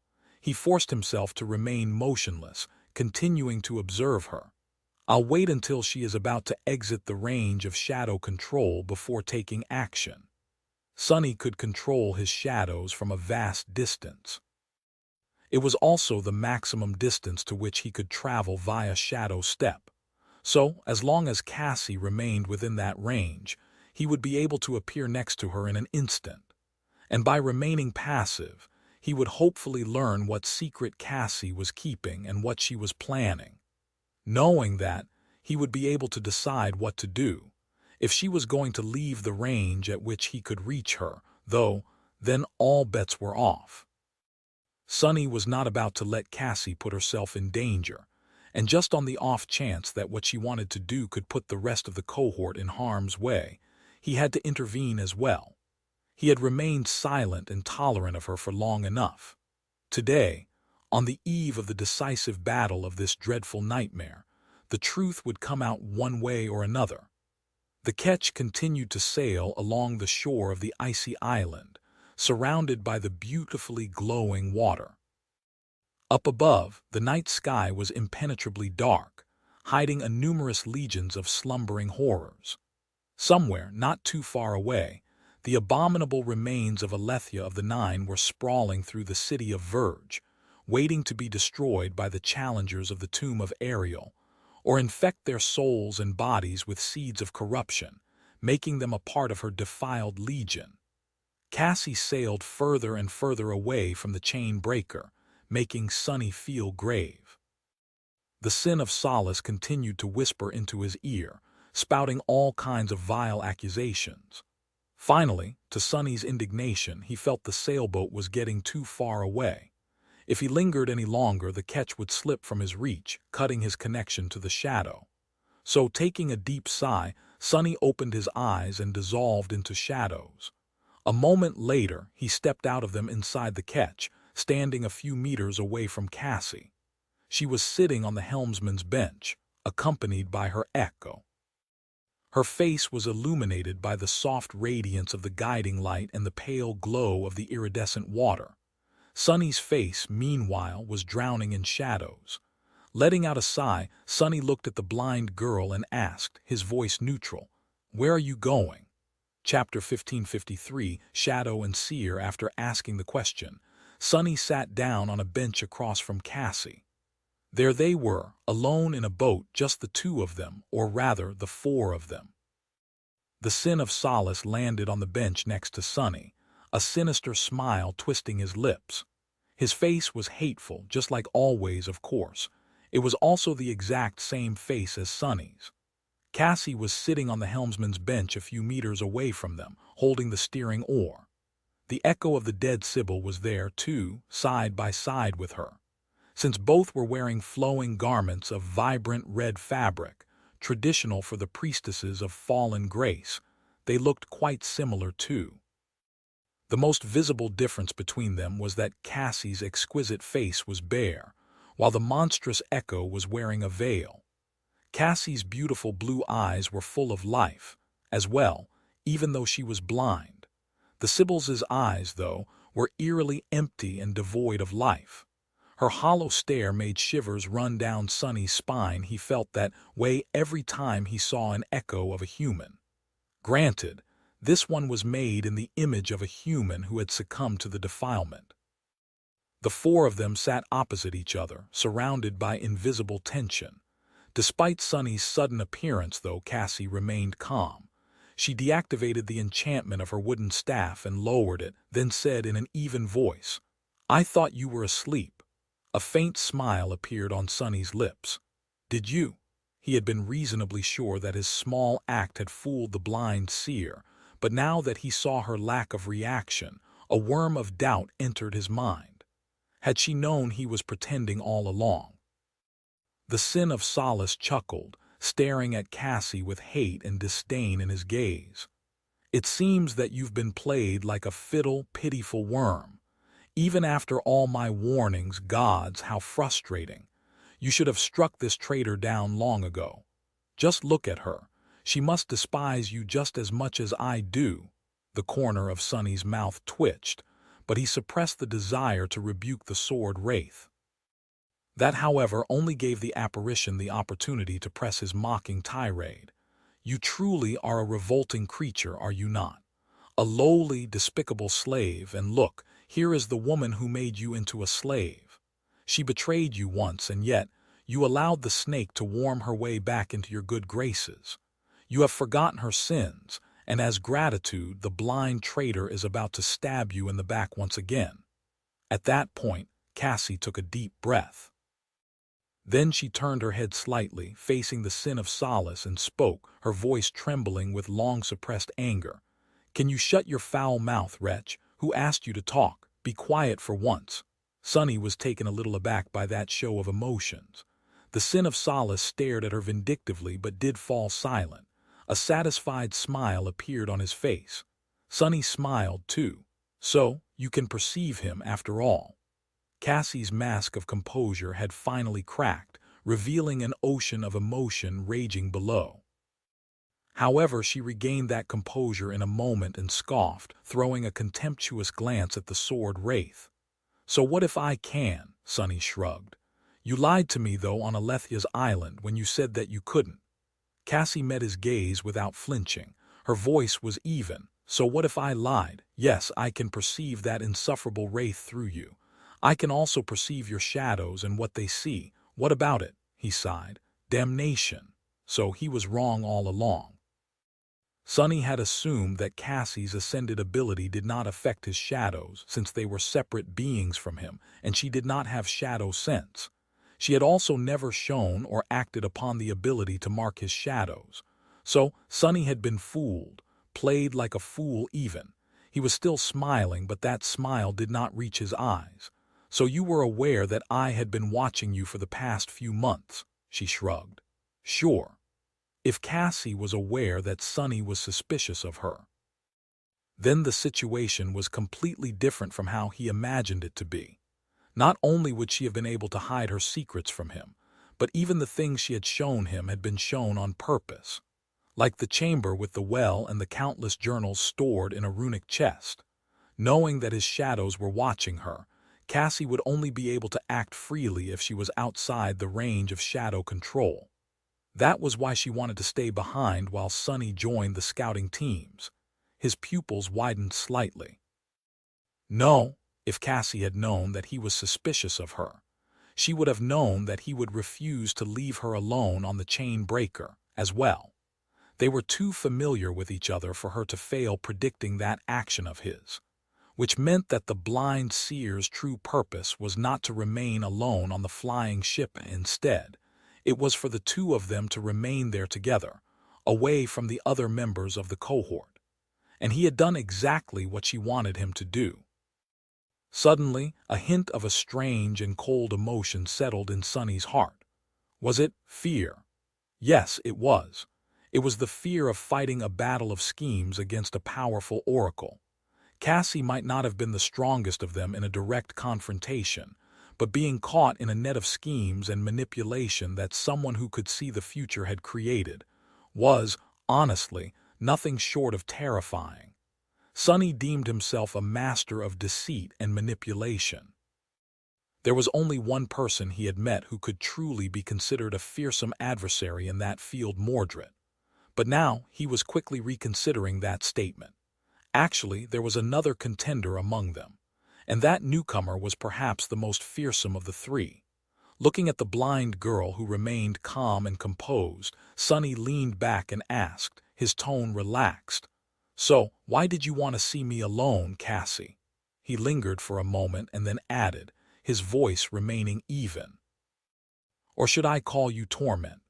He forced himself to remain motionless, continuing to observe her. "I'll wait until she is about to exit the range of shadow control before taking action." Sonny could control his shadows from a vast distance. It was also the maximum distance to which he could travel via shadow step. So, as long as Cassie remained within that range, he would be able to appear next to her in an instant. And by remaining passive, he would hopefully learn what secret Cassie was keeping and what she was planning. Knowing that, he would be able to decide what to do. If she was going to leave the range at which he could reach her, though, then all bets were off. Sonny was not about to let Cassie put herself in danger, and just on the off chance that what she wanted to do could put the rest of the cohort in harm's way, he had to intervene as well. He had remained silent and tolerant of her for long enough. Today, on the eve of the decisive battle of this dreadful nightmare, the truth would come out one way or another. The ketch continued to sail along the shore of the icy island, surrounded by the beautifully glowing water. Up above, the night sky was impenetrably dark, hiding a numerous legions of slumbering horrors. Somewhere, not too far away, the abominable remains of Alethia of the Nine were sprawling through the city of Verge, waiting to be destroyed by the challengers of the tomb of Ariel, or infect their souls and bodies with seeds of corruption, making them a part of her defiled legion. Cassie sailed further and further away from the chain breaker, making Sunny feel grave. The sin of Solace continued to whisper into his ear, spouting all kinds of vile accusations. Finally, to Sunny's indignation, he felt the sailboat was getting too far away. If he lingered any longer, the ketch would slip from his reach, cutting his connection to the shadow. So, taking a deep sigh, Sunny opened his eyes and dissolved into shadows. A moment later, he stepped out of them inside the ketch, standing a few meters away from Cassie. She was sitting on the helmsman's bench, accompanied by her echo. Her face was illuminated by the soft radiance of the guiding light and the pale glow of the iridescent water. Sunny's face, meanwhile, was drowning in shadows. Letting out a sigh, Sunny looked at the blind girl and asked, his voice neutral, "Where are you going?" Chapter 1553, Shadow and Seer. After asking the question, Sunny sat down on a bench across from Cassie. There they were, alone in a boat, just the two of them, or rather, the four of them. The sin of Solace landed on the bench next to Sunny, a sinister smile twisting his lips. His face was hateful, just like always, of course. It was also the exact same face as Sunny's. Cassie was sitting on the helmsman's bench a few meters away from them, holding the steering oar. The echo of the dead Sybil was there, too, side by side with her. Since both were wearing flowing garments of vibrant red fabric, traditional for the priestesses of fallen grace, they looked quite similar too. The most visible difference between them was that Cassie's exquisite face was bare, while the monstrous Echo was wearing a veil. Cassie's beautiful blue eyes were full of life, as well, even though she was blind. The Sybil's eyes, though, were eerily empty and devoid of life. Her hollow stare made shivers run down Sunny's spine. He felt that way every time he saw an echo of a human. Granted, this one was made in the image of a human who had succumbed to the defilement. The four of them sat opposite each other, surrounded by invisible tension. Despite Sunny's sudden appearance, though, Cassie remained calm. She deactivated the enchantment of her wooden staff and lowered it, then said in an even voice, "I thought you were asleep." A faint smile appeared on Sunny's lips. "Did you?" He had been reasonably sure that his small act had fooled the blind Seer, but now that he saw her lack of reaction, a worm of doubt entered his mind. Had she known he was pretending all along? The sin of Solace chuckled, staring at Cassie with hate and disdain in his gaze. "It seems that you've been played like a fiddle, pitiful worm. Even after all my warnings, gods, how frustrating. You should have struck this traitor down long ago. Just look at her. She must despise you just as much as I do." The corner of Sunny's mouth twitched, but he suppressed the desire to rebuke the sword wraith. That, however, only gave the apparition the opportunity to press his mocking tirade. "You truly are a revolting creature, are you not? A lowly, despicable slave, and look, here is the woman who made you into a slave. She betrayed you once, and yet you allowed the snake to worm her way back into your good graces. You have forgotten her sins, and as gratitude, the blind traitor is about to stab you in the back once again." At that point, Cassie took a deep breath. Then she turned her head slightly, facing the sin of Solace, and spoke, her voice trembling with long-suppressed anger. "Can you shut your foul mouth, wretch? Who asked you to talk? Be quiet for once." Sunny was taken a little aback by that show of emotions. The sin of Solace stared at her vindictively but did fall silent. A satisfied smile appeared on his face. Sunny smiled too. "So, you can perceive him after all." Cassie's mask of composure had finally cracked, revealing an ocean of emotion raging below. However, she regained that composure in a moment and scoffed, throwing a contemptuous glance at the sword wraith. "So what if I can?" Sunny shrugged. "You lied to me, though, on Alethia's island when you said that you couldn't." Cassie met his gaze without flinching. Her voice was even. "So what if I lied? Yes, I can perceive that insufferable wraith through you. I can also perceive your shadows and what they see. What about it?" He sighed. "Damnation. So he was wrong all along." Sunny had assumed that Cassie's ascended ability did not affect his shadows since they were separate beings from him and she did not have shadow sense. She had also never shown or acted upon the ability to mark his shadows. So Sunny had been fooled, played like a fool even. He was still smiling, but that smile did not reach his eyes. "So you were aware that I had been watching you for the past few months," she shrugged. Sure. If Cassie was aware that Sunny was suspicious of her, then the situation was completely different from how he imagined it to be. Not only would she have been able to hide her secrets from him, but even the things she had shown him had been shown on purpose. Like the chamber with the well and the countless journals stored in a runic chest. Knowing that his shadows were watching her, Cassie would only be able to act freely if she was outside the range of shadow control. That was why she wanted to stay behind while Sunny joined the scouting teams. His pupils widened slightly. No, if Cassie had known that he was suspicious of her, she would have known that he would refuse to leave her alone on the chain breaker as well. They were too familiar with each other for her to fail predicting that action of his, which meant that the blind seer's true purpose was not to remain alone on the flying ship. Instead, it was for the two of them to remain there together, away from the other members of the cohort. And he had done exactly what she wanted him to do. Suddenly, a hint of a strange and cold emotion settled in Sunny's heart. Was it fear? Yes, it was. It was the fear of fighting a battle of schemes against a powerful oracle. Cassie might not have been the strongest of them in a direct confrontation, but being caught in a net of schemes and manipulation that someone who could see the future had created was, honestly, nothing short of terrifying. Sunny deemed himself a master of deceit and manipulation. There was only one person he had met who could truly be considered a fearsome adversary in that field, Mordred. But now he was quickly reconsidering that statement. Actually, there was another contender among them, and that newcomer was perhaps the most fearsome of the three. Looking at the blind girl who remained calm and composed, Sunny leaned back and asked, his tone relaxed, "So, why did you want to see me alone, Cassie?" He lingered for a moment and then added, his voice remaining even. "Or should I call you Torment?